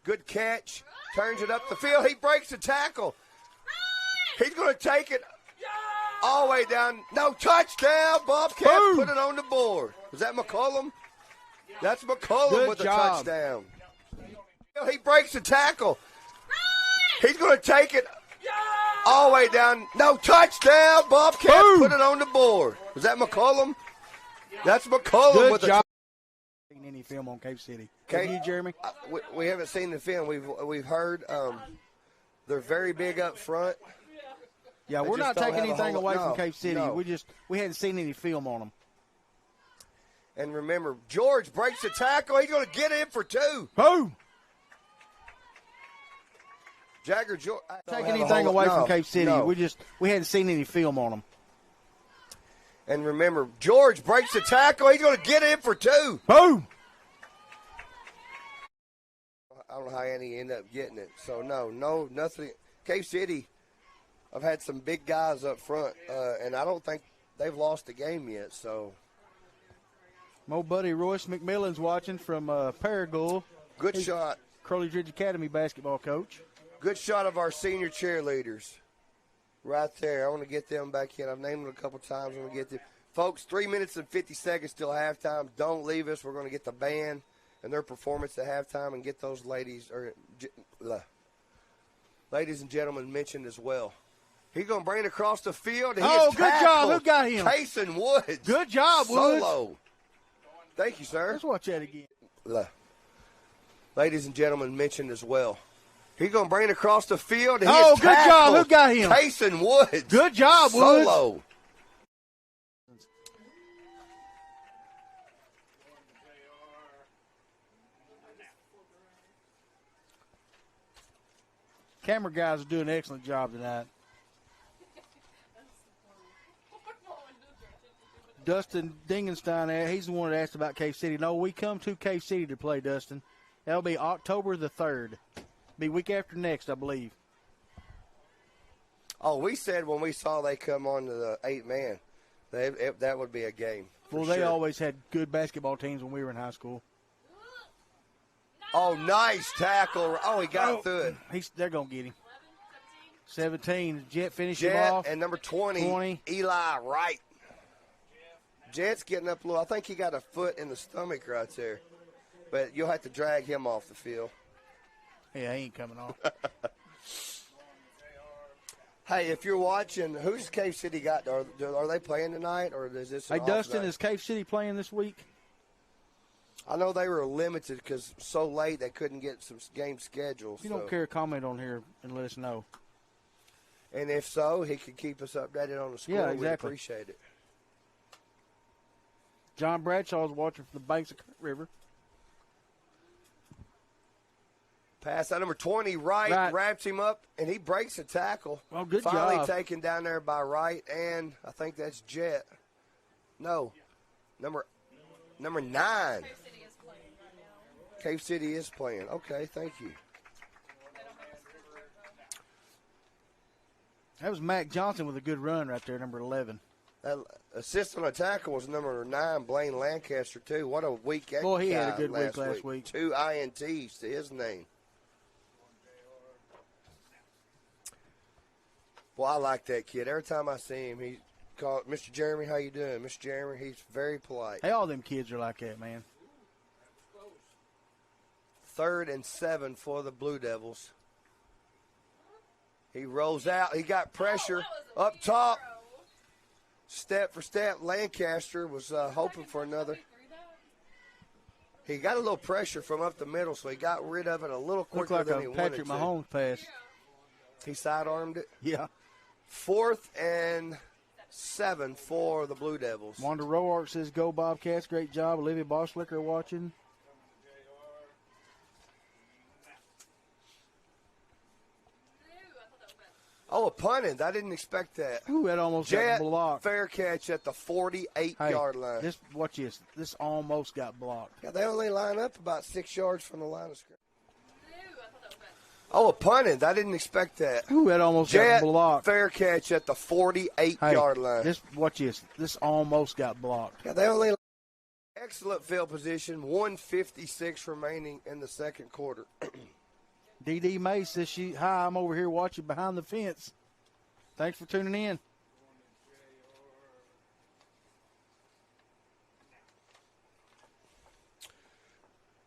Good catch. Turns it up the field. He breaks the tackle. He's going to take it all the way down. No, touchdown. Bobcats put it on the board. Was that McCullum? That's McCullum with a touchdown. He breaks the tackle. He's going to take it all the way down. No, touchdown. Bobcats put it on the board. Was that McCullum? That's McCullum with a touchdown. Seen any film on Cape City? Have you, Jeremy? We haven't seen the film. We've heard they're very big up front. Yeah, we're not taking anything away from Cape City. No. We hadn't seen any film on them. And remember, George breaks the tackle. He's going to get in for 2. Boom. Jagger George. Taking anything away from Cape City. No. We hadn't seen any film on them. And remember, George breaks the tackle. He's going to get in for 2. Boom. I don't know how Andy ended up getting it. So, no, nothing. Cape City, I've had some big guys up front, and I don't think they've lost the game yet. So, my buddy Royce McMillan's watching from Paragould. Good shot. Crowley Ridge Academy basketball coach. Good shot of our senior cheerleaders. Right there. I want to get them back in. I've named them a couple times. I want to get them. Folks, 3 minutes and 50 seconds till halftime. Don't leave us. We're going to get the band and their performance at halftime and get those ladies and gentlemen mentioned as well. He's going to bring it across the field. And good job. Who got him? Kason Woods. Good job, Woods. Solo. Thank you, sir. Let's watch that again. Ladies and gentlemen mentioned as well. He's going to bring it across the field. And good job. Who got him? Kason Woods. Good job, Woods. Solo. Camera guys are doing an excellent job tonight. Dustin Dingenstein there, he's the one that asked about Cave City. No, we come to Cave City to play, Dustin. That'll be October the 3rd. Be week after next, I believe. Oh, we said when we saw they come on to the 8-man, that would be a game. Well, they always had good basketball teams when we were in high school. Oh, nice tackle. Oh, he got through it. They're going to get him. 17. Jet finishes Jet off. And number 20, Eli Wright. Jet's getting up a little. I think he got a foot in the stomach right there. But you'll have to drag him off the field. Yeah, he ain't coming off. Hey, if you're watching, who's Cave City got? Are they playing tonight, or is this an Hey, off Dustin, night? is Cave City playing this week? I know they were limited because so late they couldn't get some game schedules. If you don't care, comment on here and let us know. And if so, he could keep us updated on the score. Yeah, exactly. We'd appreciate it. John Bradshaw's watching from the banks of Kurt River. Pass out number 20, Wright wraps him up, and he breaks a tackle. Oh, good Finally job. taken down there by Wright, and I think that's Jet. No, number 9. Cave City is playing. Okay, thank you. That was Mac Johnson with a good run right there, number 11. That assist on a tackle was number 9, Blaine Lancaster, too. What a week that Boy, he had a guy good week last week. 2 INTs to his name. Well, I like that kid. Every time I see him, he called, Mr. Jeremy, how you doing? Mr. Jeremy, he's very polite. Hey, all them kids are like that, man. 3rd and 7 for the Blue Devils. He rolls out. He got pressure up top. Step for step. Lancaster was hoping for another. He got a little pressure from up the middle, so he got rid of it a little quicker Looked like than he a wanted Patrick to. Mahomes pass. He sidearmed it. Yeah. 4th and 7 for the Blue Devils. Wanda Roark says, go Bobcats. Great job. Olivia Boschlicker watching. Oh, a punted. I didn't expect that. Ooh, that almost Jet, got blocked. fair catch at the 48-yard line. Watch this. This almost got blocked. Yeah, they only line up about 6 yards from the line of scrimmage. Oh, a punted. I didn't expect that. Ooh, that almost Jet, got blocked. fair catch at the 48-yard line. Watch this. This almost got blocked. Yeah, they only excellent field position. 1:56 remaining in the second quarter. D.D. May says, hi, I'm over here watching behind the fence. Thanks for tuning in.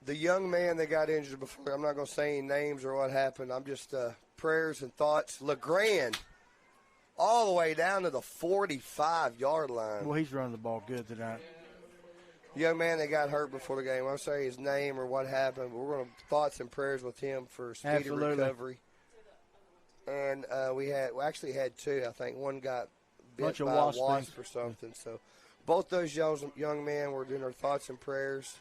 The young man that got injured before, I'm not going to say any names or what happened. I'm just prayers and thoughts. LeGrand, all the way down to the 45-yard line. Well, he's running the ball good tonight. The young man that got hurt before the game, I won't say his name or what happened, but we're going to thoughts and prayers with him for speedy recovery. And we actually had 2. I think one got bit by a wasp or something. So both those young men were doing our thoughts and prayers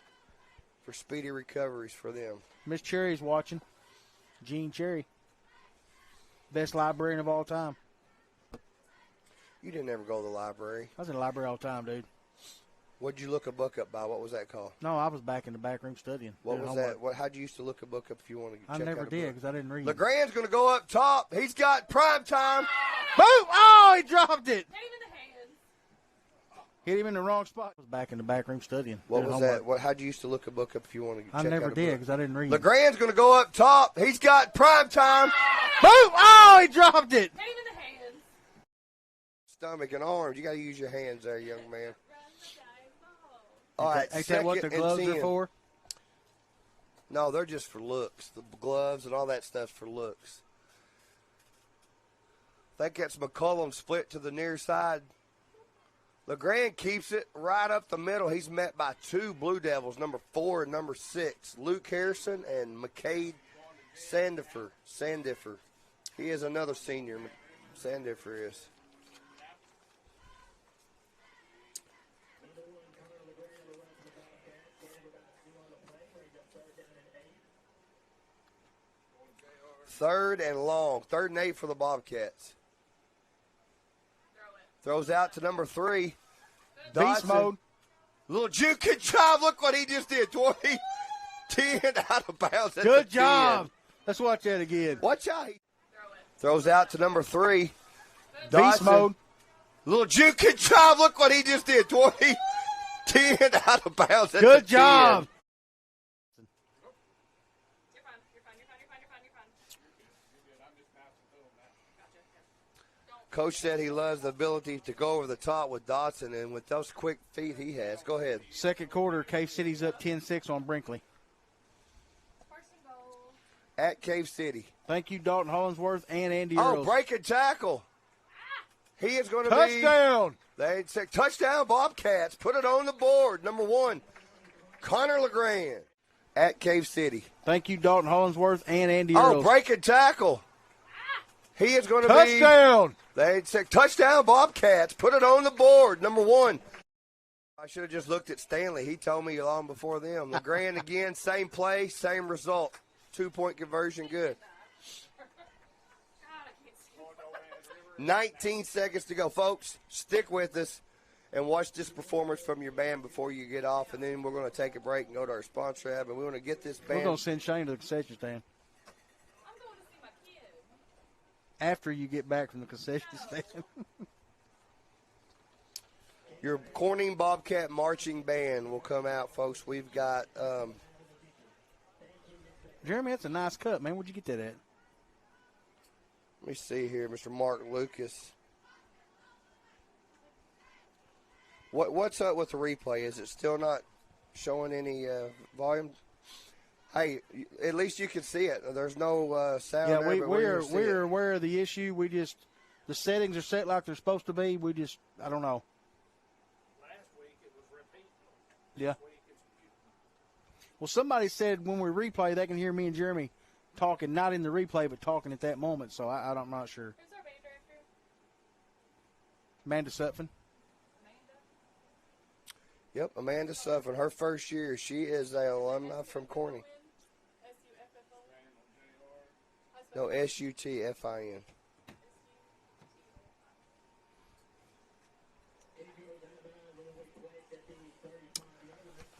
for speedy recoveries for them. Miss Cherry's watching. Jean Cherry. Best librarian of all time. You didn't ever go to the library. I was in the library all the time, dude. What'd you look a book up by? What was that called? No, I was back in the back room studying. What was that? How'd you used to look a book up if you wanted to check out a book? I never did because I didn't read. LeGrand's going to go up top. He's got prime time. Boom! Oh, he dropped it. Hit him in the wrong spot. I was back in the back room studying. What was that? How'd you used to look a book up if you wanted to check out a book? I never did because I didn't read. LeGrand's going to go up top. He's got prime time. Boom! Oh, he dropped it. Stomach and arms. You got to use your hands there, young man. All right, ain't that what the gloves are for? No, they're just for looks. The gloves and all that stuff's for looks. I think that's McCullum split to the near side. LeGrand keeps it right up the middle. He's met by 2 Blue Devils, number 4 and number 6, Luke Harrison and McCade Sandiffer. He is another senior. Sandiffer is. Third and long. 3rd and 8 for the Bobcats. Throws out to number 3. Beast mode. Little juke and job. Look what he just did. 20, 10 out of bounds. That's Good a job. 10. Let's watch that again. Watch out. Throws out to number 3. Beast Dodson. mode. Little juke and job. Look what he just did. 20, 10 out of bounds. That's Good a job. 10. Coach said he loves the ability to go over the top with Dotson, and with those quick feet he has. Go ahead. Second quarter, Cave City's up 10-6 on Brinkley. At Cave City. Thank you, Dalton Hollingsworth and Andy Oh, Earls. breaking tackle. He is going to Touchdown. They say touchdown, Bobcats. Put it on the board. Number 1, Connor LeGrand. At Cave City. Thank you, Dalton Hollingsworth and Andy Oh, Earls. breaking tackle. He is going to Touchdown. They say touchdown, Bobcats. Put it on the board. Number 1. I should have just looked at Stanley. He told me long before them. LeGrand again, same play, same result. 2-point conversion, good. 19 seconds to go, folks. Stick with us and watch this performance from your band before you get off, and then we're going to take a break and go to our sponsor app, and we want to get this band. We're going to send Shane to the concession stand. After you get back from the concession stand. Your Corning Bobcat marching band will come out, folks. We've got Jeremy, that's a nice cut, man. Where'd you get that at? let me see here, Mr. Mark Lucas. What's up with the replay? Is it still not showing any volume? Hey, at least you can see it. There's no sound. Yeah, there, we're aware of the issue. The settings are set like they're supposed to be. I don't know. Last week it was repeat. Yeah. Well, somebody said when we replay, they can hear me and Jeremy talking, not in the replay, but talking at that moment. So I'm not sure. Who's our band director? Amanda Sutphin. Yep, Amanda Suffin. Her first year, she is an alumni from Corning. No, SUTFIN.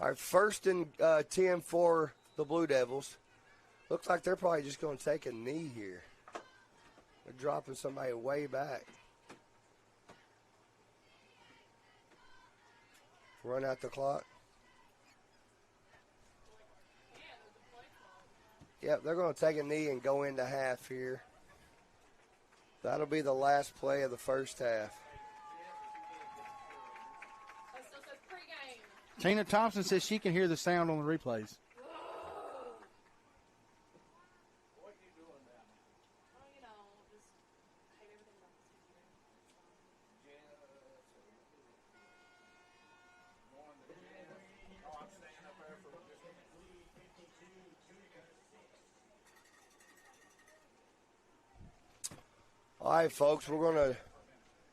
All right, 1st and 10 for the Blue Devils. Looks like they're probably just going to take a knee here. They're dropping somebody way back. Run out the clock. Yep, they're going to take a knee and go into half here. That'll be the last play of the first half. Tina Thompson says she can hear the sound on the replays. All right, folks, we're going to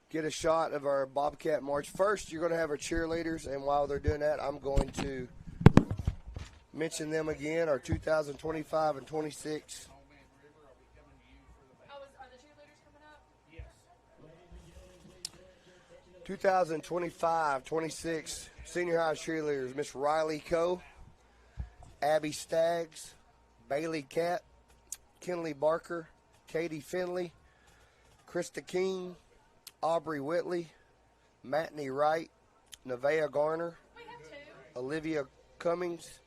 get a shot of our Bobcat March. First, you're going to have our cheerleaders, and while they're doing that, I'm going to mention them again, our 2025 and 26. Are the cheerleaders coming up? Yes. 2025-26 senior high cheerleaders, Miss Riley Coe, Abby Staggs, Bailey Catt, Kinley Barker, Katie Finley, Krista King, Aubrey Whitley, Matney Wright, Nevaeh Garner, Olivia Cummings,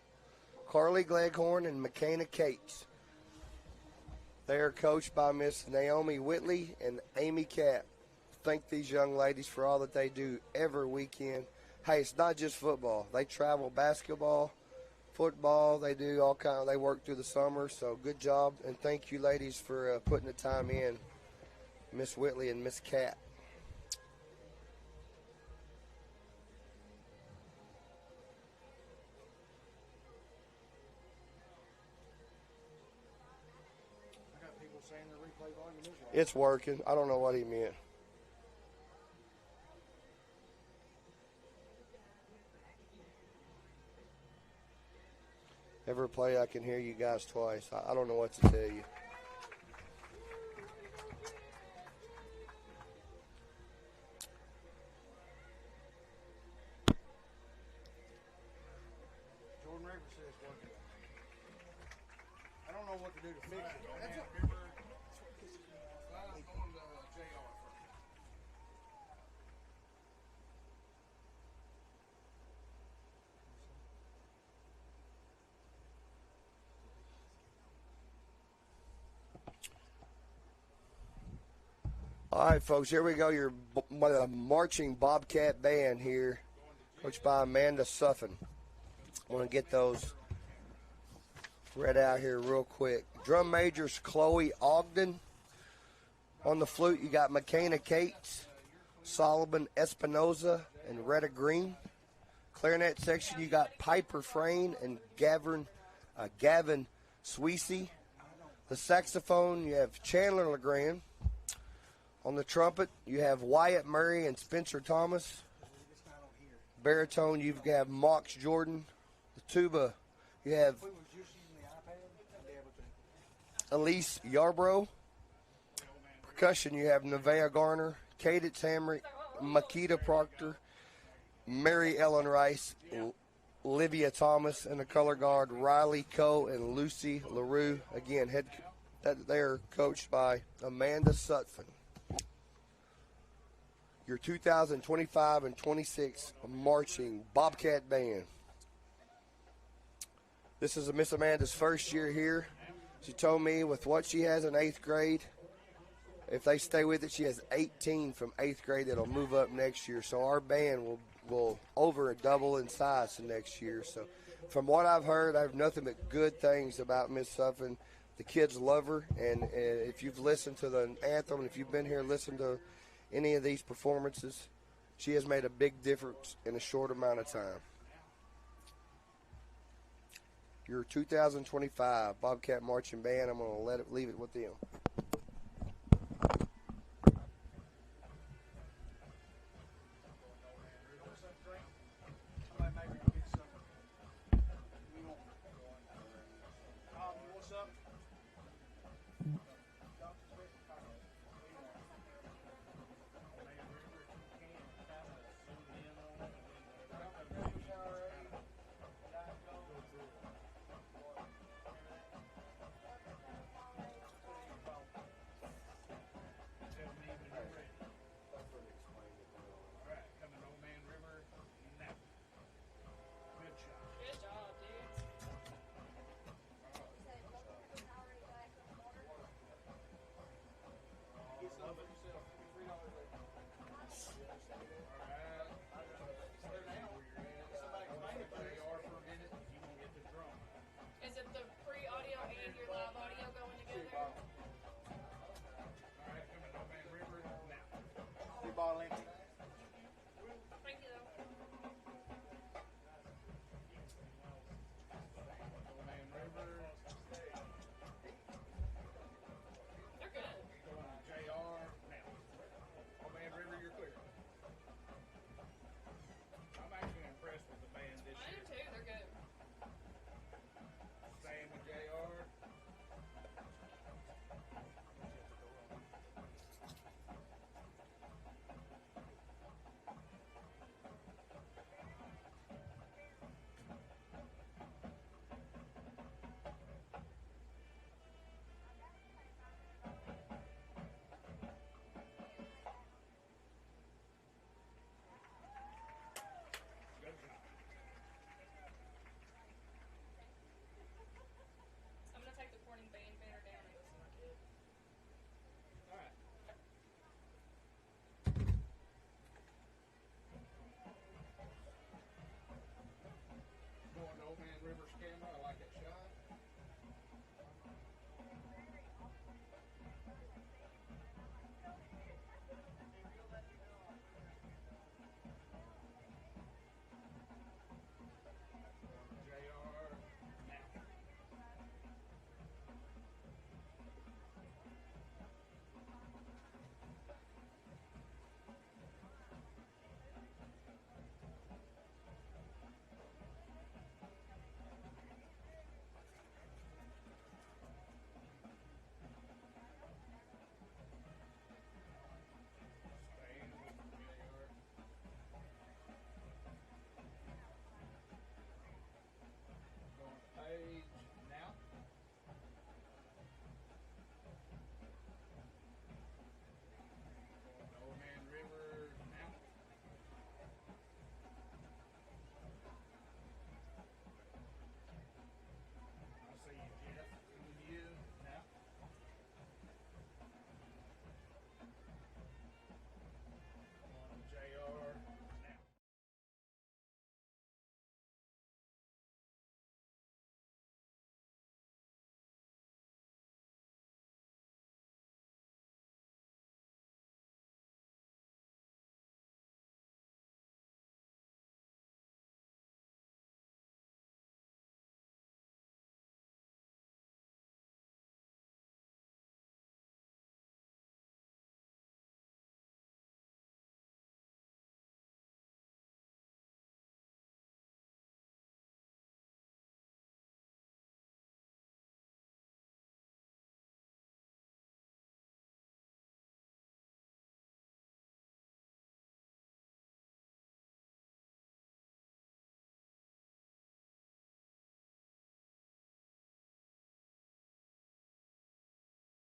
Carly Gleghorn, and McKenna Cates. They are coached by Miss Naomi Whitley and Amy Catt. Thank these young ladies for all that they do every weekend. Hey, it's not just football. They travel basketball, football. They do all kind of. They work through the summer. So good job, and thank you, ladies, for putting the time in, Miss Whitley and Miss Catt. It's working. I don't know what he meant. Every play I can hear you guys twice. I don't know what to tell you. what to do to fix it. All right, folks, here we go. Your marching Bobcat band here, coached by Amanda Suffin. I want to get those read out here real quick. Drum majors, Chloe Ogden. On the flute, you got McKenna Cates, Solomon Espinoza, and Retta Green. Clarinet section, you got Piper Frayne and Gavin Sweesey. The saxophone, you have Chandler LeGrand. On the trumpet, you have Wyatt Murray and Spencer Thomas. Baritone, you have Mox Jordan. The tuba, you have Elise Yarbrough. Percussion, you have Nevaeh Garner, Cadence Hamrick, Makita Proctor, Mary Ellen Rice, Olivia Thomas, and the color guard Riley Coe and Lucy LaRue. Again, they're coached by Amanda Sutphin. Your 2025 and 26 marching Bobcat band. This is Miss Amanda's first year here. She told me with what she has in 8th grade, if they stay with it, she has 18 from 8th grade that'll move up next year. So our band will over and double in size the next year. So from what I've heard, I have nothing but good things about Miss Suffin. The kids love her, and if you've listened to the anthem, and if you've been here and listened to any of these performances, she has made a big difference in a short amount of time. Your 2025 Bobcat Marching Band, I'm going to leave it with them.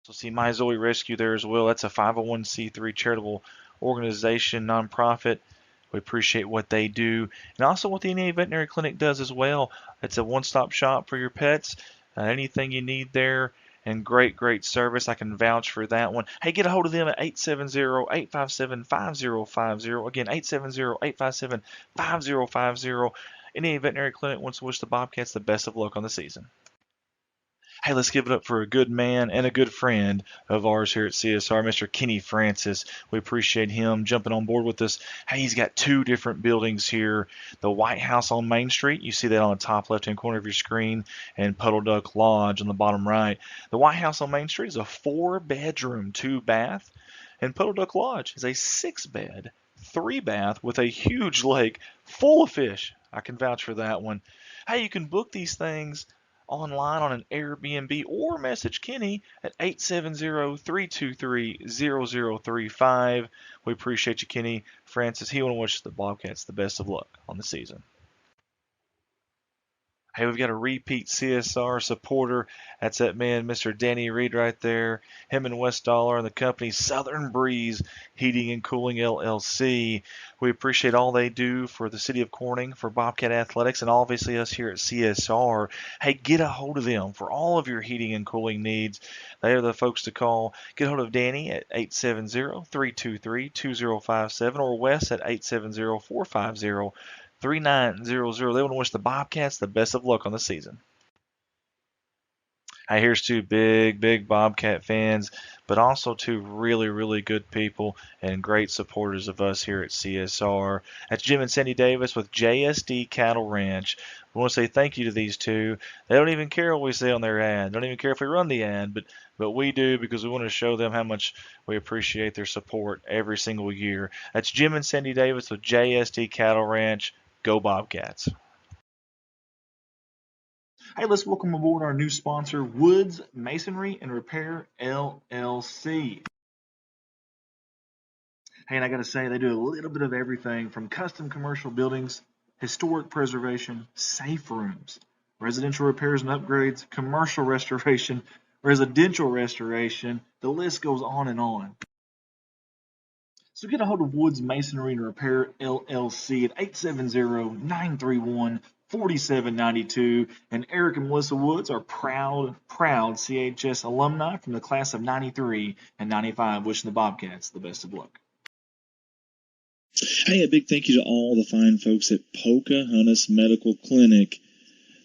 So see My Zoe Rescue there as well. That's a 501c3 charitable organization, nonprofit. We appreciate what they do, and also what the NA Veterinary Clinic does as well. It's a one-stop shop for your pets. Anything you need there, and great service. I can vouch for that one. Hey, get a hold of them at 870-857-5050. Again, 870-857-5050. NA Veterinary Clinic wants to wish the Bobcats the best of luck on the season. Hey, let's give it up for a good man and a good friend of ours here at CSR, Mr. Kenny Francis. We appreciate him jumping on board with us. Hey, he's got two different buildings here. The White House on Main Street, you see that on the top left-hand corner of your screen, and Puddle Duck Lodge on the bottom right. The White House on Main Street is a 4-bedroom, 2-bath, and Puddle Duck Lodge is a 6-bed, 3-bath with a huge lake full of fish. I can vouch for that one. Hey, you can book these things online on an Airbnb or message Kenny at 870-323-0035. We appreciate you, Kenny Francis. He want to wish the Bobcats the best of luck on the season. Hey, we've got a repeat CSR supporter. That's that man, Mr. Danny Reed, right there. Him and West Dollar and the company Southern Breeze Heating and Cooling LLC. We appreciate all they do for the city of Corning, for Bobcat Athletics, and obviously us here at CSR. Hey, get a hold of them for all of your heating and cooling needs. They are the folks to call. Get a hold of Danny at 870-323-2057 or Wes at 870-450-3900. They want to wish the Bobcats the best of luck on the season. Hey, here's two big Bobcat fans, but also two really good people and great supporters of us here at CSR. That's Jim and Cindy Davis with JSD Cattle Ranch. We want to say thank you to these two. They don't even care what we say on their ad. They don't even care if we run the ad, but we do, because we want to show them how much we appreciate their support every single year. That's Jim and Cindy Davis with JSD Cattle Ranch. Go Bobcats. Hey, let's welcome aboard our new sponsor, Woods Masonry and Repair LLC. Hey, and I got to say, they do a little bit of everything from custom commercial buildings, historic preservation, safe rooms, residential repairs and upgrades, commercial restoration, residential restoration. The list goes on and on. So get a hold of Woods Masonry and Repair LLC at 870-931-4792. And Eric and Melissa Woods are proud CHS alumni from the class of 93 and 95, wishing the Bobcats the best of luck. Hey, a big thank you to all the fine folks at Pocahontas Medical Clinic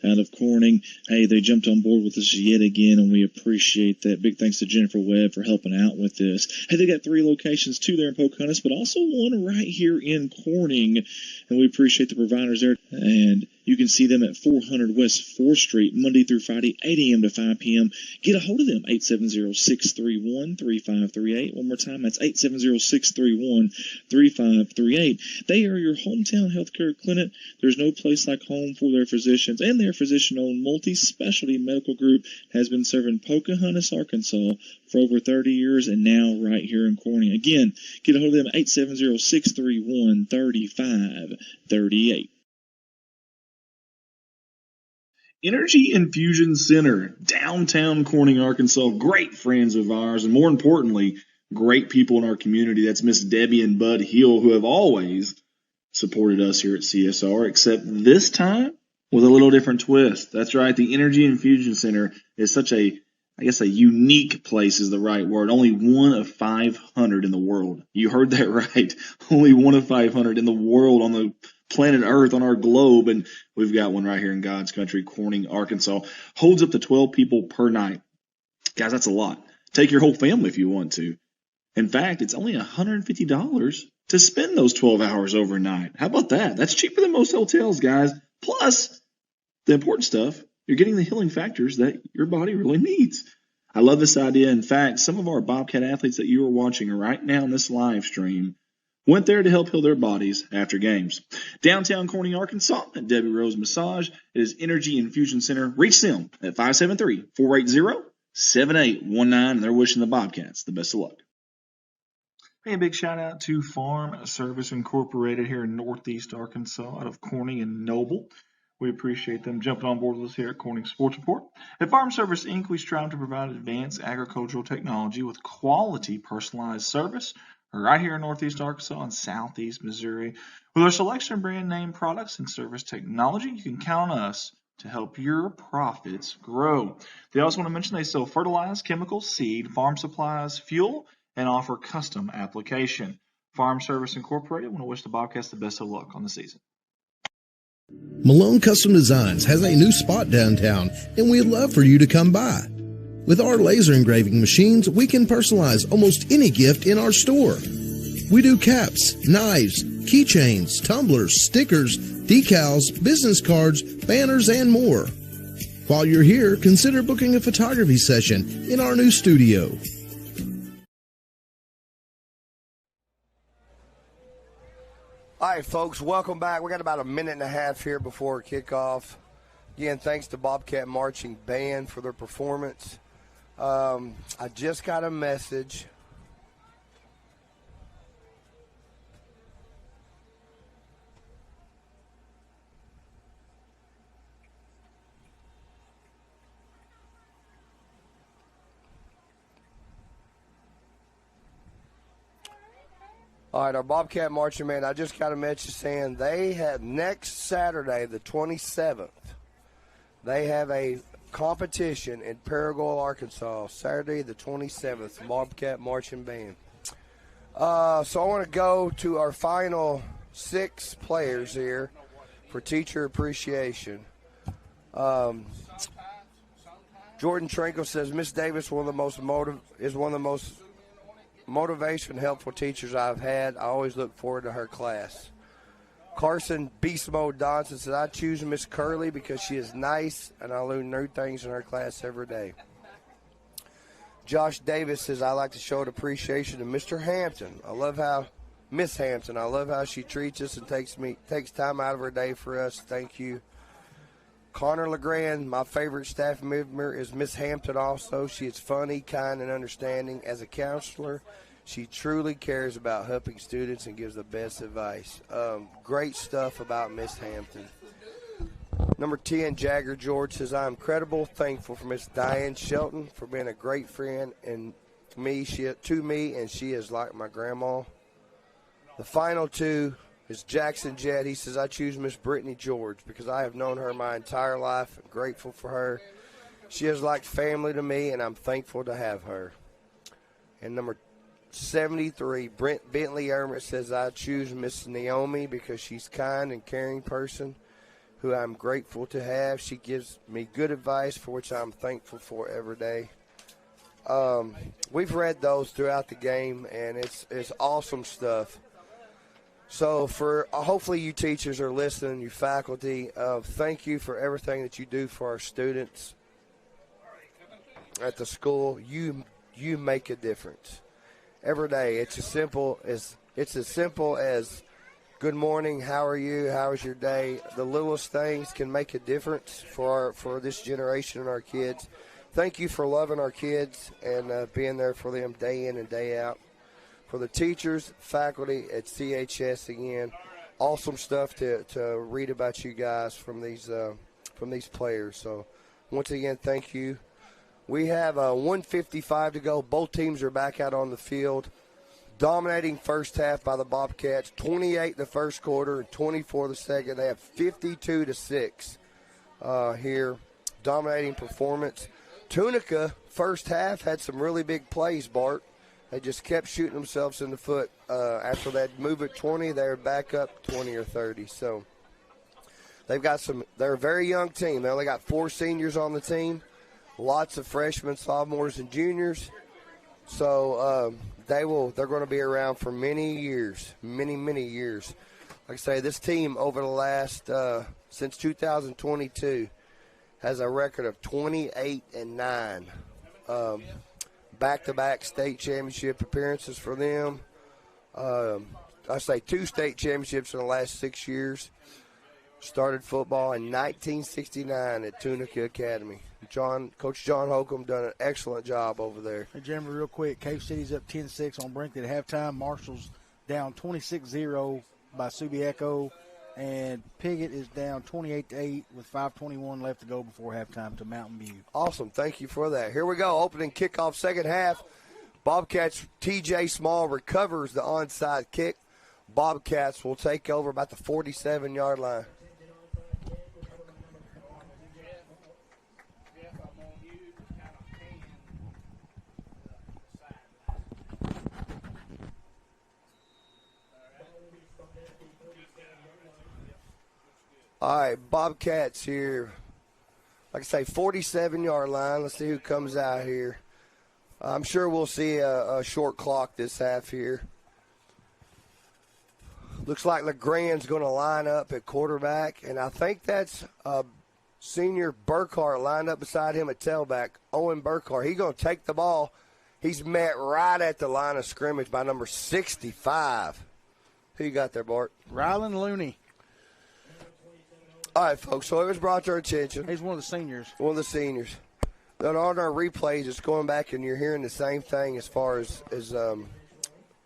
out of Corning. Hey, they jumped on board with us yet again, and we appreciate that. Big thanks to Jennifer Webb for helping out with this. Hey, they got 3 locations, 2 there in Pocahontas, but also 1 right here in Corning, and we appreciate the providers there. And you can see them at 400 West 4th Street, Monday through Friday, 8 a.m. to 5 p.m. Get a hold of them, 870-631-3538. One more time, that's 870-631-3538. They are your hometown healthcare clinic. There's no place like home for their physicians, and their physician-owned multi-specialty medical group has been serving Pocahontas, Arkansas for over 30 years, and now right here in Corning. Again, get a hold of them, 870-631-3538. Energy Infusion Center, downtown Corning, Arkansas. Great friends of ours, and more importantly, great people in our community. That's Miss Debbie and Bud Hill, who have always supported us here at CSR, except this time with a little different twist. That's right, the Energy Infusion Center is such a unique place is the right word. Only 1 of 500 in the world. You heard that right. Only 1 of 500 in the world on the planet Earth, on our globe, and we've got one right here in God's country, Corning, Arkansas. Holds up to 12 people per night. Guys, that's a lot. Take your whole family if you want to. In fact, it's only $150 to spend those 12 hours overnight. How about that? That's cheaper than most hotels, guys. Plus, the important stuff, you're getting the healing factors that your body really needs. I love this idea. In fact, some of our Bobcat athletes that you are watching right now in this live stream went there to help heal their bodies after games. Downtown Corning, Arkansas, at Debbie Rose Massage. It is Energy Infusion Center. Reach them at 573-480-7819, and they're wishing the Bobcats the best of luck. Hey, a big shout out to Farm Service Incorporated here in Northeast Arkansas, out of Corning and Noble. We appreciate them jumping on board with us here at Corning Sports Report. At Farm Service Inc., we strive to provide advanced agricultural technology with quality personalized service right here in Northeast Arkansas and Southeast Missouri. With our selection of brand name products and service technology, you can count on us to help your profits grow. They also want to mention they sell fertilizer, chemicals, seed, farm supplies, fuel, and offer custom application. Farm Service Incorporated want to wish the Bobcats the best of luck on the season. Malone Custom Designs has a new spot downtown, and we'd love for you to come by. With our laser engraving machines, we can personalize almost any gift in our store. We do caps, knives, keychains, tumblers, stickers, decals, business cards, banners, and more. While you're here, consider booking a photography session in our new studio. All right, folks, welcome back. We got about a minute and a half here before kickoff. Again, thanks to Bobcat Marching Band for their performance. I just got a message. All right, our Bobcat Marching Band, I just got a message saying they have next Saturday, the 27th, they have a competition in Paragould, Arkansas, Saturday the 27th, Bobcat Marching Band. So I want to go to our final 6 players here for teacher appreciation. Jordan Trinkle says, Miss Davis is one of the most motivation, helpful teachers I've had. I always look forward to her class. Carson Beast Mode Donson says, I choose Miss Curley because she is nice and I learn new things in her class every day. Josh Davis says, I like to show an appreciation to Mr. Hampton. Miss Hampton, I love how she treats us and takes time out of her day for us. Thank you. Connor LeGrand, my favorite staff member is Miss Hampton also. She is funny, kind, and understanding. As a counselor, she truly cares about helping students and gives the best advice. Great stuff about Miss Hampton. Number 10, Jagger George says, I am incredibly thankful for Miss Diane Shelton for being a great friend and to me, and she is like my grandma. The final 2 is Jackson Jett. He says, I choose Miss Brittany George because I have known her my entire life. I'm grateful for her. She is like family to me, and I'm thankful to have her. And number 73, Brent Bentley Ermit says, I choose Miss Naomi because she's kind and caring person who I'm grateful to have. She gives me good advice for which I'm thankful for every day. We've read those throughout the game, and it's awesome stuff. So for hopefully you teachers are listening, you faculty, thank you for everything that you do for our students at the school. You make a difference every day. It's as simple as good morning, how are you, how is your day? The littlest things can make a difference for this generation and our kids. Thank you for loving our kids and being there for them day in and day out. For the teachers, faculty at CHS, again, awesome stuff to read about you guys from these players. So, once again, thank you. We have 1:55 to go. Both teams are back out on the field. Dominating first half by the Bobcats, 28 the first quarter and 24 the second. They have 52-6 here. Dominating performance. Tunica, first half, had some really big plays, Bart. They just kept shooting themselves in the foot. After that move at 20, they were back up 20 or 30. So they're a very young team. They only got 4 seniors on the team, lots of freshmen, sophomores, and juniors. So they're going to be around for many years, many years. Like I say, this team over the last since 2022 has a record of 28-9. Back-to-back state championship appearances for them. I say 2 state championships in the last 6 years. Started football in 1969 at Tunica Academy. Coach John Holcomb done an excellent job over there. Hey, Jeremy, real quick, Cave City's up 10-6 on Brinkley at halftime. Marshall's down 26-0 by Subiaco And Piggott is down 28-8 with 5:21 left to go before halftime to Mountain View. Awesome. Thank you for that. Here we go. Opening kickoff, second half. Bobcats, TJ Small recovers the onside kick. Bobcats will take over about the 47-yard line. All right, Bobcats here. Like I say, 47-yard line. Let's see who comes out here. I'm sure we'll see a short clock this half here. Looks like LeGrand's going to line up at quarterback, and I think that's senior Burkhart lined up beside him at tailback, Owen Burkhart. He's going to take the ball. He's met right at the line of scrimmage by number 65. Who you got there, Bart? Rylan Looney. All right, folks, so it was brought to our attention. He's one of the seniors. One of the seniors. Then on our replays, it's going back and you're hearing the same thing as far as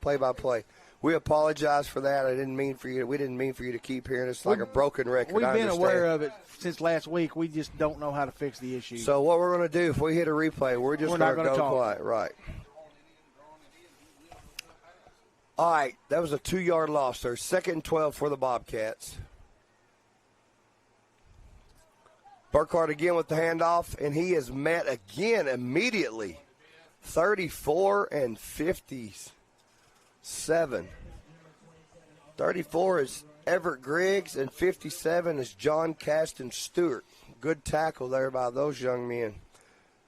play-by-play. We apologize for that. We didn't mean for you to keep hearing us like a broken record. We've been aware of it since last week. We just don't know how to fix the issue. So what we're going to do, if we hit a replay, we're going to go quiet. Right. All right, that was a 2-yard loss there. 2nd and 12 for the Bobcats. Burkhart again with the handoff, and he is met again immediately. 34 and 57. 34 is Everett Griggs, and 57 is John Caston Stewart. Good tackle there by those young men.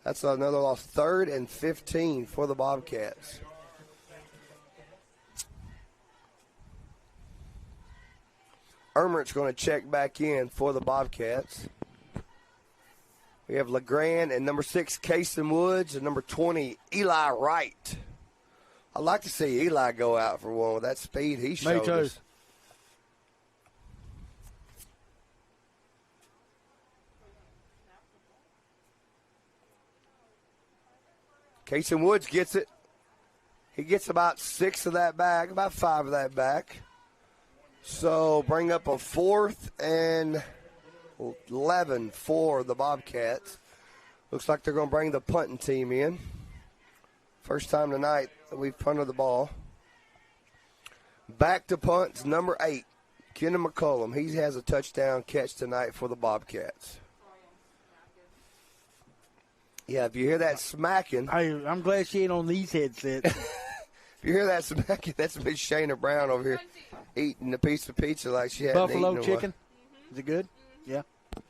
That's another loss. 3rd and 15 for the Bobcats. Ermert's going to check back in for the Bobcats. We have LeGrand and number 6, Kason Woods, and number 20, Eli Wright. I'd like to see Eli go out for one with that speed he showed us. Kason Woods gets it. He gets about 6 of that back, about 5 of that back. So bring up a 4th and 11 for the Bobcats. Looks like they're going to bring the punting team in. First time tonight that we've punted the ball. Back to punts, number 8, Kenan McCullum. He has a touchdown catch tonight for the Bobcats. Yeah, if you hear that smacking. I'm glad she ain't on these headsets. If you hear that smacking, that's Miss Shayna Brown over here eating a piece of pizza like she hadn't eaten Buffalo chicken. Is it good? Yeah.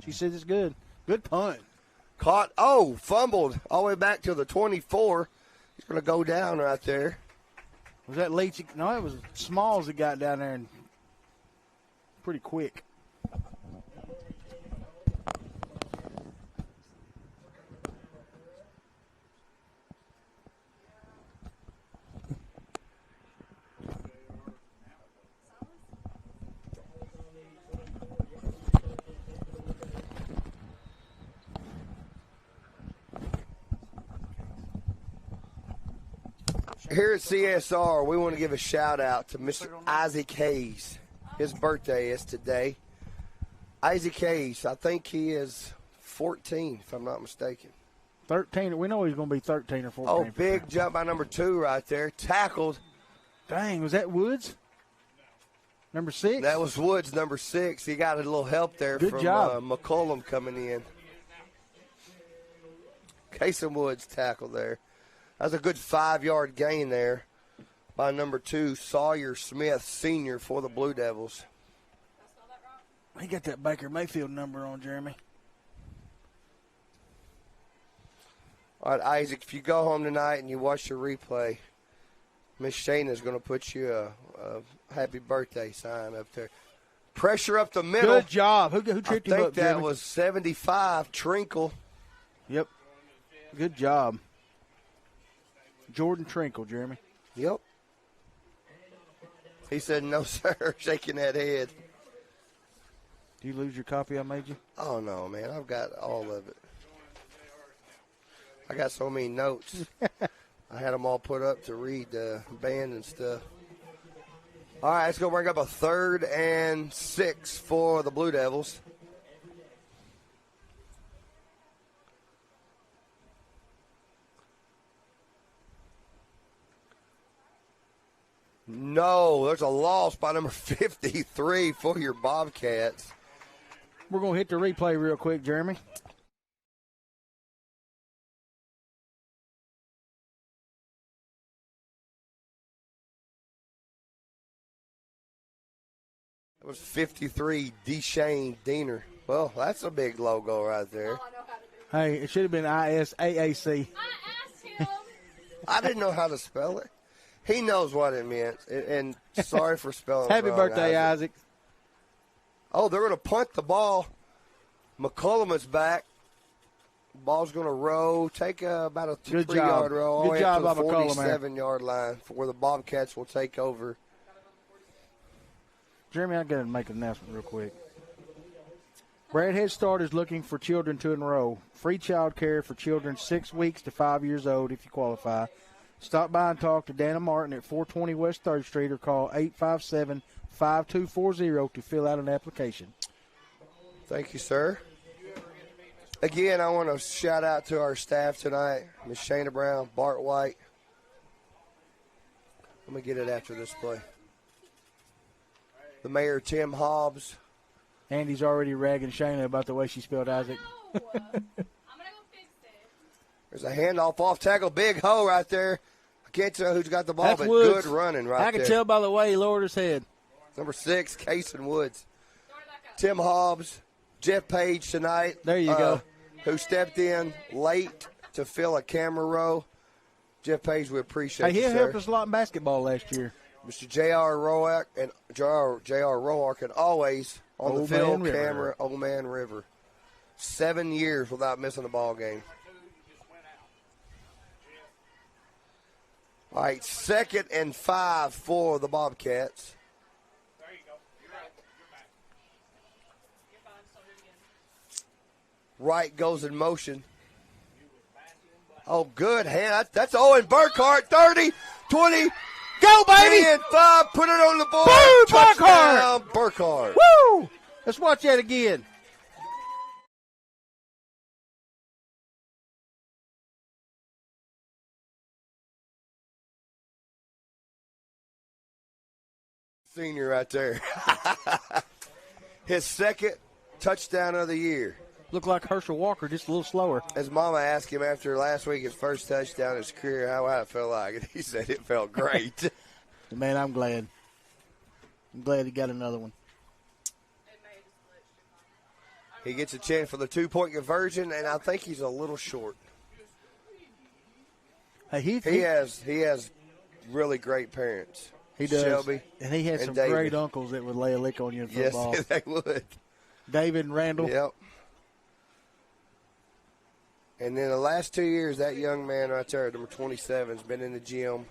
She says it's good. Good punt. Caught. Fumbled all the way back to the 24. He's going to go down right there. Was that Leach? No, it was Smalls that got down there and pretty quick. Here at CSR, we want to give a shout-out to Mr. Isaac Hayes. His birthday is today. Isaac Hayes, I think he is 14, if I'm not mistaken. 13. We know he's going to be 13 or 14. Oh, big jump by number 2 right there. Tackled. Dang, was that Woods? Number 6? That was Woods, number 6. He got a little help there from McCullum coming in. Kason Woods tackled there. That's a good 5-yard gain there by number 2, Sawyer Smith, senior for the Blue Devils. He got that Baker Mayfield number on, Jeremy. All right, Isaac, if you go home tonight and you watch your replay, Miss Shayna's going to put you a happy birthday sign up there. Pressure up the middle. Good job. Who tripped him up, I think that Jeremy? was 75, Trinkle. Yep. Good job. Jordan Trinkle, Jeremy. Yep. He said, no, sir, shaking that head. Do you lose your copy I made you? Oh, no, man. I've got all of it. I got so many notes. I had them all put up to read the band and stuff. All right, let's go bring up a 3rd and 6 for the Blue Devils. No, there's a loss by number 53 for your Bobcats. We're going to hit the replay real quick, Jeremy. It was 53 Deshane Diener. Well, that's a big logo right there. Hey, it should have been ISAAC. I didn't know how to spell it. He knows what it meant, and sorry for spelling it Happy wrong, birthday, Isaac. Oh, they're going to punt the ball. McCullum is back. Ball's going to roll, take about a 3-yard roll all the way up to the 47-yard line for where the Bobcats will take over. Jeremy, I've got to make an announcement real quick. Brad Head Start is looking for children to enroll. Free child care for children 6 weeks to 5 years old if you qualify. Stop by and talk to Dana Martin at 420 West 3rd Street or call 857-5240 to fill out an application. Thank you, sir. Again, I want to shout out to our staff tonight, Miss Shayna Brown, Bart White. Let me get it after this play. The mayor, Tim Hobbs. Andy's already ragging Shayna about the way she spelled Isaac. There's a handoff off tackle, big hole right there. I can't tell who's got the ball, That's but Woods. good running right there. I can tell by the way he lowered his head. Number 6, Cason Woods. Tim Hobbs, Jeff Page tonight. There you go. Who stepped in late to fill a camera row. Jeff Page, we appreciate Hey, you, he sir. helped us a lot in basketball last year. Mr. J.R. Roark and J.R. Roark, and always on the field camera, Old Man River. 7 years without missing a ball game. All right, 2nd and 5 for the Bobcats. Wright goes in motion. Oh, good hand. That's Owen Burkhart. 30, 20. Go, baby! 10, 5. Put it on the board. Woo, Touchdown, Burkhart. Woo! Let's watch that again. Senior right there. His 2nd touchdown of the year. Looked like Herschel Walker, just a little slower. His mama asked him after last week, his first touchdown in his career, how it felt like. And he said it felt great. Man, I'm glad. I'm glad he got another one. He gets a chance for the 2-point conversion, and I think he's a little short. Hey, he has really great parents. He does. Shelby and he has some David. great uncles that would lay a lick on you in football. Yes, they would. David and Randall. Yep. And then the last 2 years, that young man right there, number 27, has been in the gym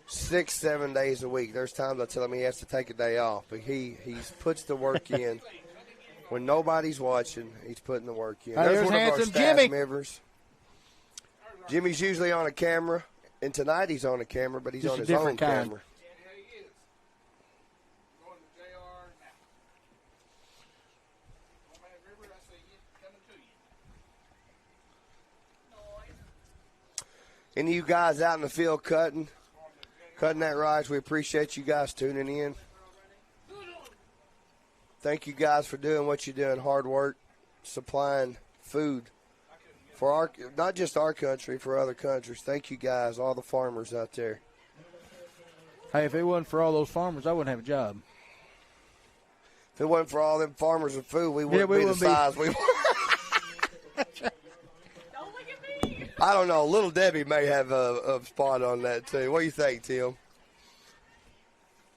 6-7 days a week. There's times I tell him he has to take a day off, but he puts the work in. When nobody's watching, he's putting the work in. There's one of our handsome staff Jimmy. members. Jimmy's usually on a camera, and tonight he's on a camera, but he's Just on a his own different kind. camera. Any of you guys out in the field cutting that rice, we appreciate you guys tuning in. Thank you guys for doing what you're doing, hard work, supplying food for our, not just our country, for other countries. Thank you guys, all the farmers out there. Hey, if it wasn't for all those farmers, I wouldn't have a job. If it wasn't for all them farmers and food, we wouldn't be the size we were. I don't know. Little Debbie may have a spot on that, too. What do you think, Tim?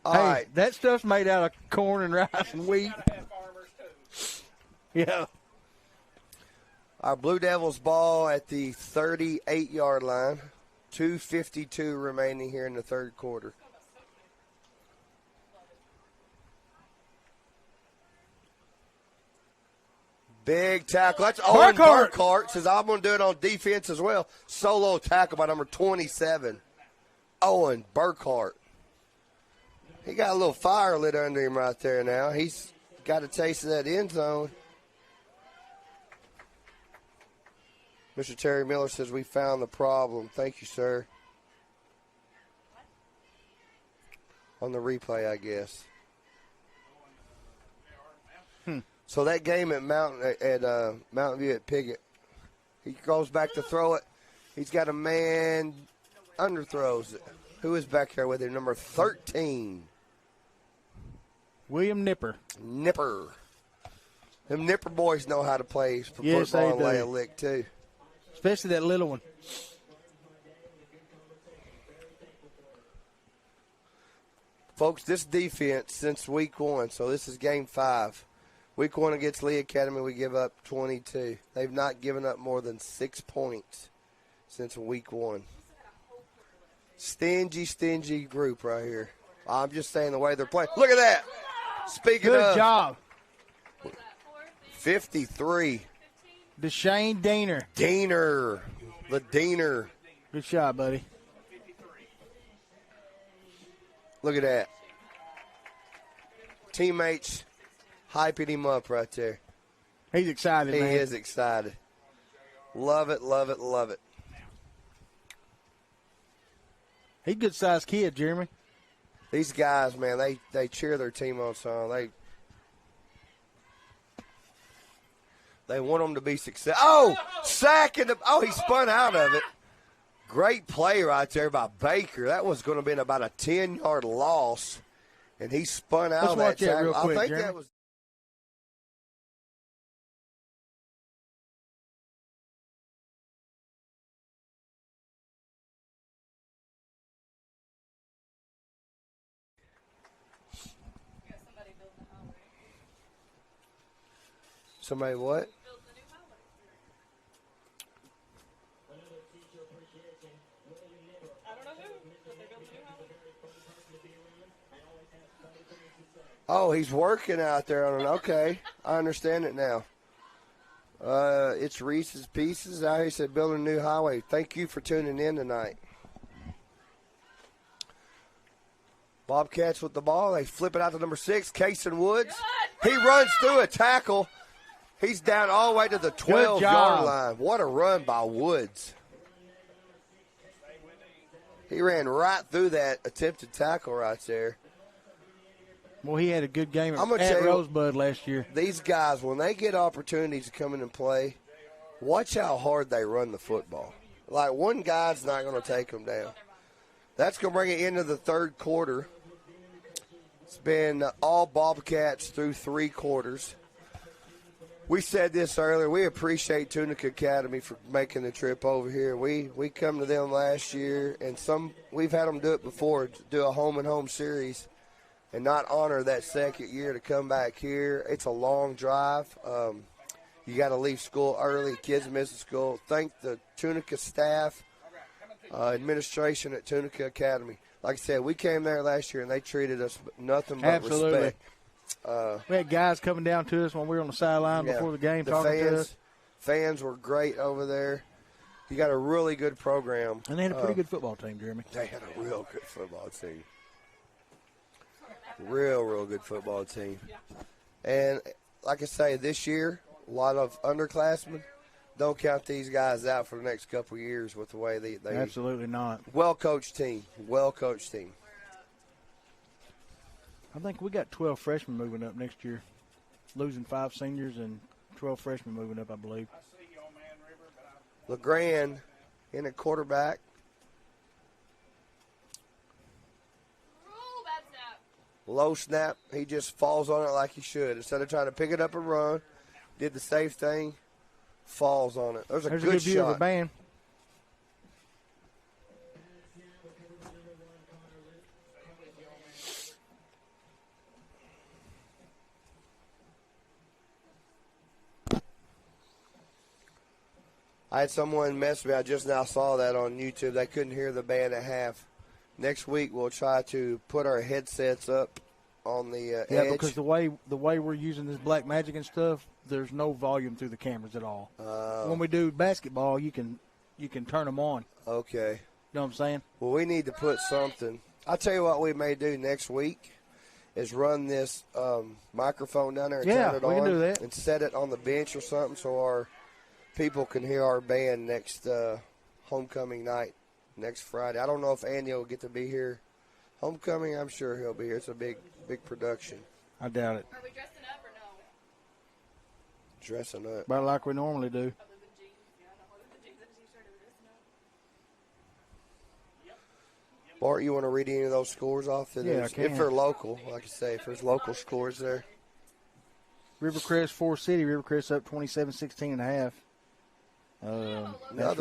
All right. That stuff's made out of corn and rice and wheat. Yeah. Our Blue Devils ball at the 38-yard line. 2:52 remaining here in the third quarter. Big tackle. That's Owen Burkhart. Says, I'm going to do it on defense as well. Solo tackle by number 27, Owen Burkhart. He got a little fire lit under him right there now. He's got a taste of that end zone. Mr. Terry Miller says, we found the problem. Thank you, sir. On the replay, I guess. So that game at Mountain View at Piggott, he goes back to throw it. He's got a man underthrows it. Who is back there with him? Number 13. William Nipper. Nipper. Them Nipper boys know how to play Yes, football and they lay do. a lick, too. Especially that little one. Folks, this defense since week 1, so this is game 5. Week 1 against Lee Academy, we give up 22. They've not given up more than 6 points since week 1. Stingy group right here. I'm just saying the way they're playing. Look at that. Speaking Good of. job. 53. Deshane Diener. The Diener. Good shot, buddy. Look at that. Teammates hyping him up right there. He's excited, He man. is excited. Love it. He's a good-sized kid, Jeremy. These guys, man, they cheer their team on, son. They want them to be successful. Oh, sacking him. Oh, he spun out of it. Great play right there by Baker. That was going to be about a 10-yard loss, and he spun out Let's of that watch that tackle. real quick, I think Jeremy. that was. Somebody what? Oh, he's working out there on it. Okay, I understand it now. It's Reese's Pieces. Out here, he said, building a new highway. Thank you for tuning in tonight. Bobcats with the ball. They flip it out to number 6, Kason Woods. He runs through a tackle. He's down all the way to the 12-yard line. What a run by Woods. He ran right through that attempted tackle right there. Well, he had a good game I'm gonna at tell you, Rosebud last year. These guys, when they get opportunities to come in and play, watch how hard they run the football. Like, one guy's not going to take them down. That's going to bring it into the third quarter. It's been all Bobcats through 3 quarters. We said this earlier. We appreciate Tunica Academy for making the trip over here. We come to them last year, and we've had them do it before, do a home-and-home series, and not honor that second year to come back here. It's a long drive. You got to leave school early. Kids missing school. Thank the Tunica staff, administration at Tunica Academy. Like I said, we came there last year, and they treated us nothing but respect. We had guys coming down to us when we were on the sideline before the game talking to us. Fans were great over there. You got a really good program. And they had a pretty good football team, Jeremy. They had a real good football team. Real good football team. And like I say, this year, a lot of underclassmen. Don't count these guys out for the next couple of years with the way they Absolutely not. Well-coached team. Well-coached team. I think we got 12 freshmen moving up next year. Losing 5 seniors and 12 freshmen moving up, I believe. LeGrand in at quarterback. Low snap. He just falls on it like he should. Instead of trying to pick it up and run, did the safe thing, falls on it. There's a good view of the shot. band. I had someone mess me. I just now saw that on YouTube. They couldn't hear the band at half. Next week we'll try to put our headsets up on the edge. Because the way we're using this Black Magic and stuff, there's no volume through the cameras at all. When we do basketball, you can turn them on. Okay. You know what I'm saying? Well, we need to put something. I'll tell you what we may do next week is run this microphone down there and Yeah, turn it we on can do that. and set it on the bench or something so our people can hear our band next homecoming night, next Friday. I don't know if Andy will get to be here. Homecoming, I'm sure he'll be here. It's a big production. I doubt it. Are we dressing up or no? Dressing up. About like we normally do. Bart, you want to read any of those scores off? Yeah, I can. If they're local, like I say, if there's local scores there. Rivercrest, Forest City. Rivercrest up 27-16 and a half. That's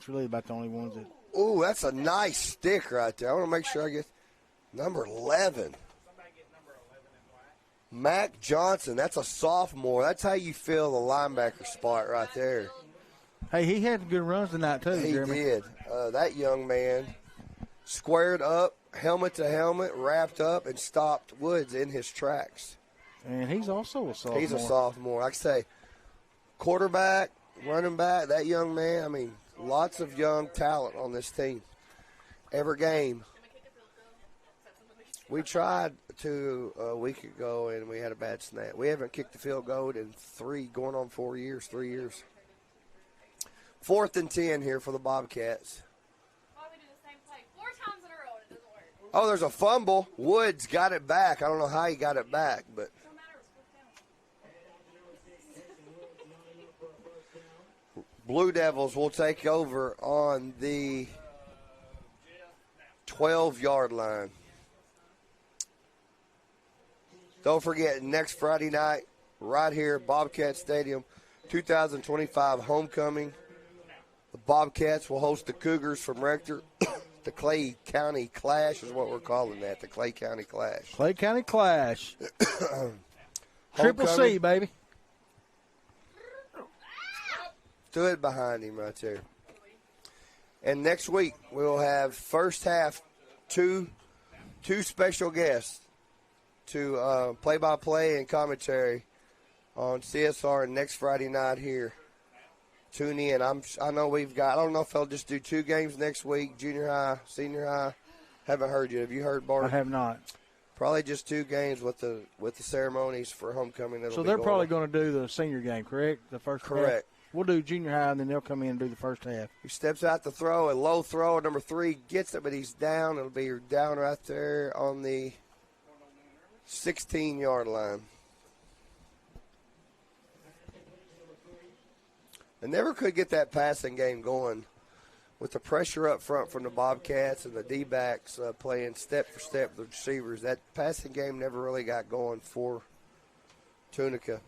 really about the only ones that. Ooh, that's a nice stick right there. I want to make sure I get number 11. Mac Johnson, that's a sophomore. That's how you fill the linebacker spot right there. Hey, he had good runs tonight too. He Jeremy. did. That young man squared up, helmet to helmet, wrapped up, and stopped Woods in his tracks. And he's also a sophomore. He's a sophomore. Like I say, quarterback, running back, that young man, I mean, lots of young talent on this team. Every game. We tried to a week ago, and we had a bad snap. We haven't kicked the field goal in 3 years. 4th and 10 here for the Bobcats. Why we do the same play 4 times in a row and it doesn't work? Oh, there's a fumble. Woods got it back. I don't know how he got it back, but Blue Devils will take over on the 12-yard line. Don't forget, next Friday night, right here, Bobcat Stadium, 2025 homecoming. The Bobcats will host the Cougars from Rector. The Clay County Clash is what we're calling that, the Clay County Clash. Clay County Clash. Triple C, baby. Stood behind him right there. And next week, we'll have first half two special guests to play-by-play and commentary on CSR next Friday night here. Tune in. I know we've got, I don't know if they'll just do 2 games next week, junior high, senior high. Haven't heard you. Have you heard, Bart? I have not. Probably just 2 games with the ceremonies for homecoming. So they're probably going to do the senior game, correct? The first half? Correct. We'll do junior high, and then they'll come in and do the first half. He steps out to throw, a low throw. Number 3 gets it, but he's down. It'll be down right there on the 16-yard line. They never could get that passing game going with the pressure up front from the Bobcats and the D-backs playing step for step with the receivers. That passing game never really got going for Tunica.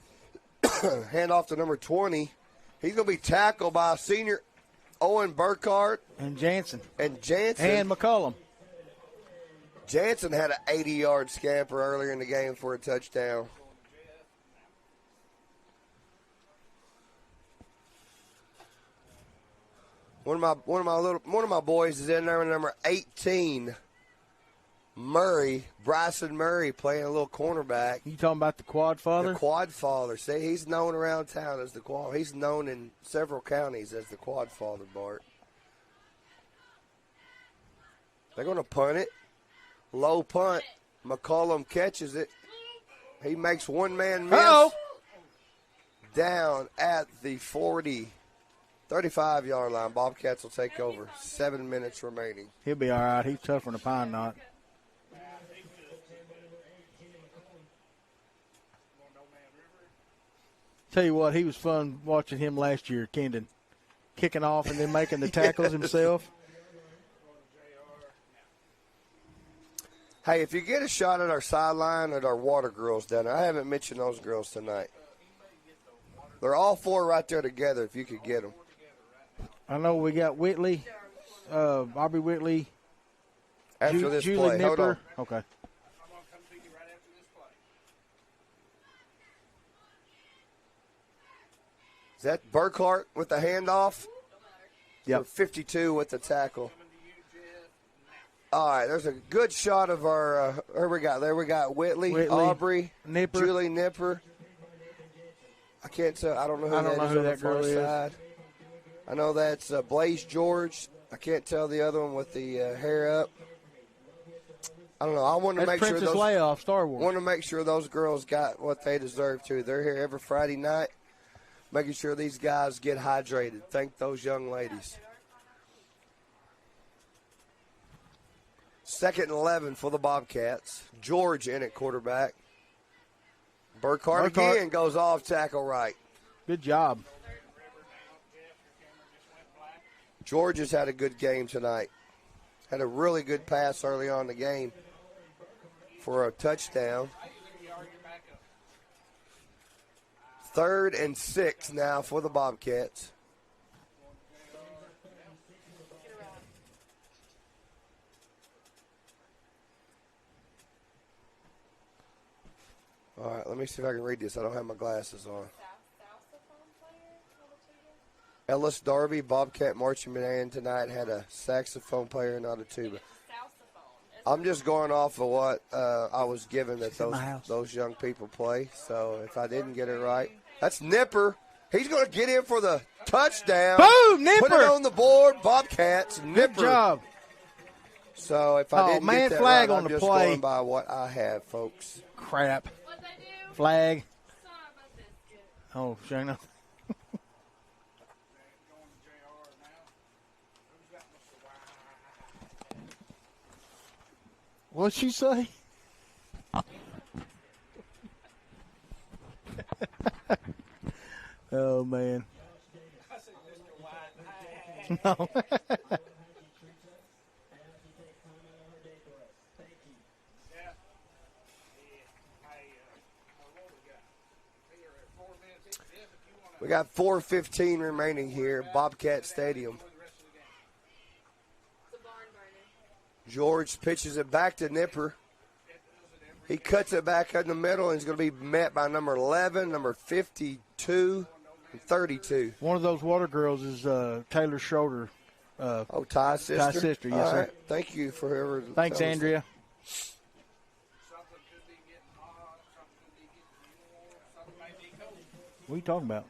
Hand off to number 20. He's going to be tackled by senior Owen Burkhardt. And Jansen. And McCollum. Jansen had an 80-yard scamper earlier in the game for a touchdown. One of my boys is in there, number 18, Bryson Murray, playing a little cornerback. You talking about the quad father? The quad father. See, he's known around town as the quad. He's known in several counties as the quad father, Bart. They're going to punt it. Low punt. McCollum catches it. He makes one man miss. Uh-oh. Down at the 35-yard line. Bobcats will take over. 7 minutes remaining. He'll be all right. He's tougher than a pine knot. Tell you what, he was fun watching him last year, Kendon. Kicking off and then making the tackles himself. Hey, if you get a shot at our sideline at our water girls down there, I haven't mentioned those girls tonight. They're all 4 right there together if you could get them. I know we got Whitley, Aubrey Whitley. After this Julie play. Nipper. Hold on. Okay. Is that Burkhart with the handoff? Yep. 52 with the tackle. All right, there's a good shot of our there we got Whitley, Aubrey, Nipper. Julie Nipper. I can't tell. I don't know who that is on the far side. I know that's Blaze George. I can't tell the other one with the hair up. I don't know. I want to make Princess sure Leia off Star Wars. Want to make sure those girls got what they deserve to. They're here every Friday night, making sure these guys get hydrated. Thank those young ladies. 2nd and 11 for the Bobcats. George in at quarterback. Burkhart again goes off tackle right. Good job. George has had a good game tonight. Had a really good pass early on in the game for a touchdown. 3rd and 6 now for the Bobcats. All right, let me see if I can read this. I don't have my glasses on. Ellis Darby, Bobcat marching band tonight, had a saxophone player, not a tuba. I'm just going off of what I was given that those young people play. So if I didn't get it right, that's Nipper. He's going to get in for the touchdown. Boom, Nipper. Put it on the board. Bobcats, Nipper. Good job. So if I didn't get that flag right, on I'm the just play. going by what I have, folks. Crap. Flag. Oh, Shayna. What'd she say? Oh, man. No. We got 4:15 remaining here, Bobcat Stadium. George pitches it back to Nipper. He cuts it back in the middle, and he's going to be met by number 11, number 52, and 32. One of those water girls is Taylor Schroeder. Ty's sister? Ty's sister, yes, sir. Right. Thank you for whoever. Thanks, Andrea. What are you talking about?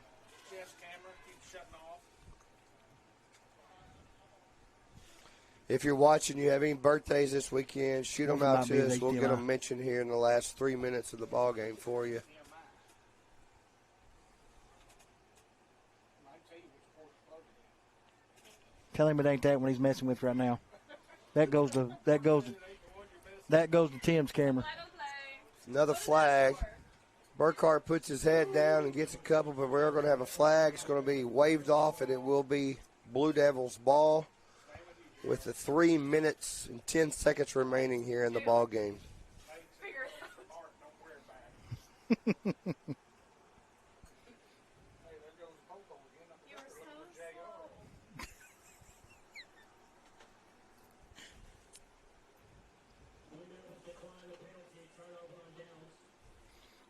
If you're watching, you have any birthdays this weekend, shoot them out to us. We'll get them mentioned here in the last 3 minutes of the ball game for you. Tell him it ain't that one he's messing with right now. That goes to Tim's camera. Another flag. Burkhart puts his head down and gets a couple, but we're going to have a flag. It's going to be waved off, and it will be Blue Devils ball with the 3 minutes and 10 seconds remaining here in the ball game.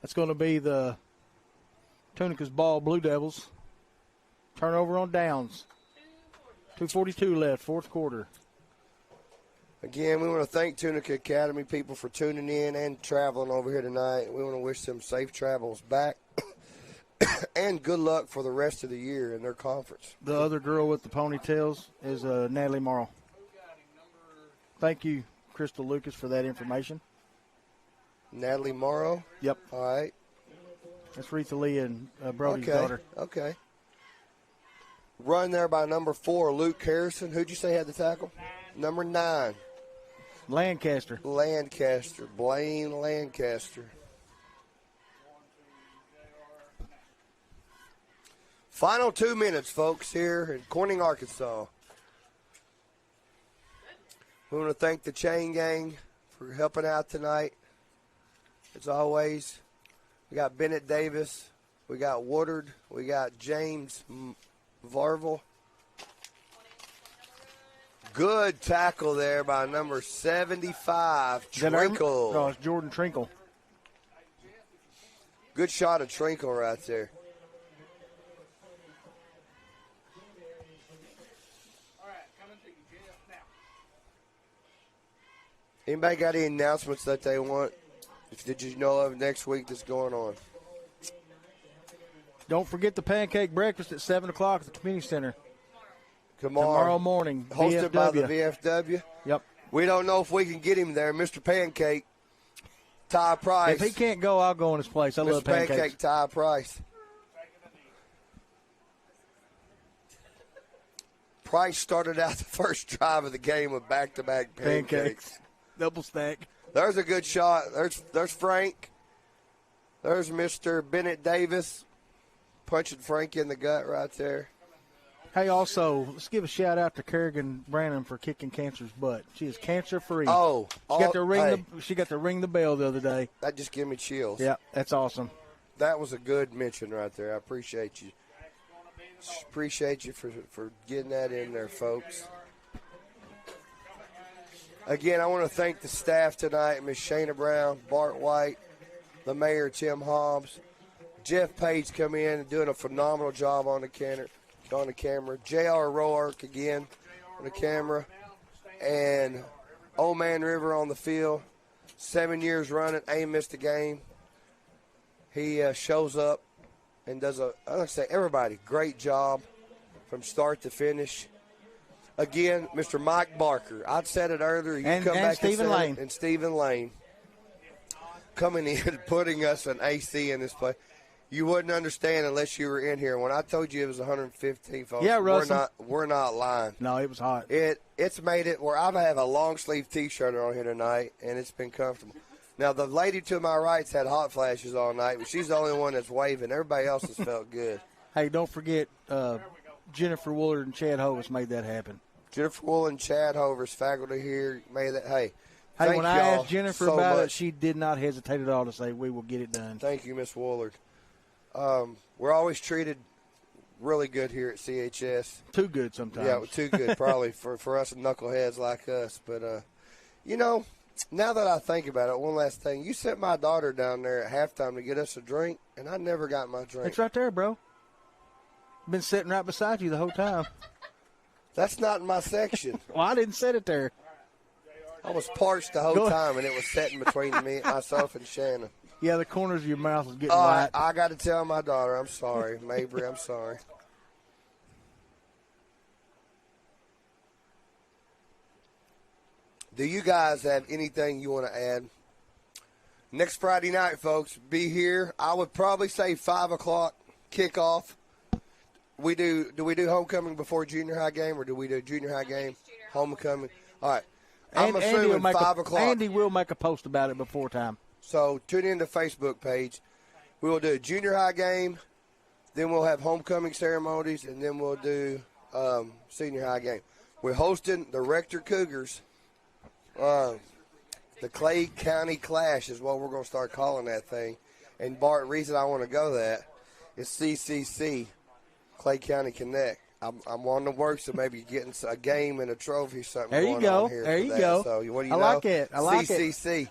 That's going to be the Tunica's ball, Blue Devils. Turnover on downs. 2:42 left, fourth quarter. Again, we want to thank Tunica Academy people for tuning in and traveling over here tonight. We want to wish them safe travels back and good luck for the rest of the year in their conference. The other girl with the ponytails is Natalie Morrow. Thank you, Crystal Lucas, for that information. Natalie Morrow? Yep. All right. That's Retha Lee and Brody's daughter. Okay. Run there by number 4, Luke Harrison. Who'd you say had the tackle? Number 9. Lancaster. Blaine Lancaster. Final 2 minutes, folks, here in Corning, Arkansas. We want to thank the Chain Gang for helping out tonight. As always, we got Bennett Davis, we got Woodard, we got James Varvel. Good tackle there by number 75, Trinkle. No, it's Jordan Trinkle. Good shot of Trinkle right there. Anybody got any announcements that they want? Did you know of next week that's going on? Don't forget the pancake breakfast at 7 o'clock at the community center. Tomorrow morning. Hosted VFW. by the VFW? Yep. We don't know if we can get him there. Mr. Pancake, Ty Price. If he can't go, I'll go in his place. I love Mr. pancakes. Pancake, Ty Price. Price started out the first drive of the game with back-to-back pancakes. Double stack. There's a good shot. There's Frank. There's Mr. Bennett Davis punching Frank in the gut right there. Hey, also, let's give a shout-out to Kerrigan Branham for kicking cancer's butt. She is cancer-free. Oh. She got to ring the bell the other day. That just gave me chills. Yeah, that's awesome. That was a good mention right there. I appreciate you. Appreciate you for getting that in there, folks. Again, I want to thank the staff tonight, Miss Shayna Brown, Bart White, the mayor, Tim Hobbs. Jeff Page come in and doing a phenomenal job on the camera. J.R. Roark again on the camera. And Old Man River on the field. 7 years running, ain't missed a game. He shows up and does everybody, great job from start to finish. Again, Mr. Mike Barker. I'd said it earlier. You come back Stephen Lane. And Stephen Lane coming in, putting us an AC in this place. You wouldn't understand unless you were in here. When I told you it was 115, folks, yeah, Russell. We're not lying. No, it was hot. It's made it where I have a long sleeve T-shirt on here tonight, and it's been comfortable. Now, the lady to my right's had hot flashes all night, but she's the only one that's waving. Everybody else has felt good. Hey, don't forget Jennifer Woolard and Chad Hovis made that happen. Jennifer Woolard and Chad Hovers, faculty here, made that. Hey, when I y'all asked Jennifer so about much. it, she did not hesitate at all to say, we will get it done. Thank you, Miss Woolard. We're always treated really good here at CHS. Too good sometimes. Yeah, too good probably for us knuckleheads like us. But, now that I think about it, one last thing. You sent my daughter down there at halftime to get us a drink, and I never got my drink. It's right there, bro. Been sitting right beside you the whole time. That's not in my section. Well, I didn't set it there. I was parched the whole time, and it was sitting between myself and Shannon. Yeah, the corners of your mouth was getting All white. right, I got to tell my daughter, I'm sorry. Mabry, I'm sorry. Do you guys have anything you want to add? Next Friday night, folks, be here. I would probably say 5 o'clock kickoff. Do we do homecoming before junior high game, or do we do junior high game, homecoming? All right. I'm assuming 5 o'clock. Andy will make a post about it before time. So tune in to the Facebook page. We will do a junior high game, then we'll have homecoming ceremonies, and then we'll do senior high game. We're hosting the Rector Cougars. The Clay County Clash is what we're going to start calling that thing. And Bart, the reason I want to go that is CCC, Clay County Connect. I'm on the works of maybe getting a game and a trophy or something. There you going go. on here There for you that. go. So what do you I know? like it. I like it. CCC.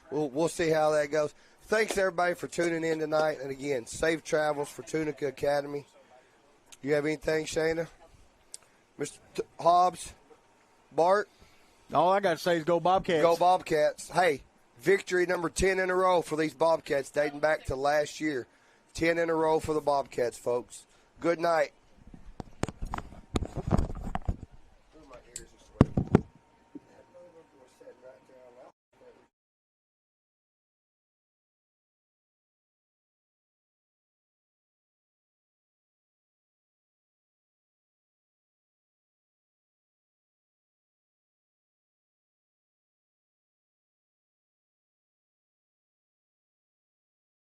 We'll see how that goes. Thanks, everybody, for tuning in tonight. And, again, safe travels for Tunica Academy. You have anything, Shayna? Mr. Hobbs? Bart? All I got to say is go Bobcats. Go Bobcats. Hey, victory number 10 in a row for these Bobcats dating back to last year. 10 in a row for the Bobcats, folks. Good night.